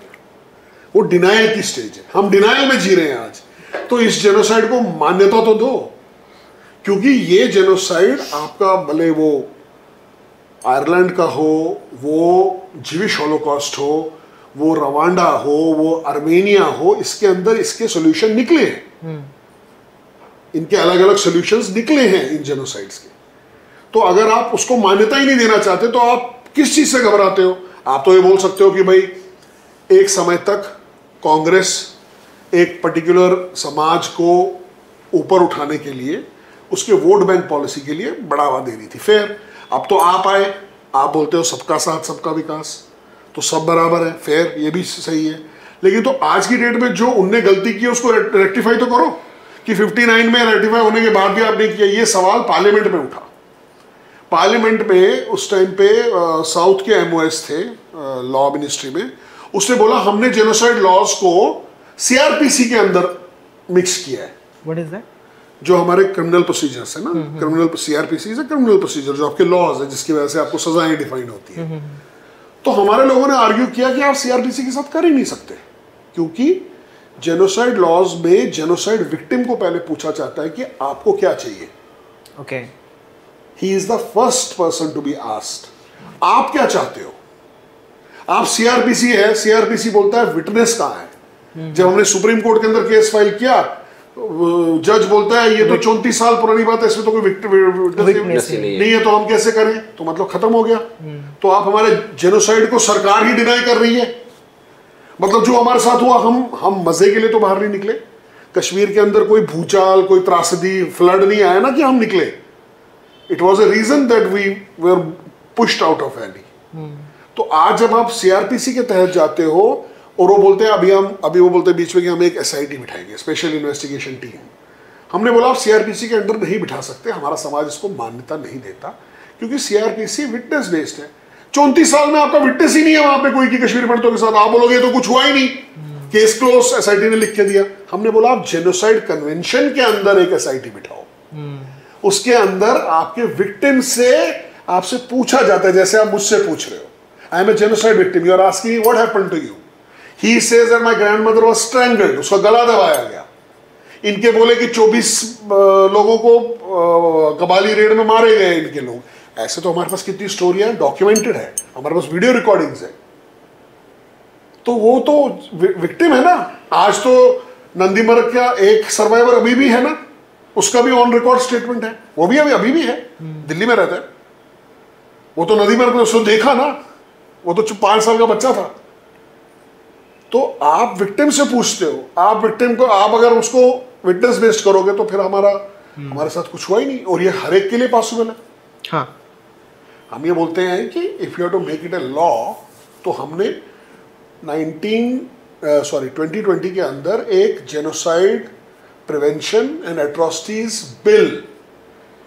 वो डिनायल की स्टेज है, हम डिनायल में जी रहे हैं आज। तो इस जेनोसाइड को मान्यता तो दो, क्योंकि ये जेनोसाइड आपका भले वो आयरलैंड का हो, वो जीविश हॉलोकॉस्ट हो, वो रवांडा हो, वो आर्मेनिया हो, इसके अंदर इसके सॉल्यूशन निकले हैं। इनके अलग अलग सॉल्यूशंस निकले हैं इन जेनोसाइड्स के। तो अगर आप उसको मान्यता ही नहीं देना चाहते तो आप किस चीज से घबराते हो। आप तो ये बोल सकते हो कि भाई एक समय तक कांग्रेस एक पर्टिकुलर समाज को ऊपर उठाने के लिए उसके वोट बैंक पॉलिसी के लिए बढ़ावा दे रही थी। फिर अब तो आप आए, आप बोलते हो सबका साथ सबका विकास, तो सब बराबर है, फिर ये भी सही है। लेकिन तो आज की डेट में जो उनने गलती की उसको रेक्टिफाई तो करो कि 59 में रेक्टिफाई होने के बाद भी आपने किया। ये सवाल पार्लियामेंट में उठा। पार्लियामेंट में उस टाइम पे साउथ के MOS थे लॉ मिनिस्ट्री में, उसने बोला हमने जेनोसाइड लॉज को CRPC के अंदर मिक्स किया है। What is that? जो हमारे क्रिमिनल प्रोसीजर्स है ना, criminal CRPC is criminal procedure, जो आपके लॉज है जिसकी वजह से आपको सजाएं डिफाइन होती है। तो हमारे लोगों ने आर्ग्यू किया कि आप CRPC के साथ कर ही नहीं सकते, क्योंकि जेनोसाइड लॉज में जेनोसाइड विक्टिम को पहले पूछा जाता है कि आपको क्या चाहिए। Okay, he is the first person to be asked, आप क्या चाहते हो। आप CRPC है, CRPC बोलता है विटनेस कहाँ है। जब हमने सुप्रीम कोर्ट के अंदर केस फाइल किया, जज बोलता है ये तो 34 साल पुरानी बात है, इसमें तो कोई विटनेस नहीं है, तो हम कैसे करें, तो मतलब खत्म हो गया। तो आप हमारे जेनोसाइड को सरकार ही डिनाई कर रही है। मतलब जो हमारे साथ हुआ, हम मजे के लिए तो बाहर नहीं निकले। कश्मीर के अंदर कोई भूचाल, कोई त्रासदी, फ्लड नहीं आया ना कि हम निकले। It was a reason that we were pushed out of valley. तो आज जब आप CRPC के तहत जाते हो और वो बोलते हैं अभी वो बोलते हैं बीच में कि हम एक SIT बिठाएंगे, स्पेशल इन्वेस्टिगेशन टीम। हमने बोला आप CRPC के अंदर नहीं बिठा सकते, हमारा समाज इसको मान्यता नहीं देता, क्योंकि CRPC विटनेस बेस्ड है। 34 साल में आपका विटनेस ही नहीं है वहां पे कोई की कश्मीरी पंडितों के साथ। आप बोलोगे तो कुछ हुआ ही नहीं, केस क्लोज, एसआईटी ने लिख के दिया। हमने बोला आप जेनोसाइड कन्वेंशन के अंदर एक एसआईटी बिठाओ, उसके अंदर आपके विक्टिम से आपसे पूछा जाता है, जैसे आप मुझसे पूछ रहे हो, I am a genocide victim, you are asking what happened to you, he says that my grandmother was strangled, उसका गला दबाया गया। इनके बोले कि 24 लोगों को कबाली रेड में मारे गए इनके लोग। ऐसे तो हमारे पास कितनी स्टोरियां डॉक्यूमेंटेड है, हमारे पास वीडियो रिकॉर्डिंग्स है। तो वो तो विक्टिम है ना। आज तो नंदीमर्ग का एक सर्वाइवर अभी भी है ना, उसका भी ऑन रिकॉर्ड स्टेटमेंट है, वो भी अभी भी है, दिल्ली में रहता है। वो तो नंदीमर्ग में उसको देखा ना, वो तो 5 साल का बच्चा था। तो आप विक्टिम से पूछते हो, आप विक्टिम को, आप अगर उसको विटनेस बेस्ड करोगे तो फिर हमारे साथ कुछ हुआ ही नहीं। और ये हर एक के लिए पॉसिबल है। हाँ, हम ये बोलते हैं कि if you have to make it a law, तो हमने 2020 के अंदर एक genocide prevention and atrocities bill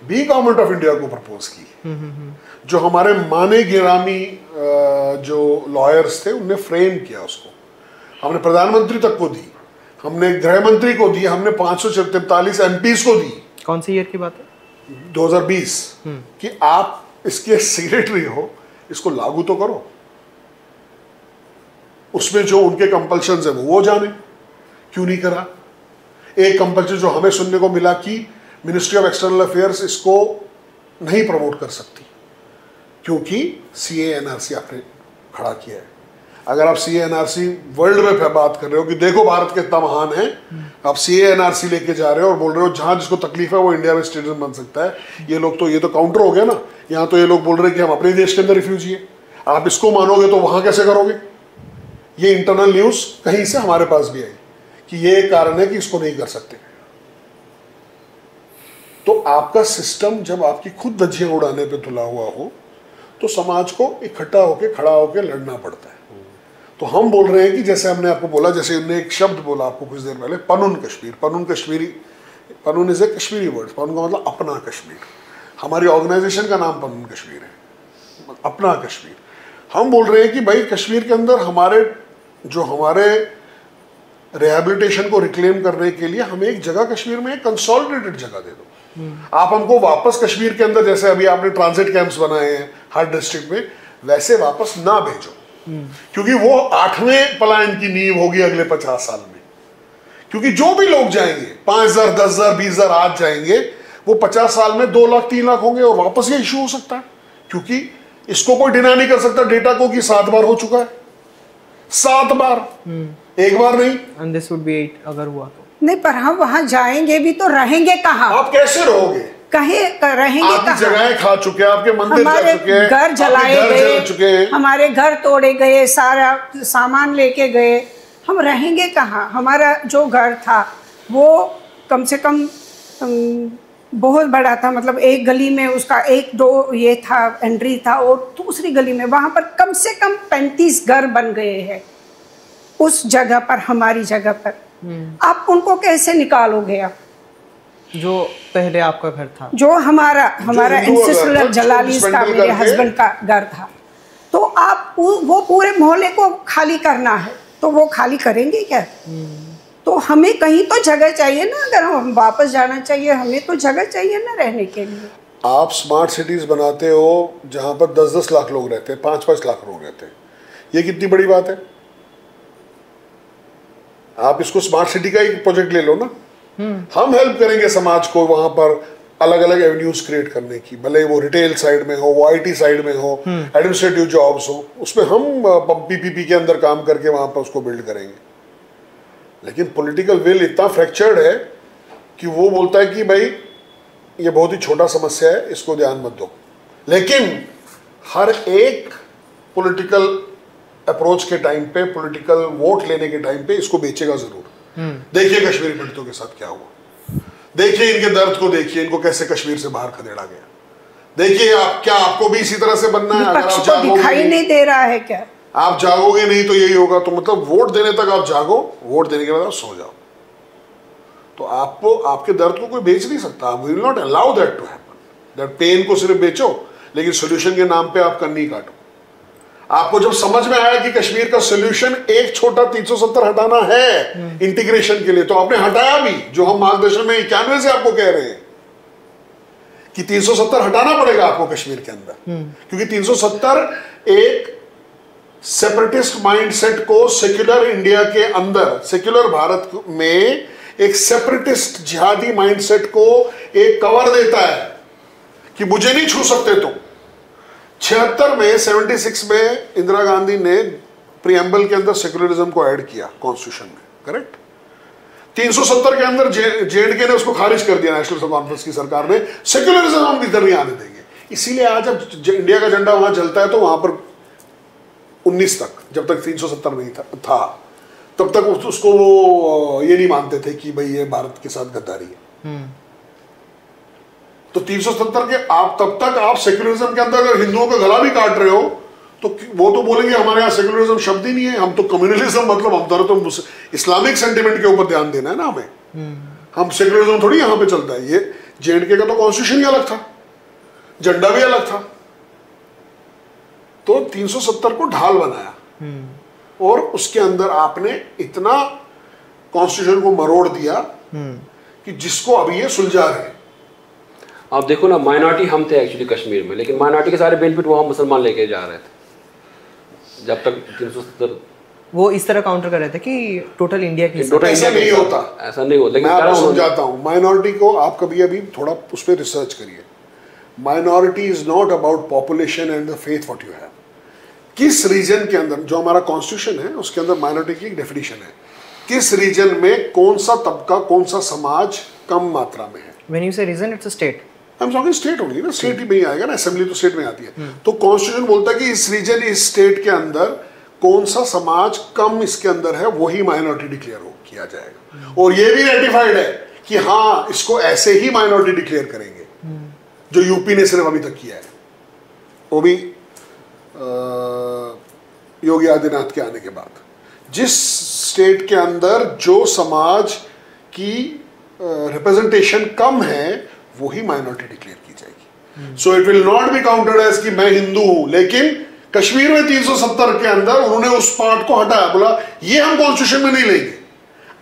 भी गवर्नमेंट ऑफ इंडिया को प्रपोज की, जो हमारे माने गिरामी जो लॉयर्स थे उनने फ्रेम किया उसको। हमने प्रधानमंत्री तक को दी, हमने गृह मंत्री को दी, हमने 543 एमपीज को दी। कौन सी ईयर की बात है? 2020 कि आप इसके सिग्नेटरी हो, इसको लागू तो करो। उसमें जो उनके कंपल्शंस है वो जाने, क्यों नहीं करा। एक कंपल्शन जो हमें सुनने को मिला कि मिनिस्ट्री ऑफ एक्सटर्नल अफेयर्स इसको नहीं प्रमोट कर सकती क्योंकि CA-NRC आपने खड़ा किया है। अगर आप CA-NRC वर्ल्ड में बात कर रहे हो कि देखो भारत कितना महान है, आप CA-NRC लेके जा रहे हो और बोल रहे हो जहां जिसको तकलीफ है वो इंडिया में सिटीजन बन सकता है, ये लोग तो, ये तो काउंटर हो गया ना। यहाँ तो ये लोग बोल रहे हैं कि हम अपने देश के अंदर रिफ्यूजी है, आप इसको मानोगे तो वहां कैसे करोगे। ये इंटरनल न्यूज कहीं से हमारे पास भी आई कि ये एक कारण है कि इसको नहीं कर सकते। तो आपका सिस्टम जब आपकी खुद धज्जियां उड़ाने पे तुला हुआ हो तो समाज को इकट्ठा होकर खड़ा होकर लड़ना पड़ता है। तो हम बोल रहे हैं कि जैसे हमने आपको बोला, जैसे उन्होंने एक शब्द बोला आपको कुछ देर पहले, Panun Kashmir, Panun Kashmiri, Panun is a Kashmiri word, Panun का मतलब अपना कश्मीर। हमारी ऑर्गेनाइजेशन का नाम पनुन कश्मीर है, अपना कश्मीर। हम बोल रहे हैं कि भाई कश्मीर के अंदर हमारे रिहैबिलिटेशन को रिक्लेम करने के लिए हमें एक जगह कश्मीर में एक कंसोलिडेटेड जगह दे दो। आप हमको वापस कश्मीर के अंदर, जैसे अभी आपने ट्रांजिट कैंप्स बनाए हैं हर डिस्ट्रिक्ट में, वैसे वापस ना भेजो, क्योंकि वो 8वें पलायन की नींव होगी अगले 50 साल में। क्योंकि जो भी लोग जाएंगे 5,000, 10,000, 20,000 आज जाएंगे, वो 50 साल में 2 लाख 3 लाख होंगे और वापस ये इशू हो सकता है। क्योंकि इसको कोई डिनाई नहीं कर सकता डेटा को कि 7 बार हो चुका है, 7 बार, एक बार नहीं। And this would be 8 अगर हुआ तो। नहीं, पर हम वहां जाएंगे भी तो रहेंगे कहाँ? आप कैसे रहोगे? कहीं रहेंगे आपकी कहाँ? जगहें खा चुके हैं, आपके मंदिर जा चुके हैं, घर जलाए गए, हमारे घर तोड़े गए, सारा सामान लेके गए, हम रहेंगे कहाँ? हमारा जो घर था वो कम से कम बहुत बड़ा था, मतलब एक गली में उसका 1-2 ये था, एंट्री था, और दूसरी गली में वहाँ पर कम से कम 35 घर बन गए हैं उस जगह पर, हमारी जगह पर। आप उनको कैसे निकालोगे? आप जो पहले आपका घर था, जो हमारा एंसेस्ट्रल जलालीस का, मेरे हस्बैंड का घर था, तो आप वो पूरे मोहल्ले को खाली करना है तो वो खाली करेंगे क्या? तो हमें कहीं तो जगह चाहिए ना, अगर हम वापस जाना चाहिए हमें तो जगह चाहिए ना रहने के लिए। आप स्मार्ट सिटीज बनाते हो जहां पर 10-10 लाख लोग रहते हैं, 5-5 लाख लोग रहते हैं, ये कितनी बड़ी बात है। आप इसको स्मार्ट सिटी का ही प्रोजेक्ट ले लो ना, हम हेल्प करेंगे समाज को वहां पर अलग अलग एवेन्यूज क्रिएट करने की, भले वो रिटेल साइड में हो, वो IT साइड में हो, एडमिनिस्ट्रेटिव जॉब्स हो, उसमें हम PPP के अंदर काम करके वहां पर उसको बिल्ड करेंगे। लेकिन पॉलिटिकल विल इतना फ्रैक्चर्ड है कि वो बोलता है कि भाई ये बहुत ही छोटा समस्या है, इसको ध्यान मत दो। लेकिन हर एक पॉलिटिकल अप्रोच के टाइम पे, पॉलिटिकल वोट लेने के टाइम पे इसको बेचेगा जरूर। देखिए कश्मीरी पंडितों के साथ क्या हुआ, देखिए इनके दर्द को, देखिए इनको कैसे कश्मीर से बाहर खदेड़ा गया। देखिए आपको भी इसी तरह से बनना है। अगर आप जागोगे, दिखाई नहीं दे रहा है क्या? आप जागोगे नहीं तो यही होगा। तो मतलब वोट देने तक आप जागो, वोट देने के बाद आप सो जाओ। तो आपको आपके दर्द को कोई बेच नहीं सकता। We will not allow that to happen. That pain को सिर्फ बेचो, लेकिन सोल्यूशन के नाम पे आप कन्नी काटो। आपको जब समझ में आया कि कश्मीर का सोल्यूशन एक छोटा 370 हटाना है इंटीग्रेशन के लिए, तो आपने हटाया भी, जो हम मार्गदर्शन में 91 से आपको कह रहे हैं कि 370 हटाना पड़ेगा आपको कश्मीर के अंदर, क्योंकि 370 एक सेपरेटिस्ट माइंडसेट को सेक्युलर इंडिया के अंदर, सेक्युलर भारत में एक सेपरेटिस्ट जिहादी माइंडसेट को एक कवर देता है कि मुझे नहीं छू सकते तुम। 76 में 76 में इंदिरा गांधी ने प्रीएम्बल के अंदर सेक्युलरिज्म को ऐड किया कॉन्स्टिट्यूशन में, करेक्ट। 370 के अंदर जेएंडके ने उसको खारिज कर दिया, नेशनल कॉन्फ्रेंस की सरकार ने, सेक्युलरिज्म हम इधर नहीं आने देंगे। इसीलिए आज जब इंडिया का झंडा वहां जलता है तो वहां पर 19 तक, जब तक 370 नहीं था तब तक उसको वो ये नहीं मानते थे कि भाई ये भारत के साथ गद्दारी है। तो 370 के आप तब तक आप सेक्युलरिज्म के अंदर अगर हिंदुओं का गला भी काट रहे हो तो वो तो बोलेंगे हमारे यहाँ सेक्युलरिज्म शब्द ही नहीं है, हम तो कम्युनलिज्म, मतलब हम तो इस्लामिक सेंटिमेंट के ऊपर ध्यान देना है ना हमें, हम सेक्युलरिज्म थोड़ी यहाँ पे चलता है। ये जेएंडके का तो कॉन्स्टिट्यूशन ही अलग था, झंडा भी अलग था। तो 370 को ढाल बनाया और उसके अंदर आपने इतना कॉन्स्टिट्यूशन को मरोड़ दिया कि जिसको अभी ये सुलझा रहे। आप देखो ना, माइनॉरिटी हम थे एक्चुअली कश्मीर में, लेकिन माइनॉरिटी के सारे बेनिफिट वो हम मुसलमान लेके जा रहे थे जब तक 370। वो इस तरह काउंटर कर रहे थे कि टोटल इंडिया की, ऐसा नहीं होता, ऐसा नहीं होता। मैं आपको समझाता हूँ, माइनॉरिटी को आप कभी अभी थोड़ा उस पर रिसर्च करिए। Minority is not about population and the faith what you have. किस रीजन के अंदर, जो हमारा कॉन्स्टिट्यूशन है उसके अंदर माइनॉरिटी की एक डेफिनेशन है, किस रीजन में कौन सा तबका, कौन सा समाज कम मात्रा में है। When you say region, it's a state. I'm talking state होगी ना, स्टेट ही में ही आएगा ना, असेंबली तो स्टेट में आती है। तो कॉन्स्टिट्यूशन बोलता है कि इस रीजन, इस स्टेट के अंदर कौन सा समाज कम इसके अंदर है, वही माइनॉरिटी डिक्लेयर किया जाएगा। और ये भी रेटिफाइड है कि हाँ इसको ऐसे ही माइनॉरिटी डिक्लेयर करेंगे, जो यूपी ने सिर्फ अभी तक किया है, वो भी योगी आदित्यनाथ के आने के बाद। जिस स्टेट के अंदर जो समाज की रिप्रेजेंटेशन कम है वही माइनॉरिटी डिक्लेयर की जाएगी। So it will not be counted as कि मैं हिंदू हूं, लेकिन कश्मीर में 370 के अंदर उन्होंने उस पार्ट को हटाया, बोला ये हम कॉन्स्टिट्यूशन में नहीं लेंगे,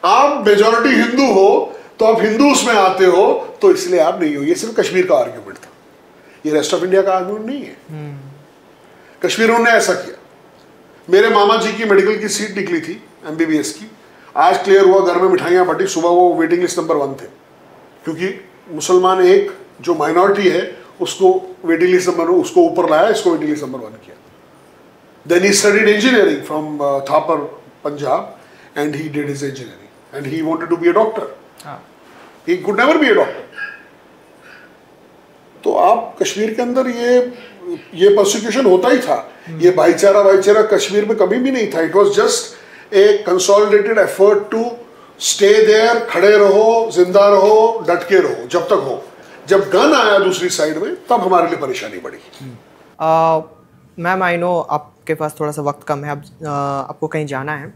आप मेजॉरिटी हिंदू हो तो आप हिंदू उसमें आते हो तो इसलिए आप नहीं हो। ये सिर्फ कश्मीर का आर्ग्यूमेंट था, ये रेस्ट ऑफ इंडिया का आर्ग्यूमेंट नहीं है। कश्मीर उन्होंने ऐसा किया। मेरे मामा जी की मेडिकल की सीट निकली थी एमबीबीएस की, आज क्लियर हुआ, घर में मिठाइयाँ बटी, सुबह वो वेटिंग लिस्ट नंबर 1 थे, क्योंकि मुसलमान एक जो माइनॉरिटी है उसको वेटिंग लिस्ट नंबर, उसको ऊपर लाया, इसको वेटिंग लिस्ट नंबर 1 किया। Then he studied engineering from Thapar Punjab and he did his engineering and he wanted to be a doctor, he could never be a doctor. तो आप कश्मीर के अंदर ये प्रोसिक्यूशन होता ही था, ये भाईचारा कश्मीर में कभी भी नहीं था। It was just a consolidated effort to stay there, खड़े रहो, जिंदा रहो, डट के रहो जब तक हो। जब गन आया दूसरी साइड में तब हमारे लिए परेशानी बढ़ी। मैम आई नो आपके पास थोड़ा सा वक्त कम है, आपको कहीं जाना है,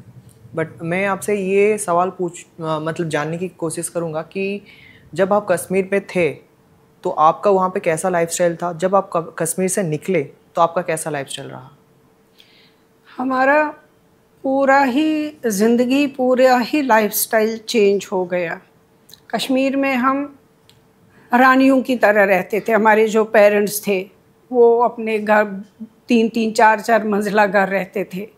बट मैं आपसे ये सवाल मतलब जानने की कोशिश करूँगा कि जब आप कश्मीर पे थे तो आपका वहाँ पे कैसा लाइफस्टाइल था, जब आप कश्मीर से निकले तो आपका कैसा लाइफस्टाइल रहा? हमारा पूरा ही लाइफस्टाइल चेंज हो गया। कश्मीर में हम रानियों की तरह रहते थे। हमारे जो पेरेंट्स थे वो अपने घर 3-3, 4-4 मंजिला घर रहते थे,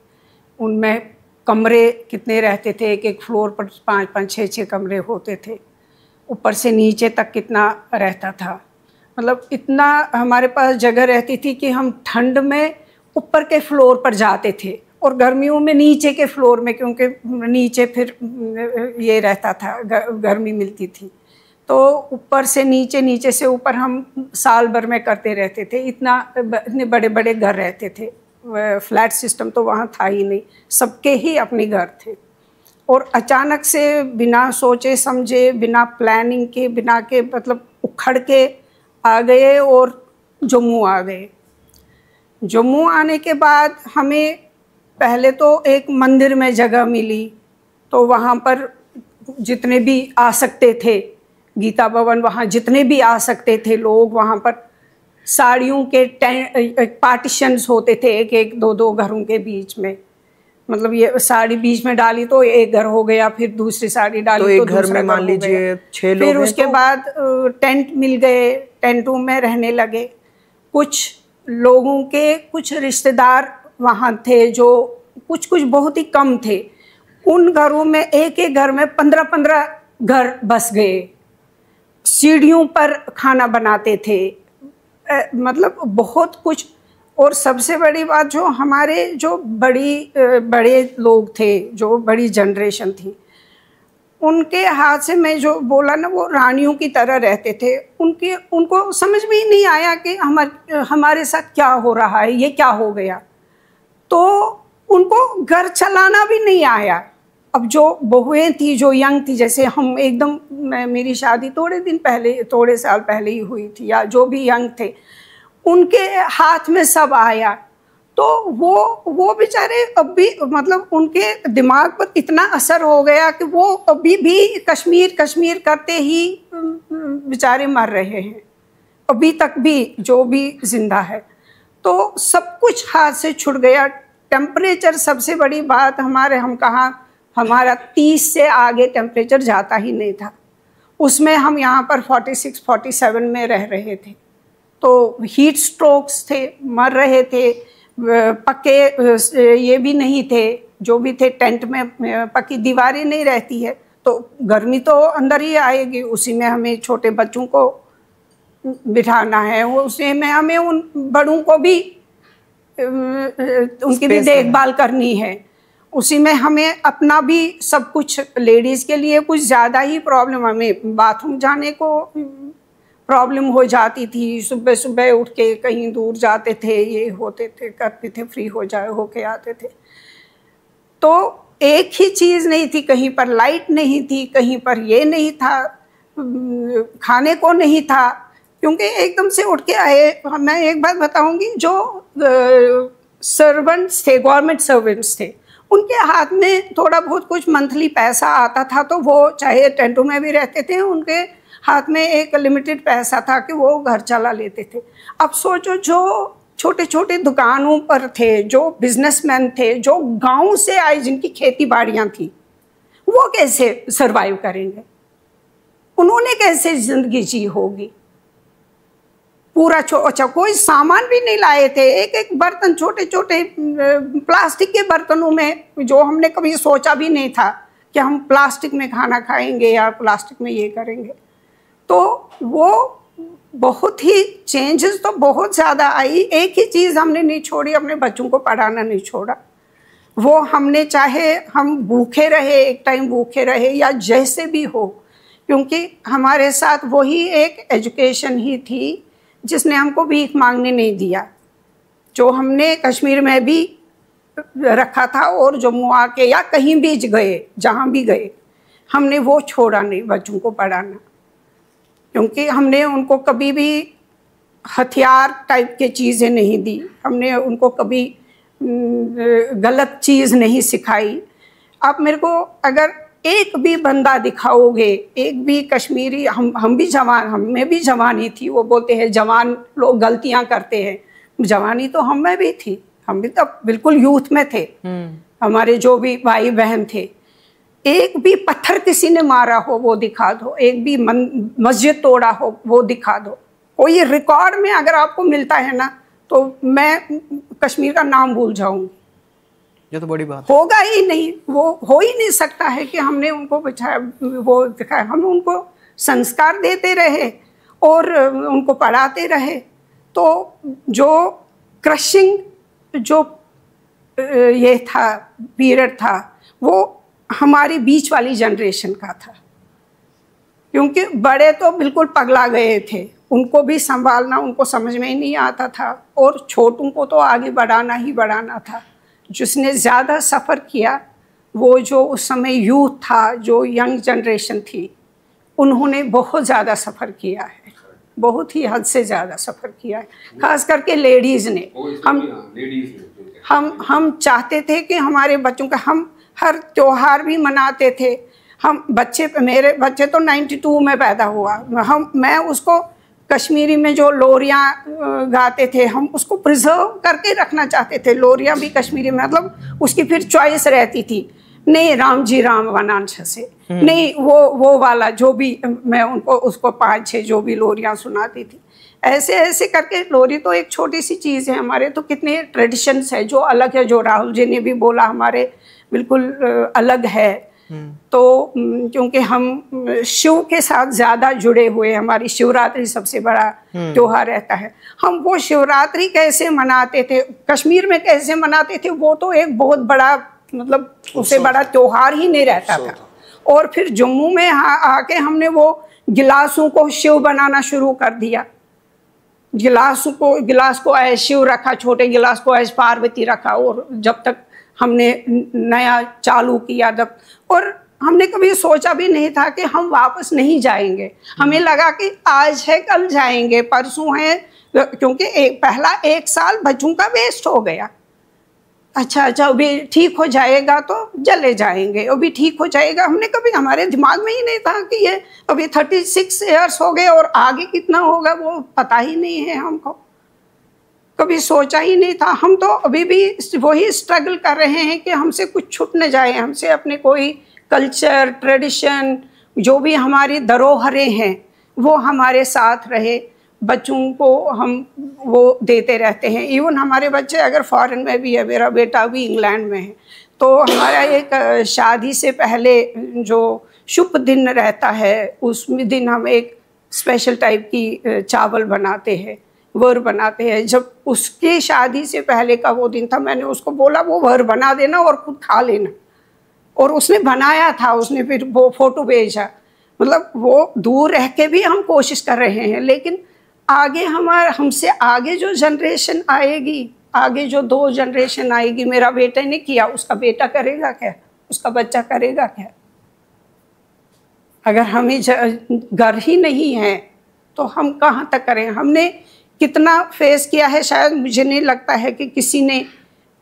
उनमें कमरे कितने रहते थे, एक फ्लोर पर 5-5, 6-6 कमरे होते थे, ऊपर से नीचे तक कितना रहता था। मतलब इतना हमारे पास जगह रहती थी कि हम ठंड में ऊपर के फ्लोर पर जाते थे और गर्मियों में नीचे के फ्लोर में, क्योंकि नीचे फिर ये रहता था, गर्मी मिलती थी। तो ऊपर से नीचे, नीचे से ऊपर हम साल भर में करते रहते थे। इतने बड़े बड़े घर रहते थे, फ्लैट सिस्टम तो वहाँ था ही नहीं, सबके ही अपने घर थे। और अचानक से बिना सोचे समझे, बिना प्लानिंग के, बिना के मतलब उखड़ के आ गए और जम्मू आ गए। जम्मू आने के बाद हमें पहले तो एक मंदिर में जगह मिली, तो वहाँ पर जितने भी आ सकते थे, गीता भवन, वहाँ जितने भी आ सकते थे लोग वहाँ पर साड़ियों के पार्टीशंस होते थे, एक एक दो दो घरों के बीच में। मतलब ये साड़ी बीच में डाली तो एक घर हो गया, फिर दूसरी साड़ी डाली तो एक घर में मान लीजिए 6 लोग फिर उसके बाद टेंट मिल गए, टेंटों में रहने लगे। कुछ लोगों के कुछ रिश्तेदार वहाँ थे जो कुछ कुछ बहुत ही कम थे, उन घरों में एक एक घर में 15-15 घर बस गए। सीढ़ियों पर खाना बनाते थे, मतलब बहुत कुछ। और सबसे बड़ी बात, जो हमारे जो बड़े लोग थे, जो बड़ी जनरेशन थी, उनके हाथ से मैं जो बोला ना, वो रानियों की तरह रहते थे। उनको समझ में ही नहीं आया कि हमारे साथ क्या हो रहा है, ये क्या हो गया। तो उनको घर चलाना भी नहीं आया। अब जो बहुएं थी, जो यंग थी, जैसे हम एकदम, मेरी शादी थोड़े साल पहले ही हुई थी, या जो भी यंग थे उनके हाथ में सब आया। तो वो बेचारे अभी, मतलब उनके दिमाग पर इतना असर हो गया कि वो अभी भी कश्मीर करते ही बेचारे मर रहे हैं, अभी तक भी जो भी जिंदा है। तो सब कुछ हाथ से छूट गया। टेम्परेचर सबसे बड़ी बात, हमारा 30 से आगे टेम्परेचर जाता ही नहीं था। उसमें हम यहाँ पर 46-47 में रह रहे थे। तो हीट स्ट्रोक्स थे, मर रहे थे। पक्के ये भी नहीं थे, जो भी थे टेंट में पक्की दीवारें नहीं रहती है, तो गर्मी तो अंदर ही आएगी। उसी में हमें छोटे बच्चों को बिठाना है, उसी में हमें उन बड़ों को भी उनकी भी देखभाल करनी है। उसी में हमें अपना भी सब कुछ, लेडीज़ के लिए कुछ ज़्यादा ही प्रॉब्लम, हमें बाथरूम जाने को प्रॉब्लम हो जाती थी। सुबह सुबह उठ के कहीं दूर जाते थे, ये होते थे, करते थे, फ्री होके आते थे। तो एक ही चीज़ नहीं थी, कहीं पर लाइट नहीं थी, कहीं पर ये नहीं था, खाने को नहीं था, क्योंकि एकदम से उठ के आए। मैं एक बात बताऊंगी, जो सर्वेंट्स थे, गवर्नमेंट सर्वेंट्स थे, उनके हाथ में थोड़ा बहुत कुछ मंथली पैसा आता था, तो वो चाहे टेंटों में भी रहते थे, उनके हाथ में एक लिमिटेड पैसा था कि वो घर चला लेते थे। अब सोचो, जो छोटे छोटे दुकानों पर थे, जो बिजनेसमैन थे, जो गांव से आए, जिनकी खेती बाड़ियाँ थी, वो कैसे सरवाइव करेंगे? उन्होंने कैसे ज़िंदगी जी होगी? पूरा अच्छा, कोई सामान भी नहीं लाए थे। एक एक बर्तन, छोटे छोटे प्लास्टिक के बर्तनों में, जो हमने कभी सोचा भी नहीं था कि हम प्लास्टिक में खाना खाएंगे या प्लास्टिक में ये करेंगे। तो वो बहुत ही चेंजेस तो बहुत ज़्यादा आई। एक ही चीज़ हमने नहीं छोड़ी, अपने बच्चों को पढ़ाना नहीं छोड़ा। वो हमने, चाहे हम भूखे रहे, एक टाइम भूखे रहे, या जैसे भी हो, क्योंकि हमारे साथ वही एक एजुकेशन ही थी जिसने हमको भीख मांगने नहीं दिया, जो हमने कश्मीर में भी रखा था, और जम्मू आके या कहीं भी गए, जहाँ भी गए, हमने वो छोड़ा नहीं बच्चों को पढ़ाना। क्योंकि हमने उनको कभी भी हथियार टाइप के चीज़ें नहीं दी, हमने उनको कभी गलत चीज़ नहीं सिखाई। आप मेरे को अगर एक भी बंदा दिखाओगे, एक भी कश्मीरी, हम भी जवान, हम में भी जवानी थी। वो बोलते हैं जवान लोग गलतियां करते हैं, जवानी तो हम में भी थी, हम भी तब बिल्कुल यूथ में थे। हमारे जो भी भाई बहन थे, एक भी पत्थर किसी ने मारा हो वो दिखा दो, एक भी मस्जिद तोड़ा हो वो दिखा दो। कोई रिकॉर्ड में अगर आपको मिलता है ना, तो मैं कश्मीर का नाम भूल जाऊंगी। ये तो बड़ी बात होगा ही नहीं, वो हो ही नहीं सकता है कि हमने उनको बिठाया, वो दिखाया। हम उनको संस्कार देते रहे और उनको पढ़ाते रहे। तो जो क्रशिंग जो ये था, पीरियड था, वो हमारी बीच वाली जनरेशन का था। क्योंकि बड़े तो बिल्कुल पगला गए थे, उनको भी संभालना उनको समझ में ही नहीं आता था, और छोटों को तो आगे बढ़ाना ही बढ़ाना था। जिसने ज़्यादा सफ़र किया वो जो उस समय यूथ था, जो यंग जनरेशन थी, उन्होंने बहुत ज़्यादा सफ़र किया है, बहुत ही हद से ज़्यादा सफ़र किया है, खास करके लेडीज़ ने। हम चाहते थे कि हमारे बच्चों का, हम हर त्योहार भी मनाते थे। हम मेरे बच्चे तो 92 में पैदा हुआ, मैं उसको कश्मीरी में जो लोरियाँ गाते थे हम उसको प्रिजर्व करके रखना चाहते थे। लोरियाँ भी कश्मीरी में, मतलब उसकी फिर चॉइस रहती थी, नहीं राम जी राम वनांश से, नहीं वो वाला जो भी मैं उनको उसको 5-6 जो भी लोरियाँ सुनाती थी। ऐसे ऐसे करके लोरी तो एक छोटी सी चीज़ है, हमारे तो कितने ट्रेडिशंस है जो अलग है, जो राहुल जी ने भी बोला हमारे बिल्कुल अलग है। तो क्योंकि हम शिव के साथ ज़्यादा जुड़े हुए, हमारी शिवरात्रि सबसे बड़ा त्योहार रहता है। हम वो शिवरात्रि कैसे मनाते थे, कश्मीर में कैसे मनाते थे, वो तो एक बहुत बड़ा, मतलब उससे बड़ा त्योहार ही नहीं रहता था। और फिर जम्मू में आके हमने वो गिलासों को शिव बनाना शुरू कर दिया। गिलास को ऐसे शिव रखा, छोटे गिलास को ऐसे पार्वती रखा। और जब तक हमने नया चालू किया तब, और हमने कभी सोचा भी नहीं था कि हम वापस नहीं जाएंगे। हमें लगा कि आज है कल जाएंगे, परसों है, क्योंकि पहला 1 साल बच्चों का वेस्ट हो गया। अच्छा अभी ठीक हो जाएगा तो चले जाएंगे, अभी ठीक हो जाएगा। हमने कभी, हमारे दिमाग में ही नहीं था कि ये अभी 36 ईयर्स हो गए और आगे कितना होगा वो पता ही नहीं है हमको, कभी सोचा ही नहीं था। हम तो अभी भी वही स्ट्रगल कर रहे हैं कि हमसे कुछ छूट न जाए, हमसे अपने कोई कल्चर ट्रेडिशन जो भी हमारी धरोहरें हैं वो हमारे साथ रहे। बच्चों को हम वो देते रहते हैं। इवन हमारे बच्चे अगर फॉरेन में भी है, मेरा बेटा भी इंग्लैंड में है, तो हमारा एक शादी से पहले जो शुभ दिन रहता है उस दिन हम एक स्पेशल टाइप की चावल बनाते हैं, वर बनाते हैं। जब उसकी शादी से पहले का वो दिन था, मैंने उसको बोला वो वर बना देना और खुद खा लेना, और उसने बनाया था। उसने फिर वो फोटो भेजा। मतलब वो दूर रह के भी हम कोशिश कर रहे हैं, लेकिन आगे हमसे आगे जो जनरेशन आएगी, आगे जो 2 जनरेशन आएगी, मेरा बेटे ने किया, उसका बेटा करेगा क्या, उसका बच्चा करेगा क्या? अगर हमें घर ही नहीं है तो हम कहाँ तक करें? हमने कितना फेस किया है, शायद मुझे नहीं लगता है कि किसी ने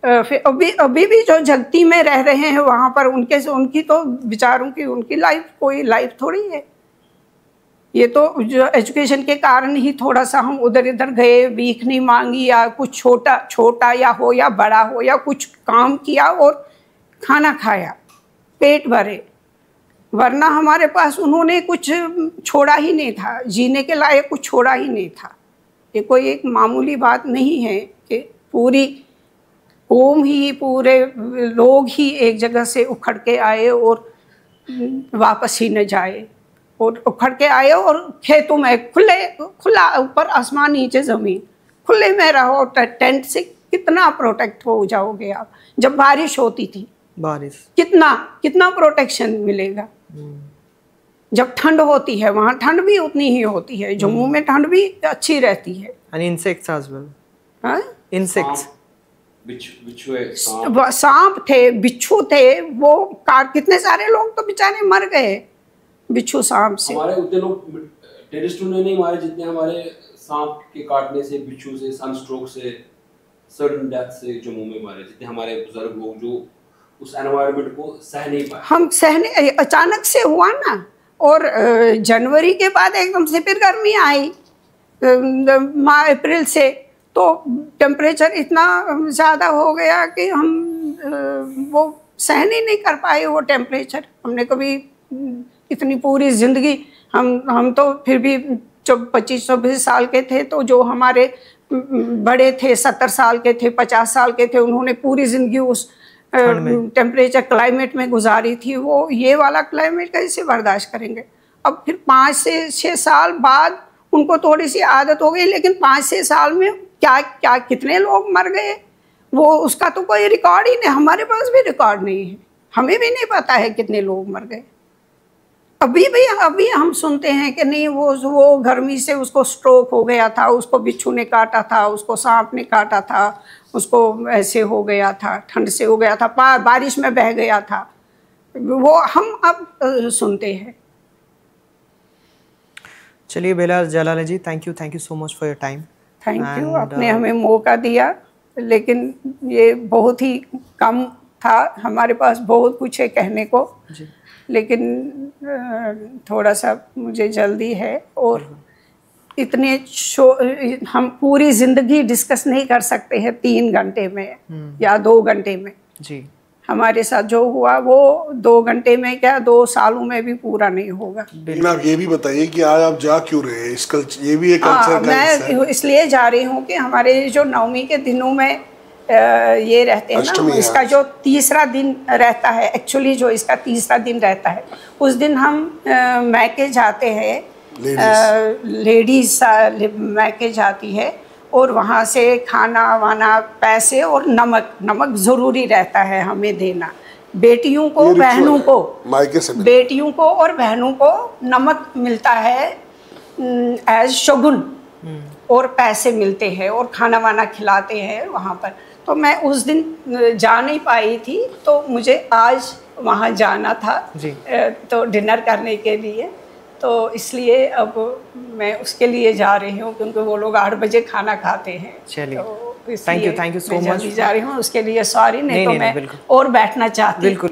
अभी भी जो जगती में रह रहे हैं वहाँ पर उनकी तो बेचारों की उनकी लाइफ कोई लाइफ थोड़ी है। ये तो जो एजुकेशन के कारण ही थोड़ा सा हम उधर इधर गए, भीख नहीं मांगी, या कुछ छोटा या हो या बड़ा हो, या कुछ काम किया और खाना खाया, पेट भरे, वरना हमारे पास उन्होंने कुछ छोड़ा ही नहीं था, जीने के लायक कुछ छोड़ा ही नहीं था। ये कोई एक मामूली बात नहीं है कि पूरी कौम ही, पूरे लोग ही एक जगह से उखड़ के आए और वापस ही न जाए, और उखड़ के आए और खेतों में खुला, ऊपर आसमान नीचे ज़मीन, खुले में रहो। टेंट से कितना प्रोटेक्ट हो जाओगे आप? जब बारिश होती थी, बारिश कितना प्रोटेक्शन मिलेगा? जब ठंड होती है वहाँ ठंड भी उतनी ही होती है, जम्मू में ठंड भी अच्छी रहती है। And insects as well. हाँ? Insects. सांप थे, बिच्छू थे, वो कितने सारे लोग तो बेचारे मर गए बिच्छू सांप से। हमारे उतने लोग टेररिस्टों ने नहीं मारे जितने हमारे सांप के काटने से, बिच्छू से, सनस्ट्रोक से, सडन डेथ से जम्मू में मारे, जितने हमारे बुजुर्ग लोग जो उस एनवायरनमेंट को सह नहीं पाए। हम सहने अचानक से हुआ ना, और जनवरी के बाद एकदम से फिर गर्मी आई, अप्रैल से तो टेम्परेचर इतना ज़्यादा हो गया कि हम वो सहन ही नहीं कर पाए वो टेम्परेचर। हमने कभी इतनी पूरी ज़िंदगी, हम तो फिर भी जब 25-26 साल के थे, तो जो हमारे बड़े थे 70 साल के थे, 50 साल के थे, उन्होंने पूरी ज़िंदगी उस टेम्परेचर क्लाइमेट में गुजारी थी। वो ये वाला क्लाइमेट कैसे बर्दाश्त करेंगे? अब फिर 5 से 6 साल बाद उनको थोड़ी सी आदत हो गई, लेकिन 5 से 6 साल में क्या कितने लोग मर गए वो उसका तो कोई रिकॉर्ड ही नहीं, हमारे पास भी रिकॉर्ड नहीं है, हमें भी नहीं पता है कितने लोग मर गए। अभी हम सुनते हैं कि नहीं वो गर्मी से उसको स्ट्रोक हो गया था, उसको बिच्छू ने काटा था, उसको सांप ने काटा था, उसको ऐसे हो गया था, ठंड से हो गया था, बारिश में बह गया था, वो हम अब सुनते हैं। चलिए Bela Jalal ji, thank you so much for your time. Thank you, आपने हमें मौका दिया, लेकिन ये बहुत ही कम था, हमारे पास बहुत कुछ है कहने को लेकिन थोड़ा सा मुझे जल्दी है, और इतने हम पूरी जिंदगी डिस्कस नहीं कर सकते हैं 3 घंटे में या 2 घंटे में जी। हमारे साथ जो हुआ वो 2 घंटे में क्या 2 सालों में भी पूरा नहीं होगा। लेकिन आप ये भी बताइए कि आज आप जा क्यों रहे हैं? ये भी एक कल्चर का हिस्सा है। मैं इसलिए जा रही हूँ कि हमारे जो नवमी के दिनों में ये रहते हैं ना, इसका जो तीसरा दिन रहता है, एक्चुअली जो इसका तीसरा दिन रहता है, उस दिन हम मैके जाते हैं, लेडीज मैके जाती है और वहाँ से खाना वाना, पैसे और नमक ज़रूरी रहता है हमें देना। बेटियों को बहनों को, बेटियों को और बहनों को नमक मिलता है एज शगुन, और पैसे मिलते हैं और खाना वाना खिलाते हैं वहाँ पर। तो मैं उस दिन जा नहीं पाई थी, तो मुझे आज वहाँ जाना था जी। तो डिनर करने के लिए, तो इसलिए अब मैं उसके लिए जा रही हूँ, क्योंकि वो लोग 8 बजे खाना खाते हैं। चलिए, तो थैंक यू सो मच। जा रही हूँ उसके लिए, सॉरी, नहीं तो मैं और बैठना चाहती। बिल्कुल।